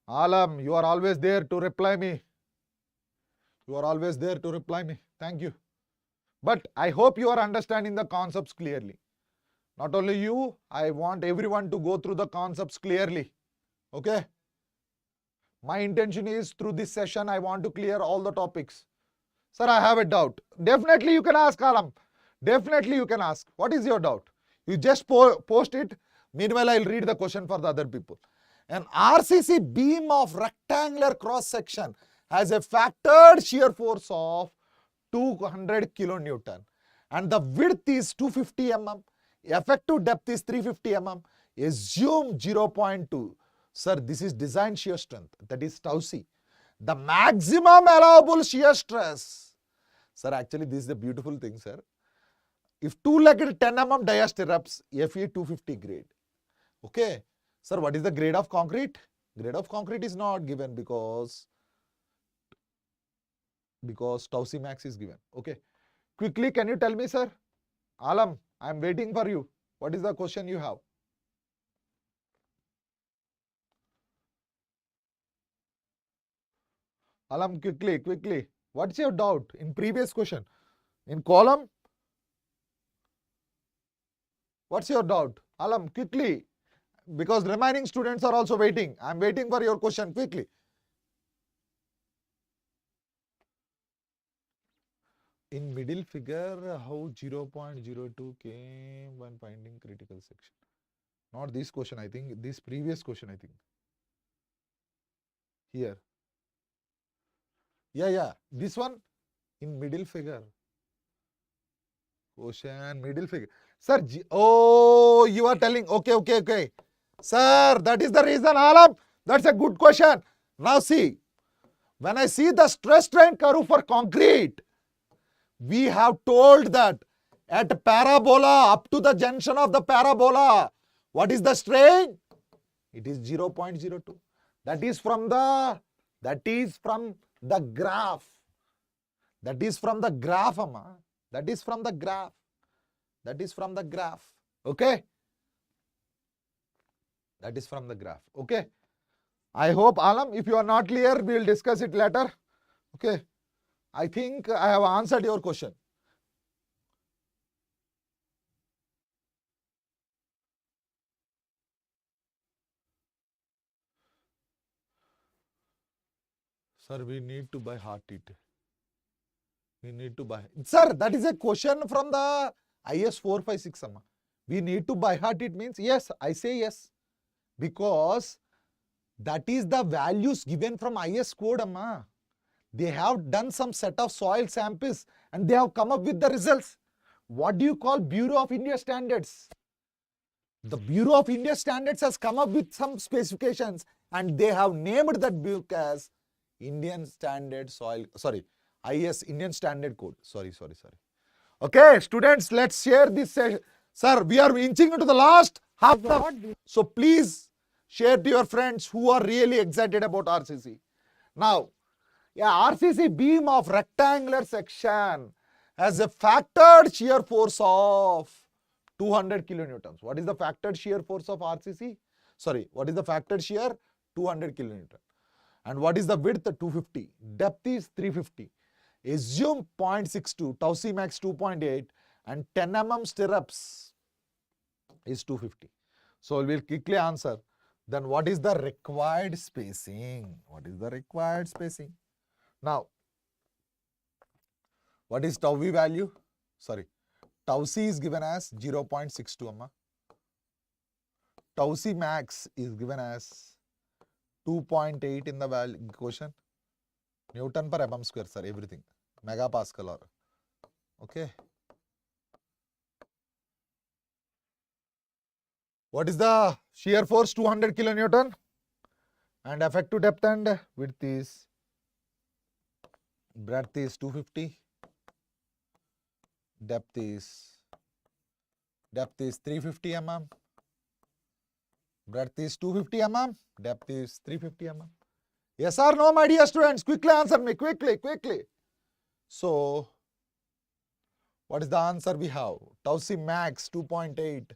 Alam, you are always there to reply me. You are always there to reply me. Thank you. But I hope you are understanding the concepts clearly. Not only you, I want everyone to go through the concepts clearly. Okay? My intention is through this session, I want to clear all the topics. Sir, I have a doubt. Definitely you can ask, Alam. Definitely you can ask. What is your doubt? You just post it. Meanwhile, I'll read the question for the other people. An RCC beam of rectangular cross section has a factored shear force of 200 kilonewton and the width is 250 mm. Effective depth is 350 mm. Assume 0.2. Sir, this is design shear strength. That is tau c. The maximum allowable shear stress. Sir, actually this is the beautiful thing, sir. If two-legged 10 mm dia stirrups, FE 250 grade. Okay. Sir, what is the grade of concrete? Grade of concrete is not given because tau c max is given. Okay. Quickly, can you tell me, sir? Alam, I am waiting for you. What is the question you have? Alam, quickly. What's your doubt in previous question? In column? What's your doubt? Alam, quickly. Because remaining students are also waiting. I am waiting for your question quickly. In middle figure, how 0.02 came when finding critical section? Not this question, I think. This previous question, I think. Here. Yeah. This one in middle figure. Question, middle figure. Sir, oh, you are telling. Okay. Sir, that is the reason, Alam. That's a good question. Now see, when I see the stress strain curve for concrete, we have told that at parabola, up to the junction of the parabola, what is the strain? It is 0.02. That is from the graph. That is from the graph, Amma. That is from the graph. Okay? That is from the graph. Okay? I hope, Alam, if you are not clear, we will discuss it later. Okay? I think I have answered your question. Sir, we need to buy hard it. We need to buy. Sir, that is a question from the IS 456. Amma. We need to buy hard it means yes. I say yes. Because that is the values given from IS code, Amma. They have done some set of soil samples and they have come up with the results. What do you call Bureau of India Standards? The Bureau of India Standards has come up with some specifications and they have named that book as Indian Standard Soil, IS Indian Standard Code. Sorry. Okay, students, let's share this session. Sir, we are inching into the last half. So please share to your friends who are really excited about RCC. Now, RCC beam of rectangular section has a factored shear force of 200 kilonewtons. What is the factored shear force of RCC? Sorry, what is the factored shear? 200 kilonewton. And what is the width? 250. Depth is 350. Assume 0.62, tau C max 2.8 and 10 mm stirrups is 250. So we'll quickly answer. Then what is the required spacing? What is the required spacing? Now, what is tau V value? Sorry, tau C is given as 0.62 amma. Tau C max is given as 2.8 in the value equation. Newton per mm square, sir, everything. Megapascal or, okay. What is the shear force? 200 kilonewton. And effective depth and width is, breadth is 250. Depth is 350 mm. Breadth is 250 mm. Depth is 350 mm. Yes or no, my dear students? Quickly answer me. Quickly. So, what is the answer we have? Tau C max 2.8.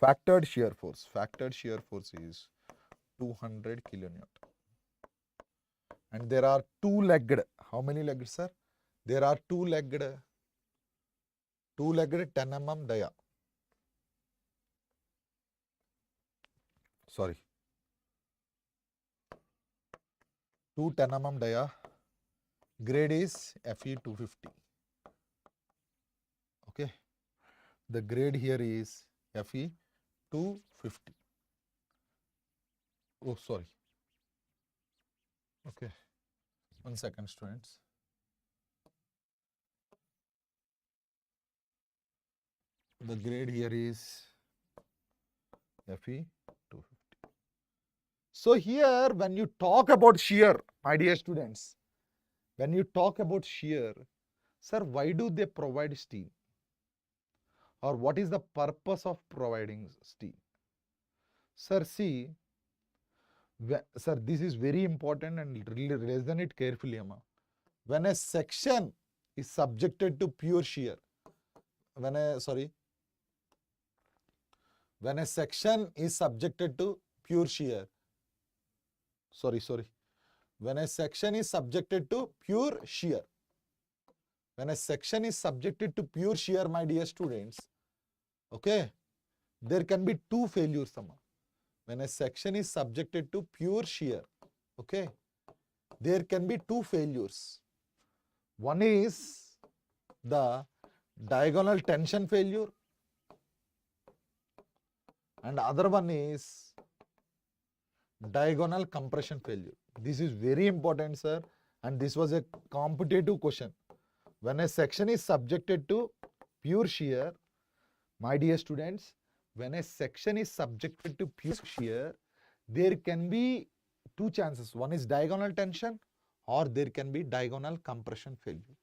Factored shear force. Factored shear force is 200 kilonewton. And there are two-legged. How many legged, sir? There are two-legged 10 mm dia. Sorry. Two 10 mm dia. Grade is FE 250. Okay. The grade here is FE 250. Oh, sorry. Okay. 1 second, students. The grade here is FE 250. So here, when you talk about shear, my dear students, when you talk about shear, sir, why do they provide steel? Or what is the purpose of providing steel? Sir, see, sir, this is very important and really resonate carefully, Amma. When a section is subjected to pure shear, when a section is subjected to pure shear, when a section is subjected to pure shear, my dear students, okay, there can be two failures, Amma. When a section is subjected to pure shear, okay, there can be two failures. One is the diagonal tension failure and other one is diagonal compression failure. This is very important, sir, and this was a competitive question. When a section is subjected to pure shear, my dear students, when a section is subjected to pure shear, there can be two chances. One is diagonal tension or there can be diagonal compression failure.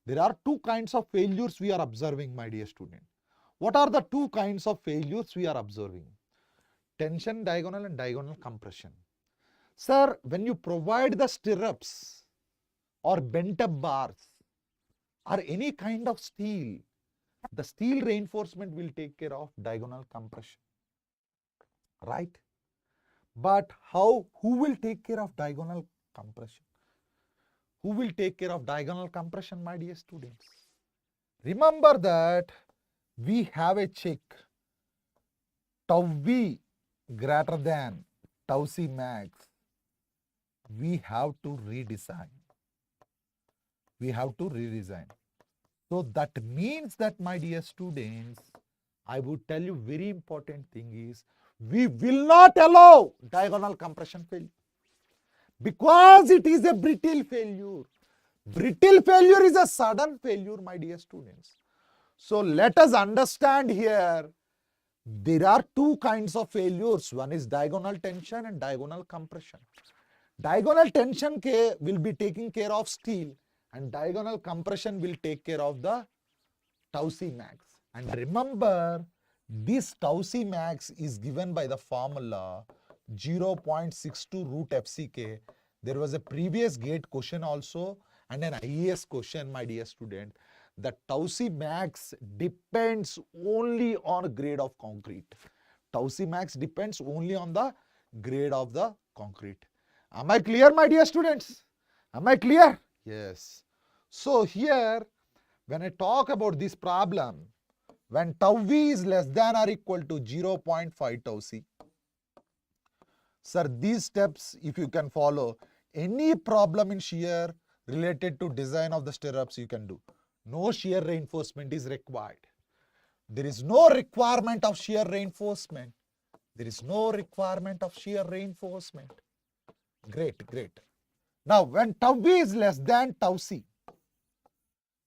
There are two kinds of failures we are observing, my dear student. What are the two kinds of failures we are observing? Tension diagonal and diagonal compression. Sir, when you provide the stirrups or bent up bars or any kind of steel, the steel reinforcement will take care of diagonal compression, right? But who will take care of diagonal compression? Who will take care of diagonal compression, my dear students? Remember that we have a check tau V greater than tau C max. We have to redesign. So that means that, my dear students, I would tell you very important thing is we will not allow diagonal compression failure because it is a brittle failure. Brittle failure is a sudden failure, my dear students. So let us understand here, there are two kinds of failures. One is diagonal tension and diagonal compression. Diagonal tension will be taking care of steel and diagonal compression will take care of the tau C max. And remember, this tau C max is given by the formula 0.62 root FCK. There was a previous GATE question also and an IIS question, my dear student. The tau c max depends only on grade of concrete. Tau c max depends only on the grade of the concrete. Am I clear, my dear students? Am I clear? Yes. So here, when I talk about this problem, when tau v is less than or equal to 0.5 tau c, sir, these steps, if you can follow, any problem in shear related to design of the stirrups you can do. No shear reinforcement is required. There is no requirement of shear reinforcement. There is no requirement of shear reinforcement. Great, great. Now, when tau v is less than tau c,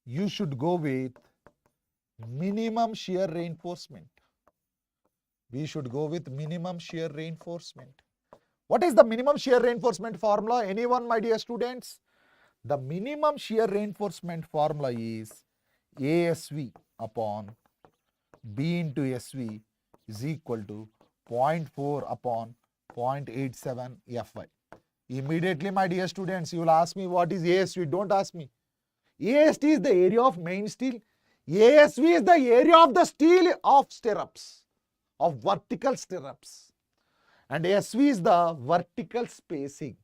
you should go with minimum shear reinforcement. We should go with minimum shear reinforcement. What is the minimum shear reinforcement formula? Anyone, my dear students? The minimum shear reinforcement formula is ASV upon B into SV is equal to 0.4 upon 0.87 Fy. Immediately, my dear students, you will ask me what is ASV. Don't ask me. AST is the area of main steel. ASV is the area of the steel of stirrups, of vertical stirrups. And SV is the vertical spacing.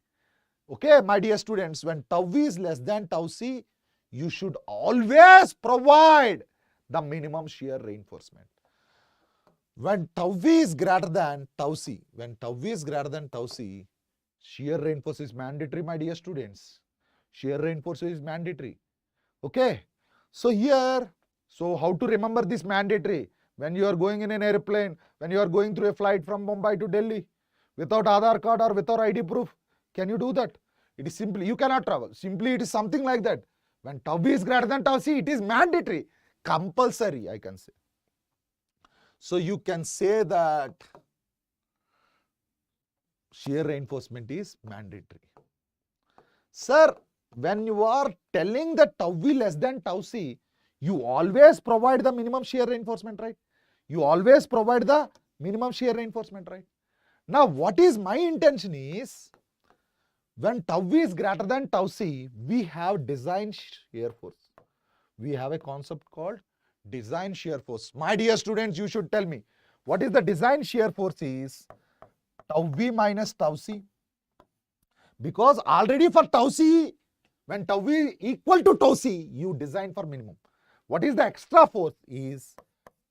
Okay, my dear students, when tau v is less than tau c, you should always provide the minimum shear reinforcement. When tau v is greater than tau c, shear reinforcement is mandatory, my dear students. Shear reinforcement is mandatory. Okay, so here, so how to remember this mandatory? When you are going in an airplane, when you are going through a flight from Mumbai to Delhi, without Aadhaar card or without ID proof, can you do that? It is simply, you cannot travel. Simply it is something like that. When tau v is greater than tau c, it is mandatory, compulsory, I can say. So you can say that shear reinforcement is mandatory. Sir, when you are telling that tau v less than tau c, you always provide the minimum shear reinforcement, right? You always provide the minimum shear reinforcement, right? Now, what is my intention is, when tau v is greater than tau c, we have design shear force. We have a concept called design shear force. My dear students, you should tell me, what is the design shear force is tau v minus tau c. Because already for tau c, when tau v equal to tau c, you design for minimum. What is the extra force is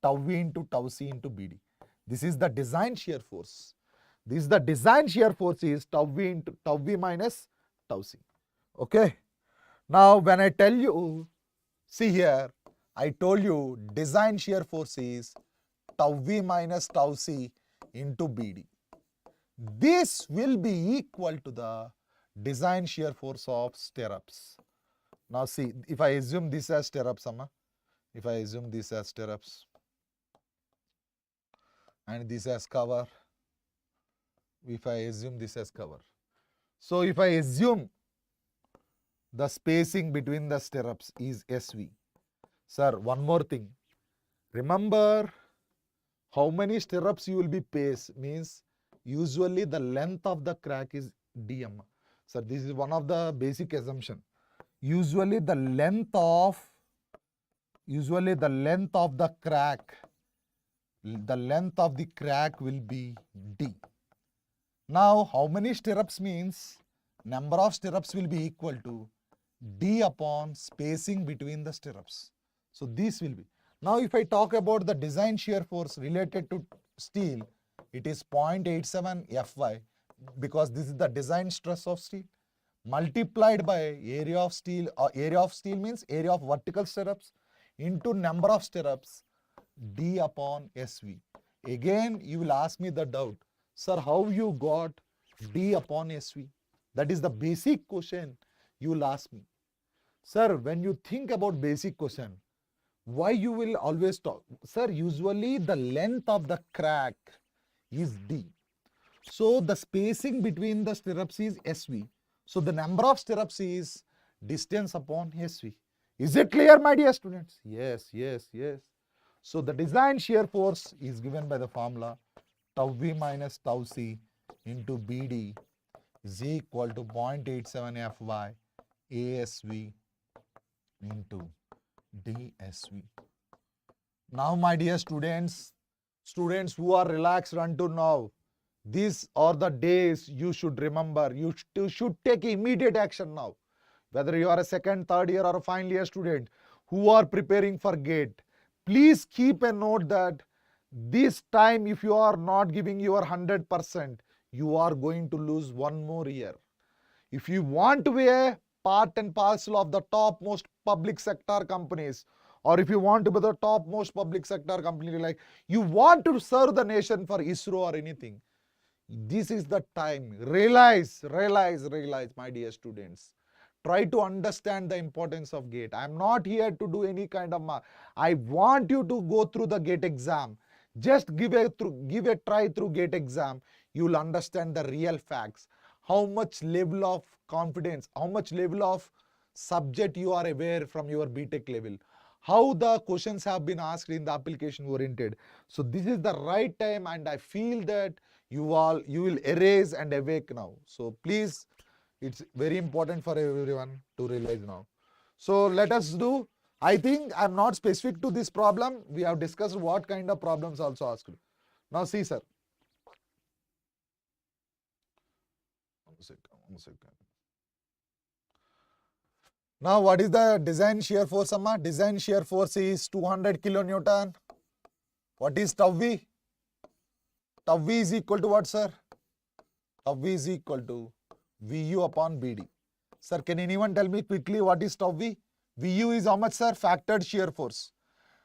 tau v into tau c into BD. This is the design shear force. This is the design shear force is tau v into tau v minus tau c. Okay. Now, when I tell you, see here, I told you design shear force is tau v minus tau c into BD. This will be equal to the design shear force of stirrups. Now see, if I assume this as stirrups, if I assume this as stirrups and this as cover, if I assume this as cover. So if I assume the spacing between the stirrups is SV. Sir, one more thing. Remember how many stirrups you will be paste means usually the length of the crack is dm. Sir, this is one of the basic assumption. Usually the length of the crack will be d. Now, how many stirrups means number of stirrups will be equal to d upon spacing between the stirrups. So this will be. Now, if I talk about the design shear force related to steel, it is 0.87 Fy, because this is the design stress of steel, multiplied by area of steel. Area of steel means area of vertical stirrups into number of stirrups, d upon SV. Again, you will ask me the doubt, sir, how you got d upon SV? That is the basic question you will ask me. Sir, when you think about basic question, why you will always talk? Sir, usually the length of the crack is d. So the spacing between the stirrups is SV. So the number of stirrups is distance upon SV. Is it clear, my dear students? Yes, yes, yes. So the design shear force is given by the formula tau v minus tau c into BD is equal to 0.87 Fy ASV into DSV. Now, my dear students who are relaxed until now, these are the days you should remember. You should take immediate action now. Whether you are a second, third year or a final year student who are preparing for GATE, please keep a note that this time if you are not giving your 100%, you are going to lose one more year. If you want to be a part and parcel of the topmost public sector companies, or if you want to be the topmost public sector company, like you want to serve the nation for ISRO or anything, this is the time. Realize, my dear students. Try to understand the importance of GATE. I am not here to do any kind of I want you to go through the GATE exam. Just give a try through GATE exam. You will understand the real facts. How much level of confidence, how much level of subject you are aware from your BTech level. How the questions have been asked in the application oriented. So this is the right time, and I feel that you will erase and awake now. So please, it's very important for everyone to realize now. So let us do. I think I'm not specific to this problem. We have discussed what kind of problems also asked. Now see, sir. One second. Now what is the design shear force, Amma? Design shear force is 200 kilonewton. What is tau V? Tau V is equal to what, sir? Tau V is equal to VU upon BD. Sir, can anyone tell me quickly what is tau V? VU is how much, sir? Factored shear force.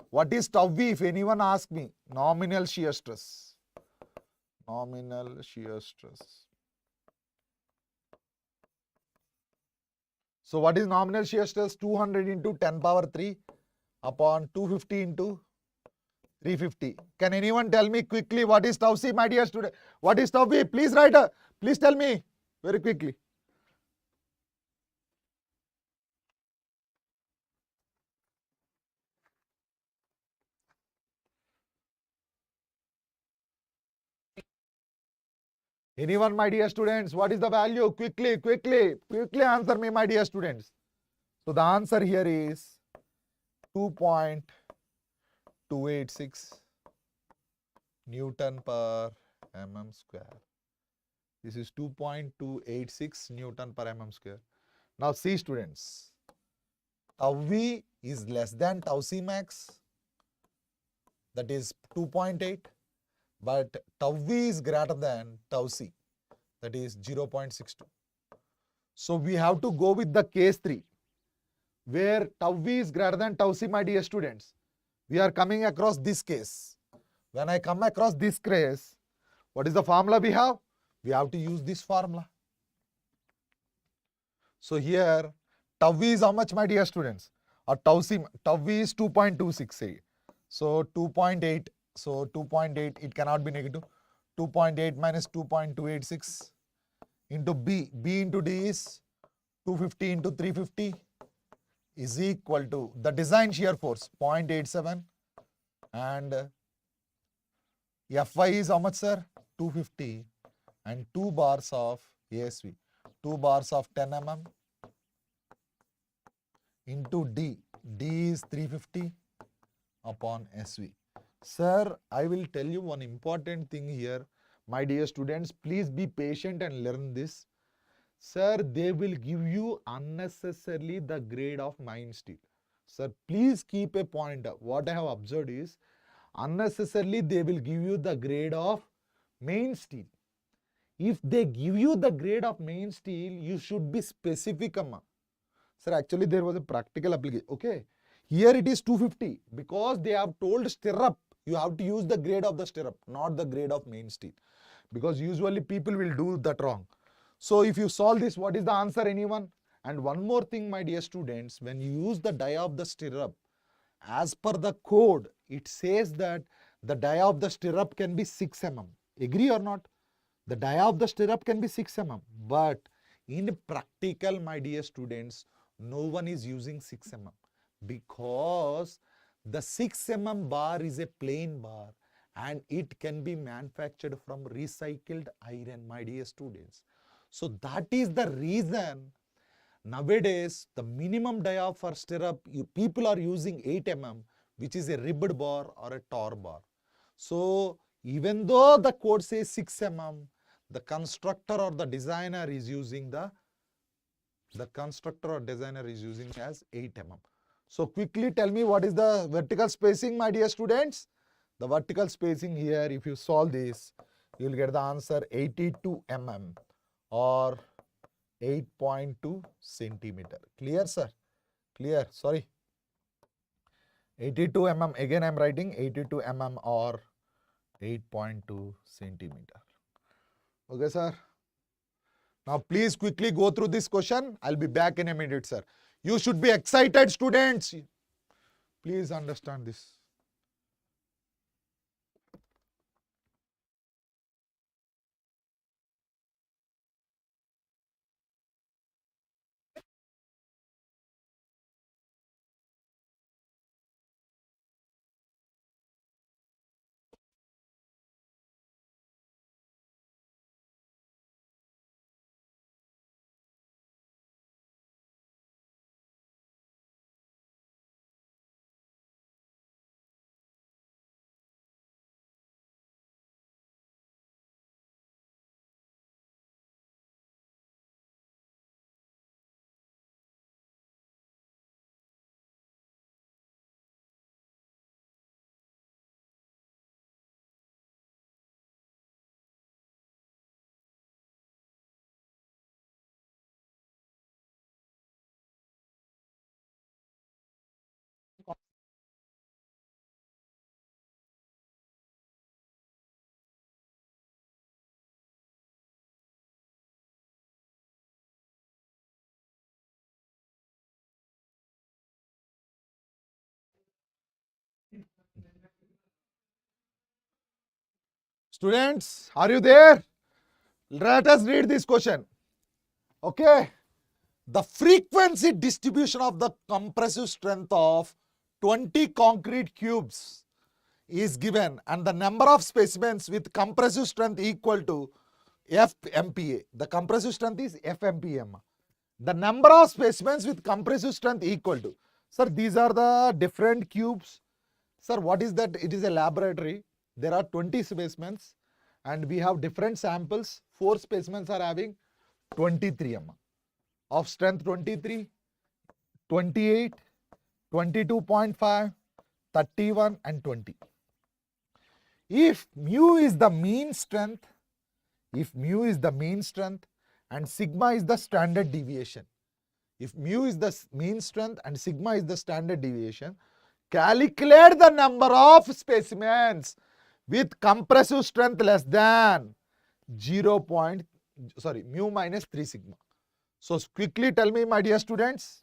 What is tau V? If anyone asks me, nominal shear stress. Nominal shear stress. So what is nominal shear stress? 200 into 10 power 3 upon 250 into 350. Can anyone tell me quickly what is tau C, my dear student? What is tau V? Please write. Please tell me very quickly. Anyone, my dear students? What is the value? Quickly answer me, my dear students. So the answer here is 2.286 Newton per mm square. This is 2.286 Newton per mm square. Now see, students, tau V is less than tau C max, that is 2.8, but tau V is greater than tau C, that is 0.62. So we have to go with the case 3, where tau V is greater than tau C, my dear students. We are coming across this case. When I come across this case, what is the formula we have? We have to use this formula. So here, tau V is how much, my dear students? Or tau V is 2.268. So 2.8. So 2.8, it cannot be negative. 2.8 minus 2.286 into B. B into D is 250 into 350 is equal to the design shear force 0.87, and Fy is how much, sir? 250, and 2 bars of ASV, 2 bars of 10 mm into D. D is 350 upon SV. Sir, I will tell you one important thing here. My dear students, please be patient and learn this. Sir, they will give you unnecessarily the grade of main steel. Sir, please keep a point. What I have observed is, unnecessarily they will give you the grade of main steel. If they give you the grade of main steel, you should be specific, Amma. Sir, actually there was a practical application. Okay, here it is 250 because they have told stirrup. You have to use the grade of the stirrup, not the grade of main steel, because usually people will do that wrong. So if you solve this, what is the answer, anyone? And one more thing, my dear students, when you use the dia of the stirrup, as per the code, it says that the dia of the stirrup can be 6 mm. Agree or not? The dia of the stirrup can be 6 mm. But in practical, my dear students, no one is using 6 mm because the 6 mm bar is a plain bar and it can be manufactured from recycled iron, my dear students. So that is the reason Nowadays, the minimum dia for stirrup, people are using 8 mm, which is a ribbed bar or a tar bar. So, even though the code says 6 mm, the constructor or the designer is using as 8 mm. So, quickly tell me what is the vertical spacing, my dear students? The vertical spacing here, if you solve this, you will get the answer 82 mm or 8.2 centimeter. Clear, sir? Clear. Sorry. 82 mm. Again, I am writing 82 mm or 8.2 centimeter. Okay, sir. Now, please quickly go through this question. I'll be back in a minute, sir. You should be excited, students. Please understand this. Students, are you there? Let us read this question. Okay. The frequency distribution of the compressive strength of 20 concrete cubes is given and the number of specimens with compressive strength equal to F MPa. The compressive strength is F MPa. The number of specimens with compressive strength equal to. Sir, these are the different cubes. Sir, what is that? It is a laboratory. There are 20 specimens and we have different samples. 4 specimens are having 23 mm of strength 23, 28, 22.5, 31 and 20. If mu is the mean strength, and sigma is the standard deviation, if mu is the mean strength and sigma is the standard deviation, calculate the number of specimens with compressive strength less than mu minus 3 sigma. So quickly tell me, my dear students.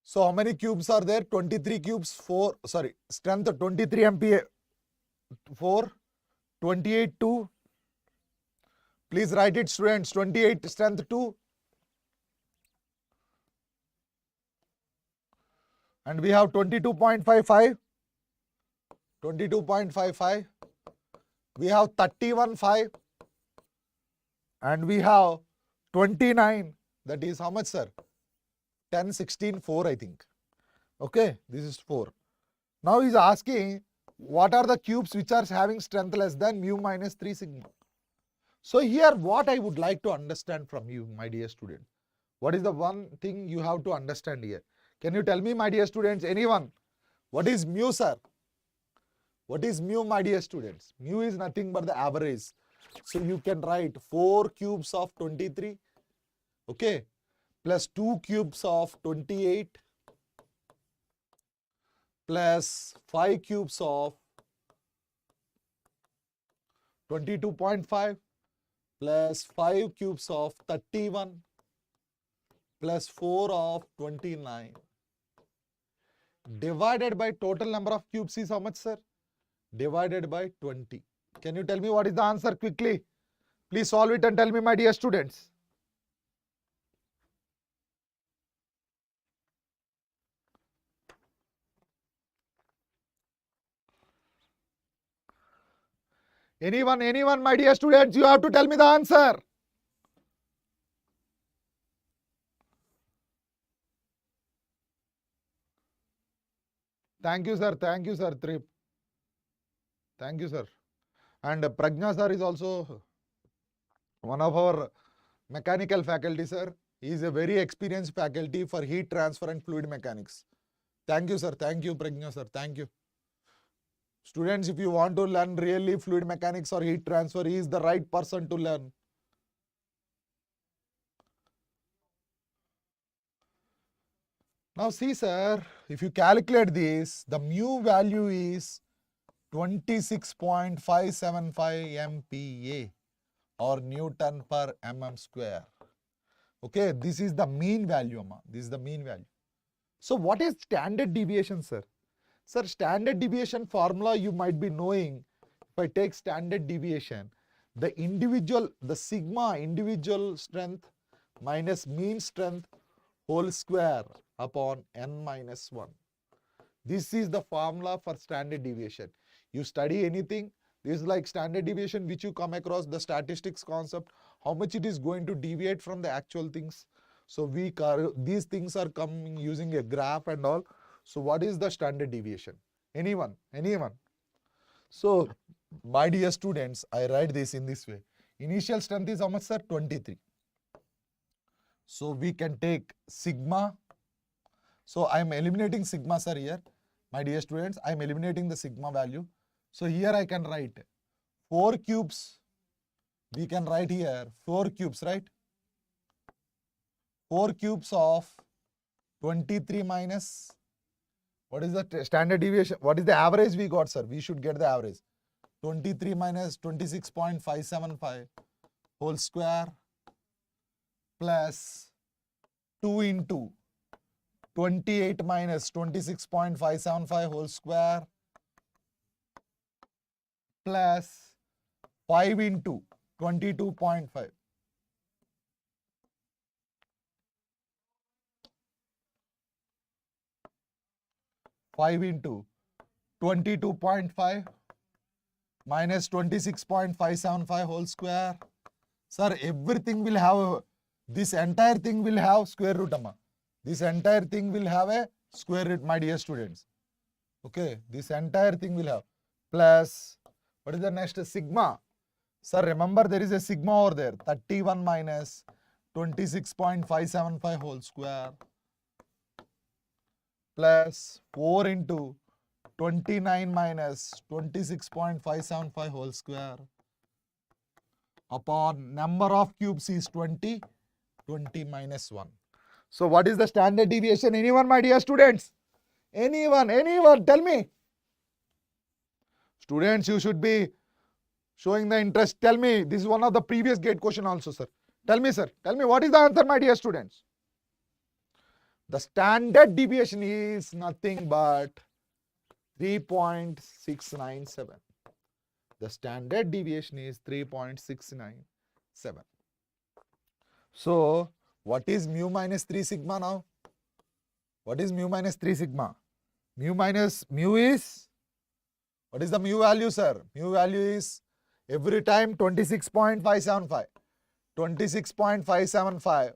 So how many cubes are there? 23 cubes, strength 23 MPa, 4, 28 2. Please write it, students. 28 strength 2. And we have 22.55. 22.55. We have 31.5. And we have 29. That is how much, sir? 10, 16, 4, I think. Okay, this is 4. Now he is asking, what are the cubes which are having strength less than mu minus 3 sigma? So here what I would like to understand from you, my dear student. What is the one thing you have to understand here? Can you tell me, my dear students, anyone? What is mu, sir? What is mu, my dear students? Mu is nothing but the average. So you can write 4 cubes of 23, okay, plus 2 cubes of 28, plus 5 cubes of 22.5, plus 5 cubes of 31, plus 4 of 29. Divided by total number of cubes is how much, sir? Divided by 20. Can you tell me what is the answer quickly? Please solve it and tell me, my dear students. Anyone, my dear students, you have to tell me the answer. Thank you, sir. Thank you, sir. Trip. Thank you, sir. And Prajna sir is also one of our mechanical faculty, sir. He is a very experienced faculty for heat transfer and fluid mechanics. Thank you, sir. Thank you, Prajna sir. Thank you. Students, if you want to learn really fluid mechanics or heat transfer, he is the right person to learn. Now see, sir, if you calculate this, the mu value is 26.575 MPa or Newton per mm square. Okay, this is the mean value, Amma. This is the mean value. So what is standard deviation, sir? Sir, standard deviation formula you might be knowing. If I take standard deviation, the sigma individual strength minus mean strength whole square upon n minus 1. This is the formula for standard deviation. You study anything, this is like standard deviation which you come across, the statistics concept, how much it is going to deviate from the actual things. So these things are coming using a graph and all. So what is the standard deviation? Anyone? So my dear students, I write this in this way. Initial strength is how much, sir? 23. So we can take sigma. So I am eliminating sigma, sir, here. My dear students, I am eliminating the sigma value. So here I can write 4 cubes. We can write here 4 cubes, right? 4 cubes of 23 minus, what is the standard deviation? What is the average we got, sir? We should get the average. 23 minus 26.575 whole square plus 2 into 28 minus 26.575 whole square plus 5 into 22.5. Five into 22.5 minus 26.575 whole square. Sir, everything will have, this entire thing will have square root, Amma. This entire thing will have a square root, my dear students. Okay, this entire thing will have plus, what is the next? Sigma. Sir, remember there is a sigma over there. 31 minus 26.575 whole square plus 4 into 29 minus 26.575 whole square upon number of cubes is 20 minus 1. So what is the standard deviation? Anyone, my dear students? Anyone, tell me. Students, you should be showing the interest. Tell me, this is one of the previous gate question also, sir. Tell me, sir. Tell me, what is the answer, my dear students? The standard deviation is nothing but 3.697. The standard deviation is 3.697. So, what is mu minus 3 sigma now? What is mu minus 3 sigma? Mu is, what is the mu value, sir? Mu value is every time 26.575. 26.575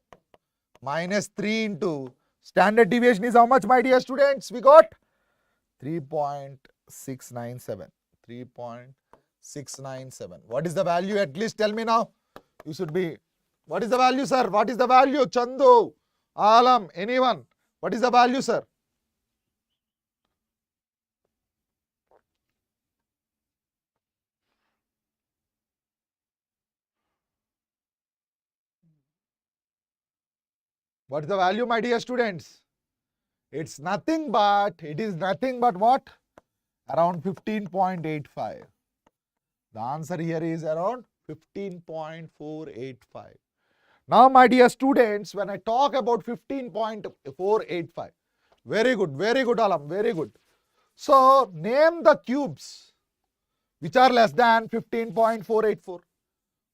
minus 3 into standard deviation is how much, my dear students? We got 3.697. 3.697. What is the value? At least tell me now. You should be. What is the value, sir? What is the value? Chandu, Alam, anyone? What is the value, sir? What is the value, my dear students? It is nothing but what? Around 15.85. The answer here is around 15.485. Now, my dear students, when I talk about 15.485, very good, Alam, very good. So, name the cubes which are less than 15.484.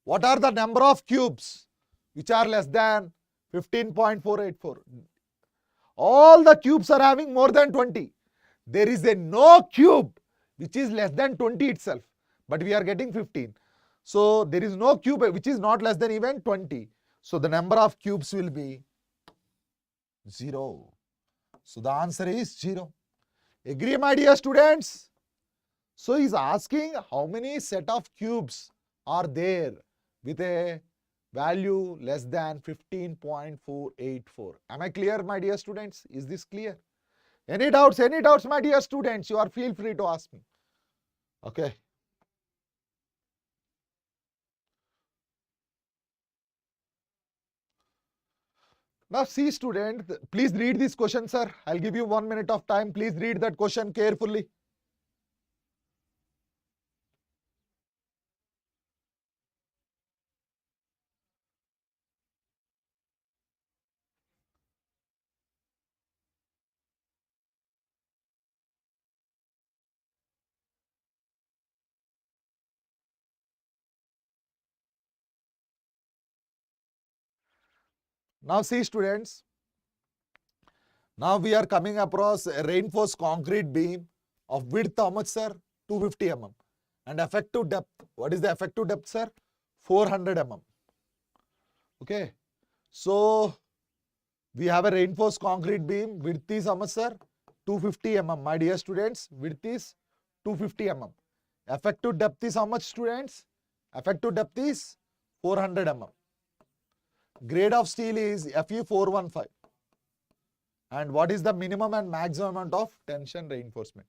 What are the number of cubes which are less than 15.484? All the cubes are having more than 20. There is no cube which is less than 20 itself. but we are getting 15. So there is no cube which is not less than even 20. So the number of cubes will be 0. So the answer is 0. Agree, my dear students? So he is asking how many set of cubes are there with a value less than 15.484. Am I clear, my dear students? Is this clear? Any doubts, my dear students? You are feel free to ask me. Okay. Now see student, please read this question, sir. I'll give you 1 minute of time. Please read that question carefully. Now see students, now we are coming across a reinforced concrete beam of width how much, sir? 250 mm. And effective depth, what is the effective depth, sir? 400 mm. Okay. So we have a reinforced concrete beam, width is how much, sir? 250 mm. My dear students, width is 250 mm. Effective depth is how much, students? Effective depth is 400 mm. Grade of steel is Fe415. And what is the minimum and maximum amount of tension reinforcement?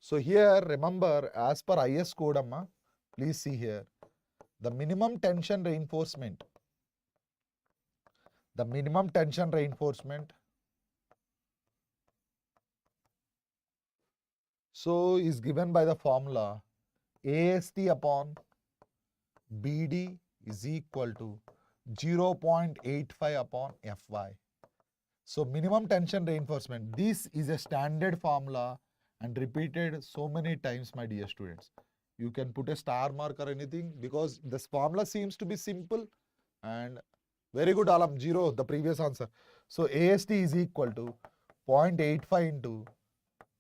So here, remember, as per IS code, amma, please see here, the minimum tension reinforcement, so is given by the formula AST upon BD is equal to 0.85 upon Fy. So minimum tension reinforcement, this is a standard formula and repeated so many times, my dear students. You can put a star mark or anything because this formula seems to be simple and very good, Alam, 0, the previous answer. So AST is equal to 0.85 into,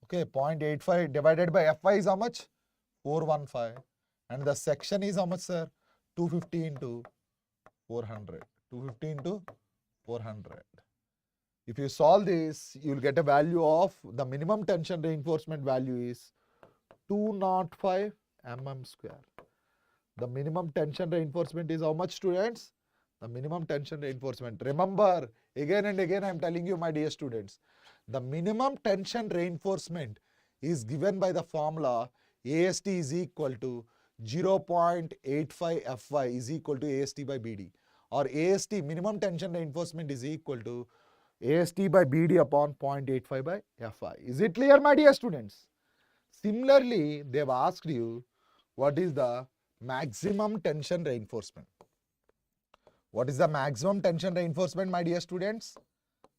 okay, 0.85 divided by Fy is how much? 415. And the section is how much, sir? 250 into 400. 250 into 400. If you solve this, you will get a value of the minimum tension reinforcement value is 205 mm square. The minimum tension reinforcement is how much, students? The minimum tension reinforcement. Remember, again and again I am telling you, my dear students, the minimum tension reinforcement is given by the formula AST is equal to 0.85 Fy is equal to AST by BD, or AST minimum tension reinforcement is equal to AST by BD upon 0.85 by Fy. Is it clear, my dear students? Similarly, they have asked you what is the maximum tension reinforcement. What is the maximum tension reinforcement, my dear students?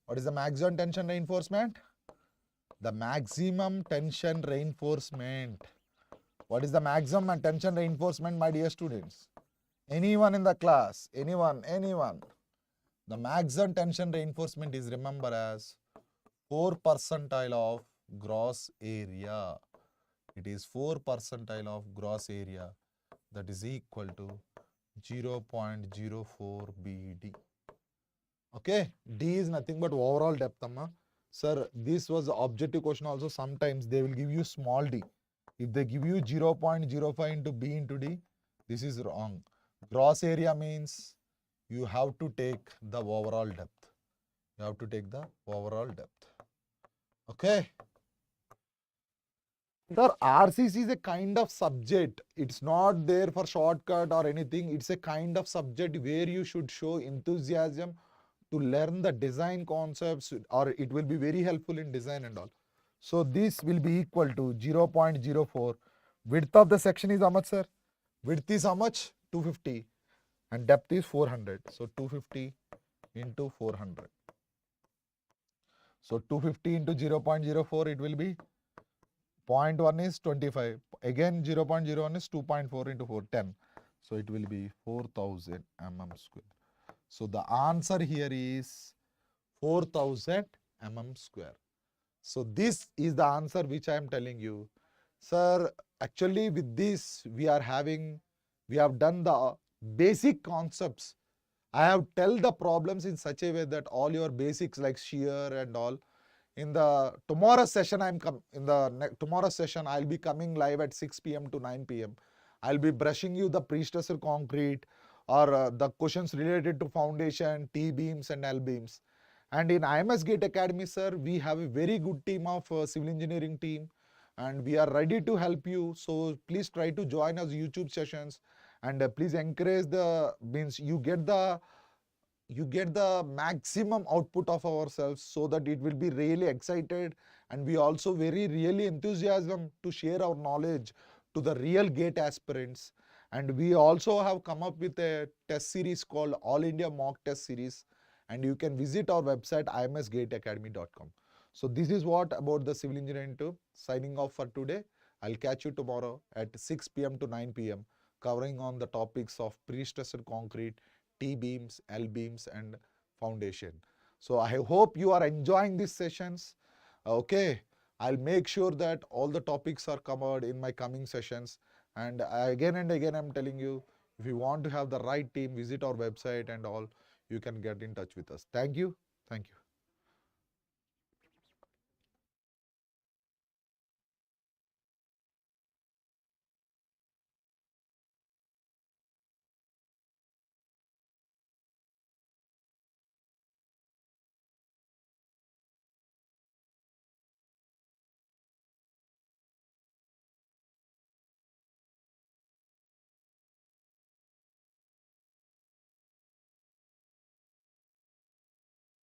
What is the maximum tension reinforcement? The maximum tension reinforcement. What is the maximum tension reinforcement, my dear students? Anyone in the class? Anyone? The maximum tension reinforcement is remembered as 4 percentile of gross area. It is 4 percentile of gross area, that is equal to 0.04 BD. Okay, D is nothing but overall depth, amma. Sir, this was the objective question also. Sometimes they will give you small d. If they give you 0.05 into B into D, this is wrong. Gross area means you have to take the overall depth. You have to take the overall depth. Okay. The RCC is a kind of subject. It's not there for shortcut or anything. It's a kind of subject where you should show enthusiasm to learn the design concepts, or it will be very helpful in design and all. So this will be equal to 0.04. Width of the section is how much, sir? Width is how much? 250. And depth is 400. So 250 into 400. So 250 into 0.04, it will be 0.1 is 25. Again 0.01 is 2.4 into 4, 10. So it will be 4000 mm square. So the answer here is 4000 mm square. So this is the answer which I am telling you. Sir, actually with this we have done the basic concepts. I have tell the problems in such a way that all your basics like shear and all. In the tomorrow session, tomorrow session I'll be coming live at 6 p.m. to 9 p.m. I'll be brushing you the pre-stressor concrete or the questions related to foundation, T beams and L beams. And in IMS GATE Academy, sir, we have a very good team of civil engineering team, and we are ready to help you. So please try to join us YouTube sessions, and please encourage the means you get the maximum output of ourselves so that it will be really excited, and we also very really enthusiasm to share our knowledge to the real gate aspirants. And we also have come up with a test series called All India Mock Test Series, and you can visit our website imsgateacademy.com. So this is what about the civil engineering 2. Signing off for today. I'll catch you tomorrow at 6 p.m. to 9 p.m. covering on the topics of pre-stressed concrete, T beams, L beams and foundation. So I hope you are enjoying these sessions. Okay, I'll make sure that all the topics are covered in my coming sessions. And again I'm telling you, if you want to have the right team, visit our website and all, you can get in touch with us. Thank you. Thank you.